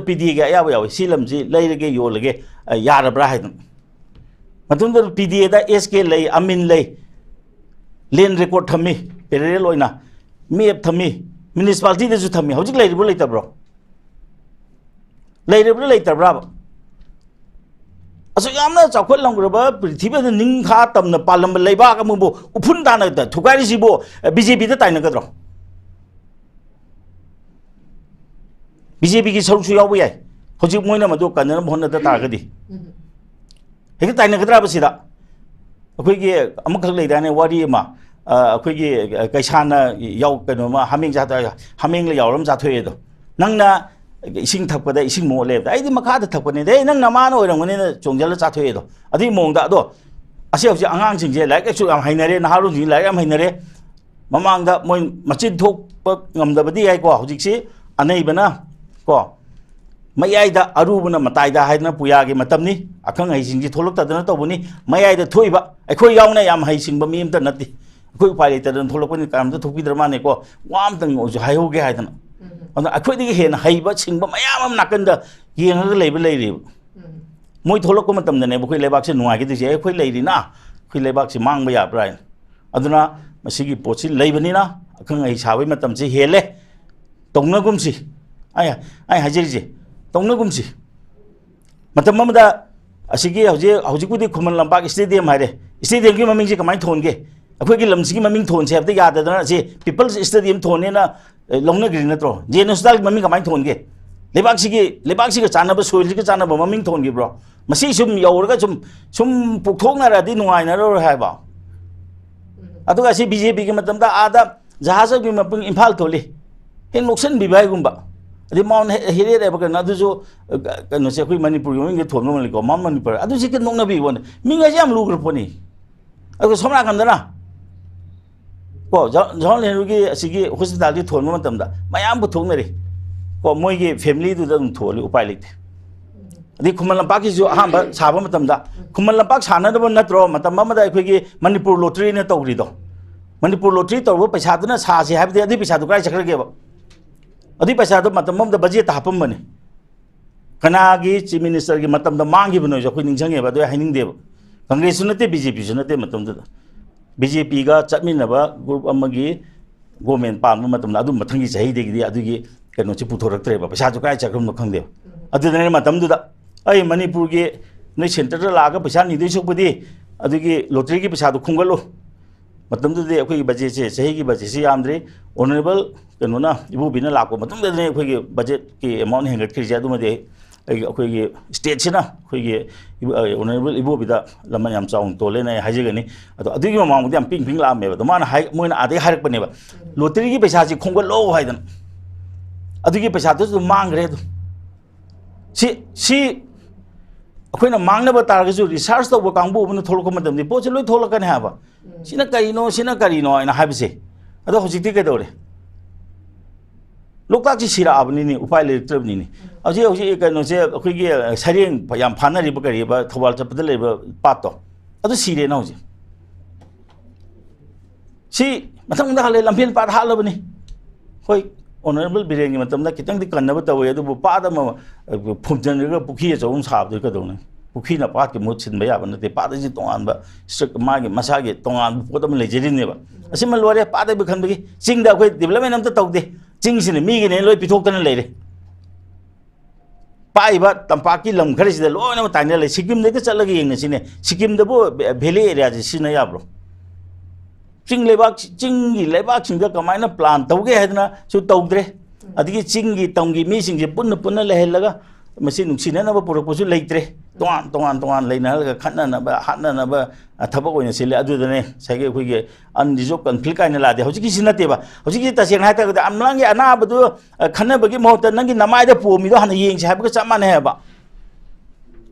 [SPEAKER 3] पीडी के अयाबा यावे सी लमजी लैरगे योलगे यारब्रा हाइदन मतुंदा पीडी दा एसके लै अमिन लै लेन रिकॉर्ड थमी पेरेल ओइना मेप थमी म्युनिसिपालिटी दजु थमी हजिक लैरिबो लैतब्रो लैतब्रा असो यामना चौखट लंग्रबा पृथ्वी द निंखा तमना पालम लेबा का मुबो उफुन दाना द थुगारि सिबो बीजेपी द ताइनगद्रो बीजेपी की सरुसु यावबो याय हजि मोइना मदो कनन भोन द तागदि हेक ताइनगद्रा बसिदा अखोइ के अमख लेदाने वारी मा अखोइ के कैसाना याव कनो मा हामिंग जाता हामिंग ले यावरम जाथोय दो नंगना इसिंग थपदा इसिंग मो लेबदा आइदि मखादा थपने दे नंग नमान ओइरंगने चोंगजल चाथोय दो अदि मोंगदा दो असे हजि आंगांग सिंजे लाइक एक्चु आम हाइनरे नहारु जि लाइक आम हाइनरे ममांगदा मोय मचिन थोक ngमदबदि याय को हजिकसे अनैबना को मयाइदा अरुबना मताइदा हाइदना पुयागे मतमनि अखंग हाइसिंगजि थोलक्तदना तौबनि मयाइदा थोइबा अखोय यावना याम हाइसिंगबा मीमता नति अखोय पाइलेतदन थोलकनि कामदा थोकिद्रमाने को वामतंग ओजु हाइहोगे हाइदना अखोइदगी हेन हइबा सिंगबा मयाम नाकंदा येंगगा लेबा लेरि मोइ थोलको मतमदने बखोइ लेबाकसे नुवाइगदिसे अखोइ लेरिना अखोइ लेबाकसे मांगबा याब्रा अदुना मसिगी पोछि लेबनिना अखंग हइ साबै मतमसे हेले तौनगुमसि आइ हाजिरिजे तौनगुमसि मतम अमदा असिगी हौजिकुदि खुमन लंपाक स्टेडियम हाइरे स्टेडियम की ममिंगसे कमाइ थोनगे अखोइगी लमसिगी ममिंग थोनसे हबते याददना से पीपल्स स्टेडियम थोनेना लौनग्री नत्रो जेनोस्टाल ममिंग कमाइ थोनगे लेबाकसिगे चानब सोइलसिगे चानब ममिंग थोनगिब्रो मसि सुम यौरगा सुम पुथोंगनारादि नुवाइनारो हाइबा अदुगा सि बीजेपी के मतमदा आदा जहाजगी मपुंग इम्फाल थोली हे नोक्सन बिबाइगुम्बा अदि माउन हेरे रेबा कना दुजो कनो से अखोइ मणिपुर मिंग थोनो मलिको मा मणिपुर अदु सिके नोंगनबि वन मिंग याम लुग्र पोनी अदु समना कंदना को जवाहरलाल नेहरू की असिगी हॉस्पिटल की थोन मतम दा मयाम पुथोंगनरी को मोई फैमिली दु दम थोली उपाय लेते अदि खुमन लंपाक की जो अहम साबा मतम दा खुमन लंपाक सानदब नत्रो मतम ममदा अखोगी मणिपुर लॉटरी ने तौरीदो मणिपुर लॉटरी तौब पैसादुना सासे हाबदे अदि पैसादु काय चखरगेबा अदि पैसादु मतम ममदा बजेट हापम बने कनागी चीफ मिनिस्टर की मतम दा मांगी बनो जो कोई निंजंगेबा दो हाइनिंगदेबा कांग्रेस नते बीजेपी नते मतम दा बीजेपी का चटमिनबा ग्रुप अमगी गवर्नमेंट पाम मतम अदु मथंगी चाही देगी अदुगी कनो छि पुथोरक्तरेबा पैसा जो काय चखरम खंगदे अदुदने मतम दुदा अई मणिपुर के नई सेंटर लागा पैसा निदि सुबदी अदुगी लॉटरी की पैसा दु खुंगलो मतम दुदे अखोई बजेट से सही की बजेट से यामद्रे ऑनरेबल कनोना इबो बिना लाको मतम दने अखोई बजेट की अमाउंट हेंगत खरिजे अदुमदे अखोई स्टेट से ना अखोई ऑनरेबल इबो बिदा लमन याम चाउन तोले ने हाइजेगनी अदो अदुगी मांगदे याम पिंग पिंग लामेबा तो माना हाइ मोइन आदे हारकपनेबा लॉटरी की पैसा से खुंगलो हाइदन अदुगी पैसा तो मांगरे दो सी अखोइना मांगनबा तारगसु रिसर्च तौब कांगबु बन थोलको मतमदि पोचे लोइ थोलकने हाबा सिना करिनो आइना हाबिसे अदो हजिति केदोरे लोकताक छि सिराबनि नि उपाय लेत्रबनि नि हजि कनो से अखोइगी सरेंग याम फानरिबा करिबा थोबाल चपद लेबा पातो अदो सिरे ना हजि सी मथंगदा हले लंफेन पाद हालबनि होय ऑनरेबल बिरेंग मतमदा कितंग दि कन्नब तवे अदु पाद म फुमजनगा पुखी चौम साबदु कदोने पुखी ना पाद के मुत सिनबा याबा नते पाद जि तोंगानबा स्ट्रक मागे मसागे तोंगान पोदम लेजरिनेबा असिम लोरे पाद बि खनबगी चिंगदा अखोय डेवलपमेंट अमता तौदे चिंग सिने मीगे ने लोय पिथोक्तन लेरे पाइबा तंपाकी लम खरसिदा लोयना ताइना ले सिक्किम दे चलगे यंग सिने सिक्किम दबो भेली एरिया जि सिना याब्रो चिंग लेबाक सिंग कमायना प्लान तौगे हैदना सु तौद्रे अदगी चिंगी तंगी मी सिंग पुन्न पुन्न लेहलगा मसी नुक्सिननबा पुरकपसु लेत्रे तोंगान लेनालगा खन्ननबा हाननबा थबक ओइना सिले अदुदने सागे खुइगे अनरिजॉल्व कॉन्फ्लिक्ट काइना लादे हौजिकी सिनतेबा हौजिकी तसेंग हाइतागदे अमलांगे अनाबदु खन्नबगी महत नंगी नमाइदा पोमिदो हाना येंग हाइबगा चमाने हैबा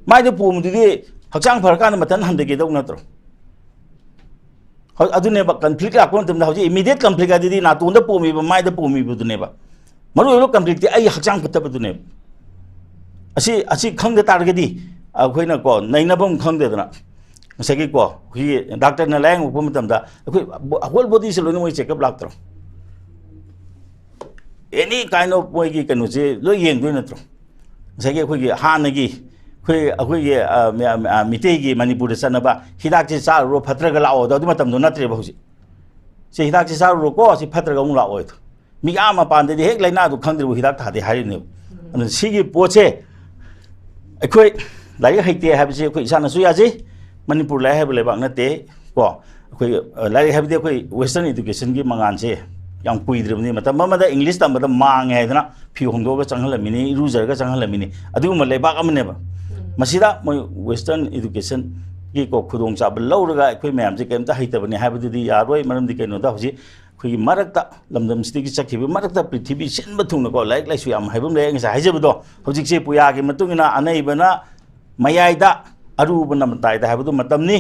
[SPEAKER 3] माइदा पोमिदुदि हक्चांग फरकान मतन हंदगे दौ नत्रो अदुनेबा कॉन्फ्लिक्ट लाको मतमदा हौजि इमीडिएट कॉन्फ्लिक्ट अदि नातोंदा पोमिबा माइदा पोमिबुदुनेबा मरुओ कॉन्फ्लिक्ट आई हक्चांग फतबदुने असी खंग तारगदी अखोइना को नैनबम खंगदेदना मसगी को हि डॉक्टर न लायंग उपम मतमदा अखोइ होल बॉडी से लोइन मोइ चेकअप लाक्तरो एनी काइंड ऑफ मोइगी कनु से लो येंग दोइ नत्रो मसगी अखोइगी हानगी अखोइगी मितेगी मणिपुर सनबा हिदाक से चारो फत्रगा लाओ दु मतमदो नत्रे बहुजि से हिदाक से चारो को से फत्रगा मु लाओ तो मिगा मा पांदे हेक लाइना दु खंगद्रबु हिदाक थादे हारिने अन सिगी पोचे अखोइ लाइक हैते हाबसे अखोइ इसानसु याजे मणिपुर लाइ हाब लेबाक नते को अखोइ लाइक हाबदे अखोइ वेस्टर्न एजुकेशन की मंगान से याम कुइद्रबनि मतम ममदा इंग्लिश तमदा मांग हैदना फि होंदोगा चंगलमिनि रुजरगा चंगलमिनि अदुम लेबाक अमनेबा मसिदा मोइ वेस्टर्न एजुकेशन की को खुदोंग चाब लौरगा अखोइ मैम जे केमता हैतबनि हाबदुदि यारोय मरमदि केनोदा हुजि खुगी मरकता लमदम स्टिकी चखिबि मरकता पृथ्वी सिनब थुंग को लाइक लाइसु याम हाइबम ले ngसा हाइजबदो हुजिकसे पुयागे मतुंगिना अनैबना मयाइदा अरुब नमताइदा हाइबदु मतमनि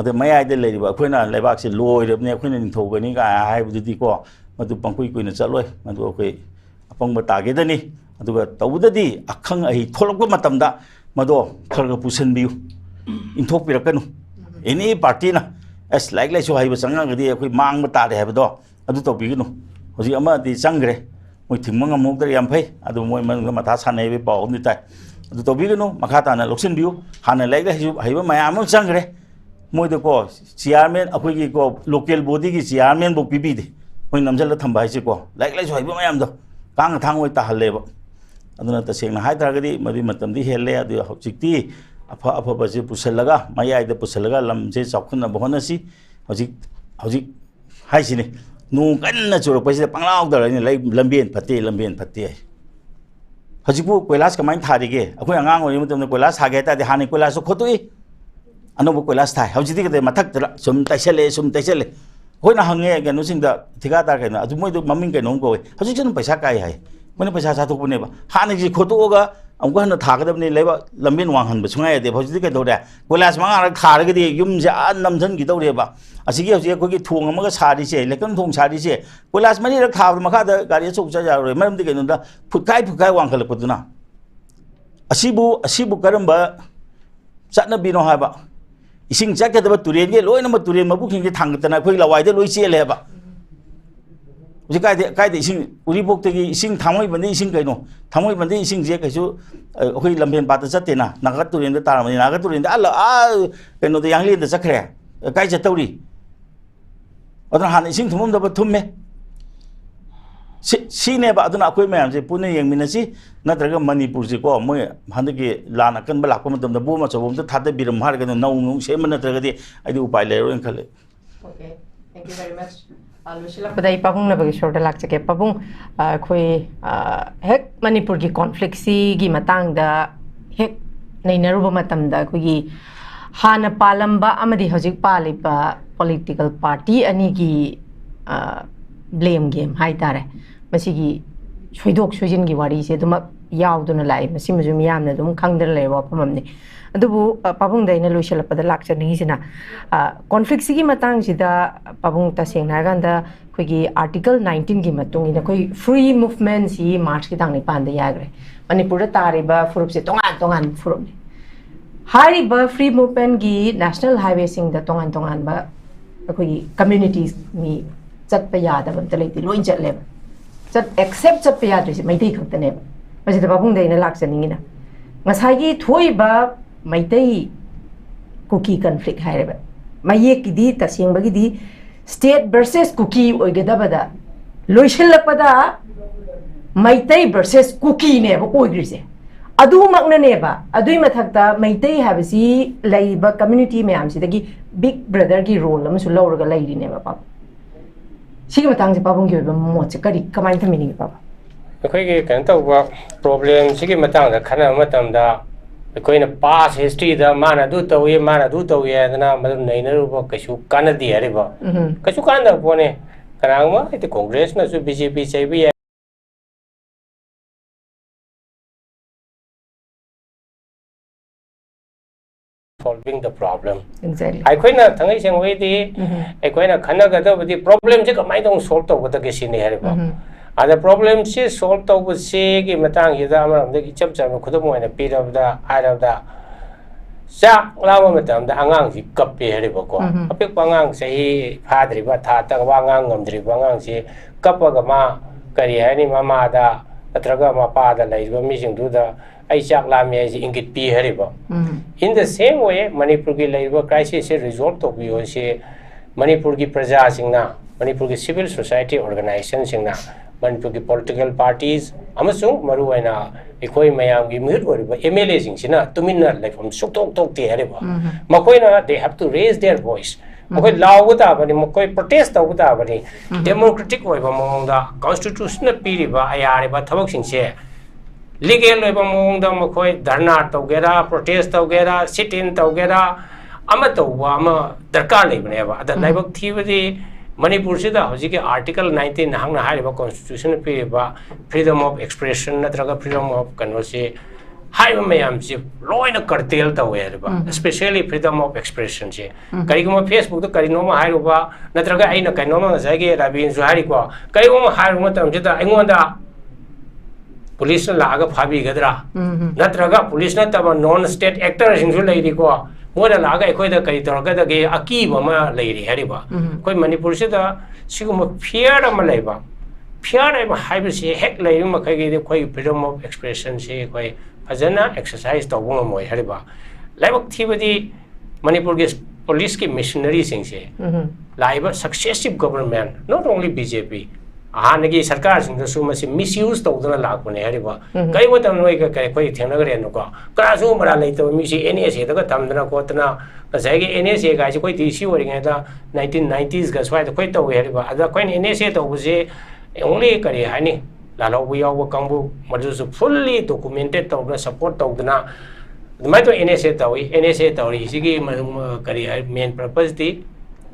[SPEAKER 3] अदे मयाइदा लेरिबा अखोइना लेबाक से लोइरबने अखोइना निथौगनि का हाइबदुदि को मदु पंकुइ कुइना चलोय मदु अखोइ अपंग तागेदनि अदुगा तौददि अखंग अहि थोलक मतमदा मदो खरग पुसनबियु इंथोपिरकनु एनी पार्टी ना एस लाइक लाइसु हाइब संगगदि अखोइ मांग तादे हाइबदो अदु तौबिगनु होजि अमादि चंगरे मोइ थिंमंग अमुगदर याम फै अदु मोइ मनग मथा सानैबे पाउ नि ताइ अदु तौबिगनु मखा ताना लोक्सनबियु हाना लाइक लाइसु हाइब मायाम चंगरे मोइदो को चेयरमैन अखोइगी को लोकल बॉडी की चेयरमैन बो पिबिदे मोइ नमजल थंबा हाइसे को लाइक लाइसु हाइब मायाम दो कांग थांग ओइ ताहलेबा अदुना तसेंगना हाइद्रागदि मदि मतमदि हेले अदु हौजिक्ति अफा अफबसे पुसलगा मयाइदा पुसलगा लमसे चौखन बहनसी हौजिक हाइसिने नु कन्न चुरपसे पंगलाउदरनि लंबेन फते हजिकु कोइलास कमाइन थारिगे अखोइ अंगांग ओइ मतमने कोइलास हागे तादि हाने कोइलास खोतुइ अनबो कोइलास थाइ हौजिदि कदे मथक सुम तैसले होइना हंगे गनु सिंदा थिगादार कैना अदु मोइदो ममिंग कैनो को हजिक जन पैसा काइ हाइ मोने पैसा साथोकनेबा हाने जि खोतोगा अमुक हन थागदबने लेबा लंबिन वांगहन बसुंगाय दे हौजिदि के दौरे कोलास मंगा थारगदि युमजे आ नमजन की दौरेबा असिगे हौजि अखोगी थोंग अमगा सारिसे लेकन थोंग सारिसे कोलास मनि रक थाब मखादा गाड़ी चौक चा जारोय मरमदि केनुदा फुटखाय वांखलपदुना असिबु करंबा चटनबिनो हाबा इसिंग चकदबा तुरेनगे लोइनम तुरेन मबुखिंगे थांगतना अखोई लवाइदे लोइ चेलेबा कायदे इसिंग उरिपोक्तगी इसिंग थामोई बंदे इसिंग कइनो थामोई बंदे इसिंग जे कइसु अखोई लंबेन पाता चतेना नागा तुरेन दा तारमनि नागा तुरेन दा कइनो द यांगली द चखरे काय चतौरी अदन हान इसिंग थुमम दब थुम्मे सीनेबा अदन अखोई मयाम जे पुने यंगमिनसी नत्रगा मणिपुर जे को मोय हंदगी लाना कनबा लाको मतम द बोमा चबोम द थादे बिरम हारगनो नौ सेम नत्रगदी आइदि उपाय लेरो खले
[SPEAKER 1] okay thank you very much लोशिलपदाई पाबुंग नबगिशोर दा लाक्चके पाबुंग खोई हेक मणिपुर की कॉन्फ्लिक्ट सी गी मतंग दा हेक नैनरुबा मतम दा खोई हाना पालंबा अमदि हजिक पालिबा पॉलिटिकल पार्टी अनि की ब्लेम गेम हाई तारे मसिगी छोइदोक छोजिन की वारी से दुम यावदुना लाई मसि मजु मियामना दुम खंगदर लेवा फममने अदुबु पाबुंग दैना लोइशलपदा लाक्चनिसिना कॉन्फ्लिक्ट सी की मतंग सिदा पाबुंग तसेंगना गंदा खोगी आर्टिकल 19 की मतुंग इन कोई फ्री मूवमेंट सी मार्च की तांगनि पांदे याग्रे मणिपुर तारिबा फुरुप से तोंगान फुरुप हारिबा फ्री मूवमेंट की नेशनल हाईवे सिंग द तोंगान बा खोगी कम्युनिटीज मी चटप यादब त लेति लोइन चटले चट एक्सेप्ट चटप याद्रिसे मैतै खक्तने मसिदा पाबुंग दैना लाक्चनिंगिना ngसाइगी थोइबा मैतै कुकी कन्फ्लिक्ट हाइरेबा मयेकिदी तसेंबगिदी स्टेट वर्सेस कुकी ओइगदबदा लोइशलपदा मैतै वर्सेस कुकी नेबा ओइग्रिसे अदुमकननेबा अदुइ मथक्ता मैतै हाबसी लैबा कम्युनिटी मयामसिदगी बिग ब्रदर की रोल अमसु लौरगा लैरिनेबा पाप सिगी मतंगसे पाबुंगी ओइबा मोचे करी कमाइन थमिनिगे पाप
[SPEAKER 4] अखोइगे कन तौबा प्रॉब्लम सिगी मतंग दा खना मतमदा अखोइना पास हिस्ट्री दा माना दु तौये दना मदम नैनरुबा कछु कानदी हरेबा कछु कानदा पोने कनांगमा इते कांग्रेस ना सु बीजेपी चैबी solving the problem
[SPEAKER 1] exactly
[SPEAKER 4] अखोइना थंगै सेंगवेदी अखोइना खनगदबदी प्रॉब्लम से कमाइ दong solve तौबदगे cine हरेबा ada problem si solve taubu si gi matang yida amram de chap chap khudum oina pirabda airabda sa lawa matam da angang si kappe hare bako apek pangang sahi phadri ba tha ta wangang ngamdri bangang si kappa ga ma kari hani mama da atraga ma pa da lai ba mi sing du da ai chak lam ye si ingit pi hare ba in the same way manipur gi lai ba crisis se resolve to bi se manipur gi praja singna manipur gi civil society organization singna manipur ki political parties amasung maruaina ekhoi mayam gi mid oriba MLA singina tumina like from suktok tok te hareba makoina they have to raise their voice makoi lawuta bani makoi protest tawuta bani democratic oiba mongda constitutional piriba ayareba thabak singse legal oiba mongda makoi dharna tawgera protest tawgera sit in tawgera ama tawwa ama darkar leibne ba ada laibak thibadi Manipur se da hoji ke article 19 hang na hariba constitution pe ba freedom of expression natraga freedom of conversation haiba mayam se loina curtail ta we ba especially freedom of expression se kari ko Facebook to kari no ma hairu ba natraga aina kai no ma jage rabi in zuhari ko kari ko ma hairu ma tam se da aingonda police la ga phabi gadra natraga police na ta non state actor sing su lai ri ko मोरा लागा एकोइदा कई तोरगदा गे अकी बमा लेरी हरिबा कोई मणिपुर से दा सिगुम fear अमा लेबा fear अमा हाइबसे हेक लेरि मखैगे कोई फ्रीडम ऑफ एक्सप्रेशन से कोई फजना एक्सरसाइज तौबो मोय हरिबा लाइबक थीबदी मणिपुर के पुलिस की मिशनरी सिंग से लाइबा successive government not only BJP हानगी सरकार सिंग दसु मसी मिसयूज तौदना लागपने हरिबा कई मतम नोय का कई कोई थेनगरे नुको क्रासु मरा लेतो मिसी एनएसए दगा तमदना कोतना कसाइगे एनएसए गाइस कोई टीसी ओरिंगे दा 1990s गा स्वाइ कोई तौ हरिबा अदा कोई एनएसए तौबसे ओनली करी हानि लालो याव कांबु मदुसु फुल्ली डॉक्यूमेंटेड तौना सपोर्ट तौदना दमाइ तो एनएसए तौरी सिगी करी मेन पर्पस दी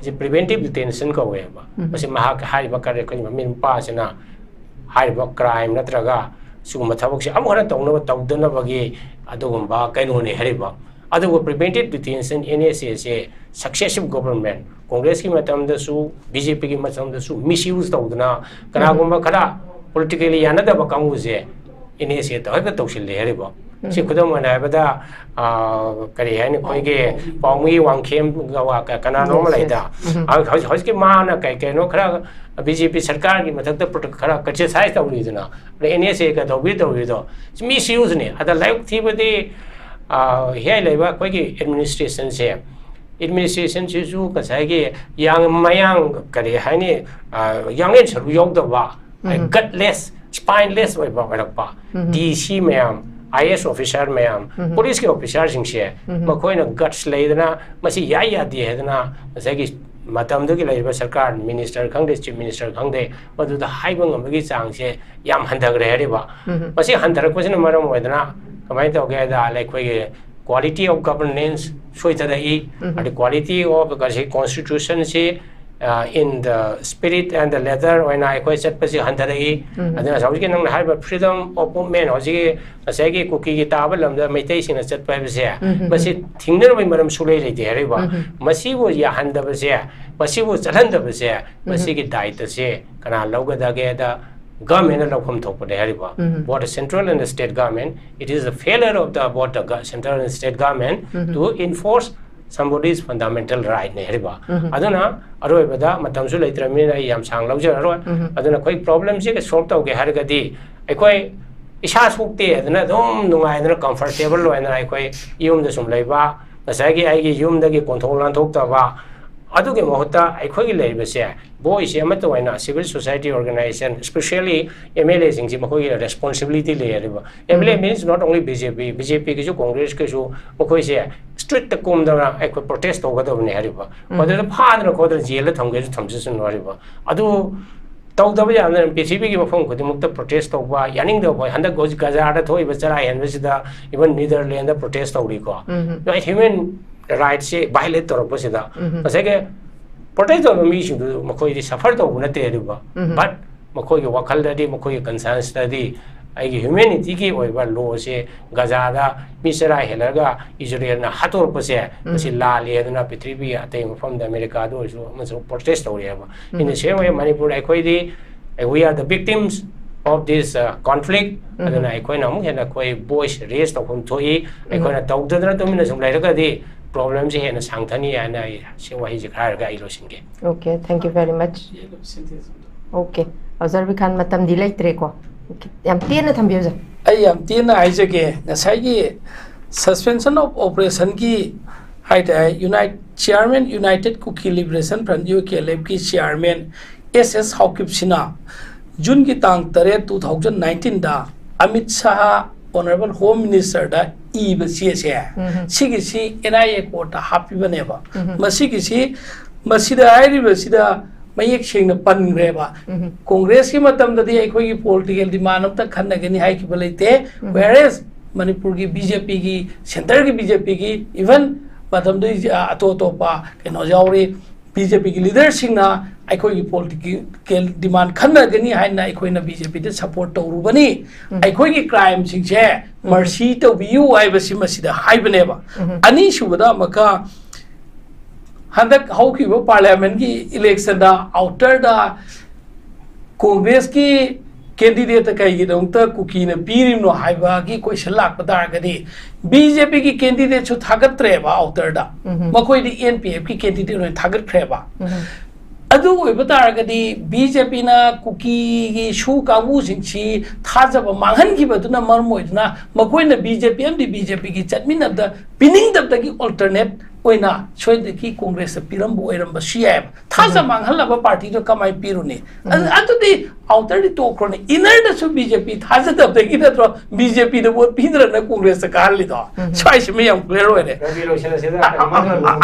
[SPEAKER 4] जे प्रिवेंटिव डिटेंशन का वेबा मसे महाक हाइबा करे कोइ मिन पासना हाइबा crime नत्रगा sugum thabok se amhana tongna tawdana bagi adugumba kainone hariba adugo preventive detention NSA se successive government Congress ki matam da su BJP ki matam da su misuse tawdana kana gumba khara politically yanada ba kamu se NSA ta ga tawsil le hariba si khudam na bada kari hani khoi ge pawmi wangkhem ga kana normal aida hoj ke mana kai kai no khara BJP सरकार की मतलब तो खरा कच्चे size तो उड़ी ना NSA का तो भी तो misuse ने अदा लाइक थी बदे है लेवा कोई की administration से जो कैसा कि yang mayang करे है ने yang इन शरू योग तो वा gutless spineless way बा DC ma'am IS officer ma'am police के officer सिंचे मकोई ना guts ले देना मसी याद दिए देना कैसा कि matam do ki lai ba sarkar minister khang de chief minister khang de madu da hai bang am gi chang se yam handag re re ba masi handag ko sin maram wedana kamai to ga da lai khoi ge quality of governance soita da I the quality of the constitution se in the spirit and the letter when I quite set pasi handari adana sawi ke nang hai freedom of movement hoji asai ge cookie ki tabal lam da maitai sing set pa se basi thingner mai maram sulai le de ba masi wo ya handa ba se masi wo chalan da ba se masi ki daita se kana lauga da ge da government la khum thok de ba both the central and the state government it is a failure of the both the central and state government to enforce somebody's fundamental right ne heriba aduna aroi bada matam su leitra mi yam sang lau jar ro aduna koi problem se solve tau ge har ga di ekoi isa sukte aduna dom nungai aduna comfortable lo na ekoi yum da sum leiba asai gi ai gi yum da gi control lan thok ta ba adu ge mohta ekoi gi leiba se boy se ma to na civil society organization especially MLA sing ji makoi responsibility le heriba MLA means not only BJP ki jo Congress ke jo makoi se street the kum da ek protest ho ga ne hariba oda pha na ko da jail tham ge tham ji sun hariba adu taw da ba ya na PCB ki mafam ko mukta protest ho ba yaning da boy handa goji gaza da thoi ba chara hen ba sida even Netherlands da protest ho ri ko right human rights se violate tor ba sida ase ke protest of mi shu makoi di suffer to na te hariba but makoi ge wakal da di makoi concern study ai humanity ki oi ba law se gaza da misra helaga Israel na hator pa se si la le na prithvi ate from the America do so protest ho ba in the same way Manipur ai khoi di we are the victims of this conflict aduna ai khoi na mu hena khoi voice raise to khum thoi ai khoi na tau da to min sum lai ra di problem se hena sangthani ana se wa hi jikhar ga ilo singe
[SPEAKER 1] okay thank you very much okay observe khan matam dilai tre ko yam tiena thambio ja
[SPEAKER 2] ai yam tiena ai je ke nasai gi suspension of operation ki hai da United Cookie Liberation Front UKLF ki chairman SS Haukip Sina June ki tang 3 2019 da Amit Shah honorable home minister da ba si sigi si NIA court da happy baneba masigi si masida ai ba sida mayek sing na pan reba congress ki matam da di khoi ki political demand of ta khanna gani hai ki balaite whereas Manipur ki BJP ki center ki BJP ki even matam da ato to pa keno jauri BJP ki leader sing na ai khoi ki political demand khanna gani hai na ai khoi na BJP de support to ru bani ai khoi ki crime sing che mercy to view ai ba si masida hai baneba ani shubada maka handak hauki wo parliament ki election da outer da congress ki candidate kai gi dong ta kuki na pirim no haiba ki question lak padar ga di BJP ki candidate chu thagat tre ba outer da makoi di NPF ki candidate no thagat tre ba adu oi batar ga di BJP na kuki gi shu ka bu sing chi thajaba manghan gi baduna marmoi na makoi na BJP am di BJP ki chatmin of the pinning the ki alternate oina choi de ki congress piram bo eram ba CM thaja manghala ba party to kamai piruni atu di outer di to krone inner da su BJP thaja da ki da tro BJP de bo pindra na congress ka hali do choi shi me yam clear oi de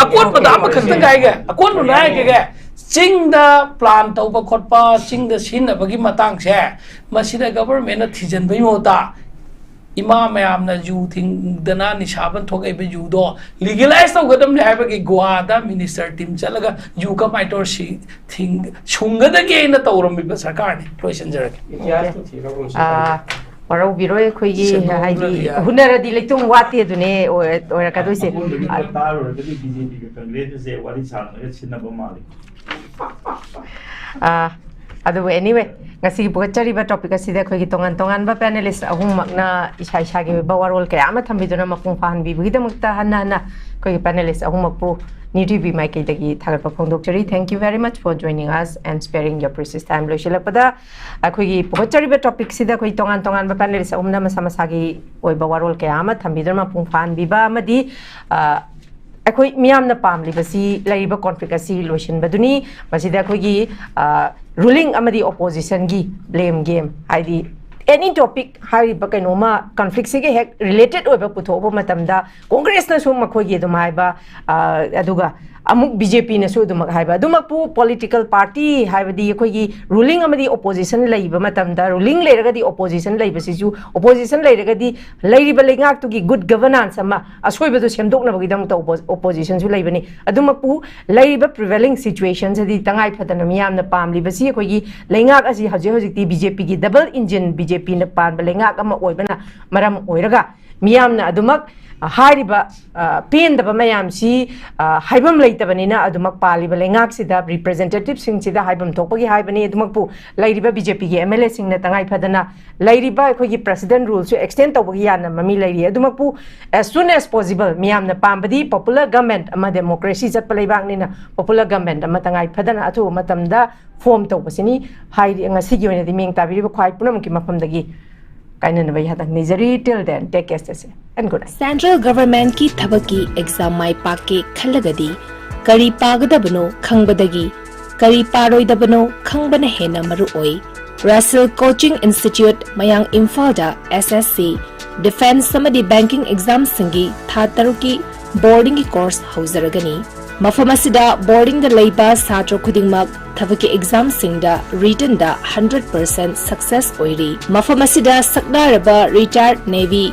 [SPEAKER 2] akon pa da ma khanta gai ga akon no nai ga ching da plan to ba khot pa ching da sin ba gi matang se masida government na thijan bai mo ta ima mayam na ju thing dana nishaban thogai be ju do legalize to gadam ne ha gi goa da minister team chalaga ju ka maitor si thing chunga da ge na tawram bi sarkar ne question jar
[SPEAKER 1] waro biro khoi gi haidi hunara di leitung wati adune ora ka doise
[SPEAKER 3] BJP ka Congress se wari sang ga chinna ba mali
[SPEAKER 1] adu anyway ngasi bogachari ba topic asida khoi gi tongan ba panelist ahum makna isai sagi ba warol kaya ama thambiduna makung fahan bi bigida makta hanna khoi panelist ahum makpu newtv mai kai dagi thagar pa phongdokchari. Thank you very much for joining us and sparing your precious time loisilakpada khoi gi bogachari ba topic sida khoi tongan ba panelist ahum na masa masagi oi ba warol kaya ama thambiduna makung fahan bi ba amadi अखोई मियाम न पामली बसी लाइबा conflict असी लोशन बदुनी मसीदा अखोई रूलिंग अमदी ओपोजिशन की ब्लेम गेम हाइदी एनी टॉपिक हाई बकैनोमा कॉन्फ्लिक्ट से हेक रिलेटेड ओइबा पुथोबो मतमदा कांग्रेस न सो मखोई दुम हाइबा अदुगा अमुक बीजेपी न सो दुमक हाइबा दुमकपु पॉलिटिकल पार्टी हाइबदी अखोई रूलिंग अमदी ओपोजिशन लैबा मतमदा रूलिंग लेरगदी ओपोजिशन लैबसिजु ओपोजिशन लेरगदी लैरिबा लेंगाक तुगी गुड गवर्नेंस अमा असोइबदो सेमदोकनबगी दमता ओपोजिशन सु लैबनी अदुमकपु लैरिबा प्रिवेलिंग सिचुएशन सदी तंगाई फदन मियामना पामलिबसी अखोई लेंगाक असी हजे हजिकती बीजेपी की डबल इंजन बीजेपी न पानबा लेंगाक अमा ओइबना मरम ओइरगा मियामना अदुमक हारिबा पेंदबा मयामसी हाइबम लैतबनिना अदुमक पालिबा लेंगाक सिदा रिप्रेजेंटेटिव सिंग सिदा हाइबम थोकपगी हाइबनी अदुमकपु लैरिबा बीजेपी की एमएलए सिंग न तंगाई फदना लैरिबा अखोगी प्रेसिडेंट रूल सु एक्सटेंड तोबगी याना ममी लैरि अदुमकपु एज सून एज पॉसिबल मियामना पामबदी पॉपुलर गवर्नमेंट अमा डेमोक्रेसी चटपा लेबाकनिना पॉपुलर गवर्नमेंट अमा तंगाई फदना अथु मतमदा फॉर्म तोबसिनी हाइरि ngasi gi oina di meng tabiriba khwai punam ki mafamdagi kainana bai hada nizari till then take care and good night.
[SPEAKER 5] Central government ki thabaki exam mai paake khallagadi kari pagadabano khangbadagi kari paroidabano khangbana hena maru oi Russell Coaching Institute mayang Imphal da SSC Defense samadi banking exam singi tha taruki boarding ki course hauzaragani mafam asida boarding da leiba satro khudingmak thabaki exam singda written da 100% success oiri mafam asida saknaraba retired navy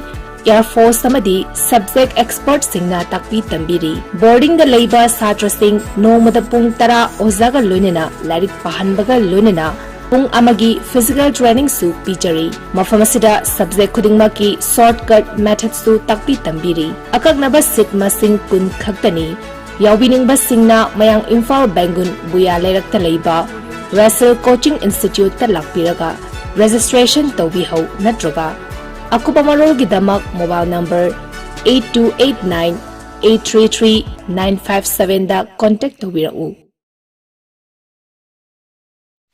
[SPEAKER 5] Air Force samadi subject expert singna takpi tambiri boarding da leiba satra sing nomada pung tara ozaga lunena larik pahanbaga lunena pung amagi physical training su pichari mafam asida subject khudingmaki shortcut methods su takpi tambiri akagnaba sit masing kun khaktani yaubiningba singna mayang Imphal Bangun buya leirakta leiba Russell Coaching Institute ta lakpiraga registration tawbi hau natraga akupa marol gidamak mobile number 8289-833-957 da contact tawbirau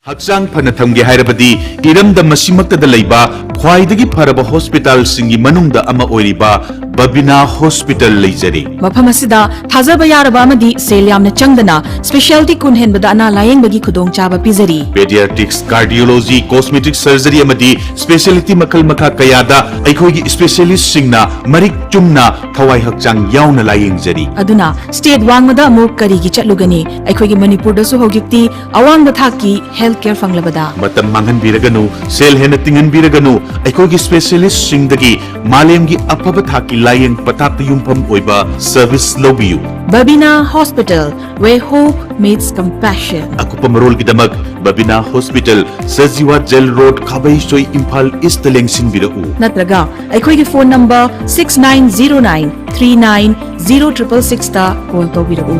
[SPEAKER 6] Hakchang phana thamge hairabadi iramda masimakta leiba khwaidagi pharaba hospital singi manungda ama oiriba Babina Hospital leijari
[SPEAKER 7] mafam asida thajaba yaraba amadi sel yamna changdana specialty kun henbada ana layeng bagi khudong chaba pizari
[SPEAKER 6] pediatrics cardiology cosmetic surgery amadi specialty makal makha kayada aikhogi specialist singna marik chumna thawai hakchang yauna layeng jari
[SPEAKER 7] aduna state wangmada amuk kari gi chatlugani aikhogi manipur da su hogikti awang da thaki health care fanglabada
[SPEAKER 6] matam mangan biraganu sel hena tingan biraganu aikhogi specialist singdagi malemgi apaba thaki layeng patak yumpham oiba service lobiyu
[SPEAKER 7] Babina Hospital where hope meets compassion
[SPEAKER 6] akupa marol gidamak Babina Hospital Sajiwa Jail Road Khabai Soi Imphal East Lengsin birau
[SPEAKER 7] natraga aikhogi phone number 6909390666 ta call tawbirau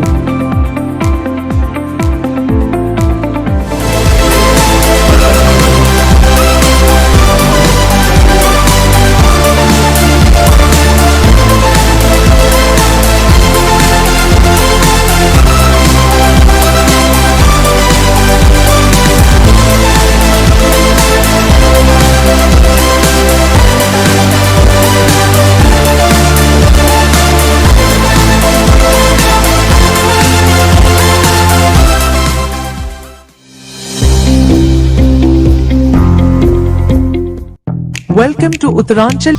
[SPEAKER 8] Welcome to Uttaranchal.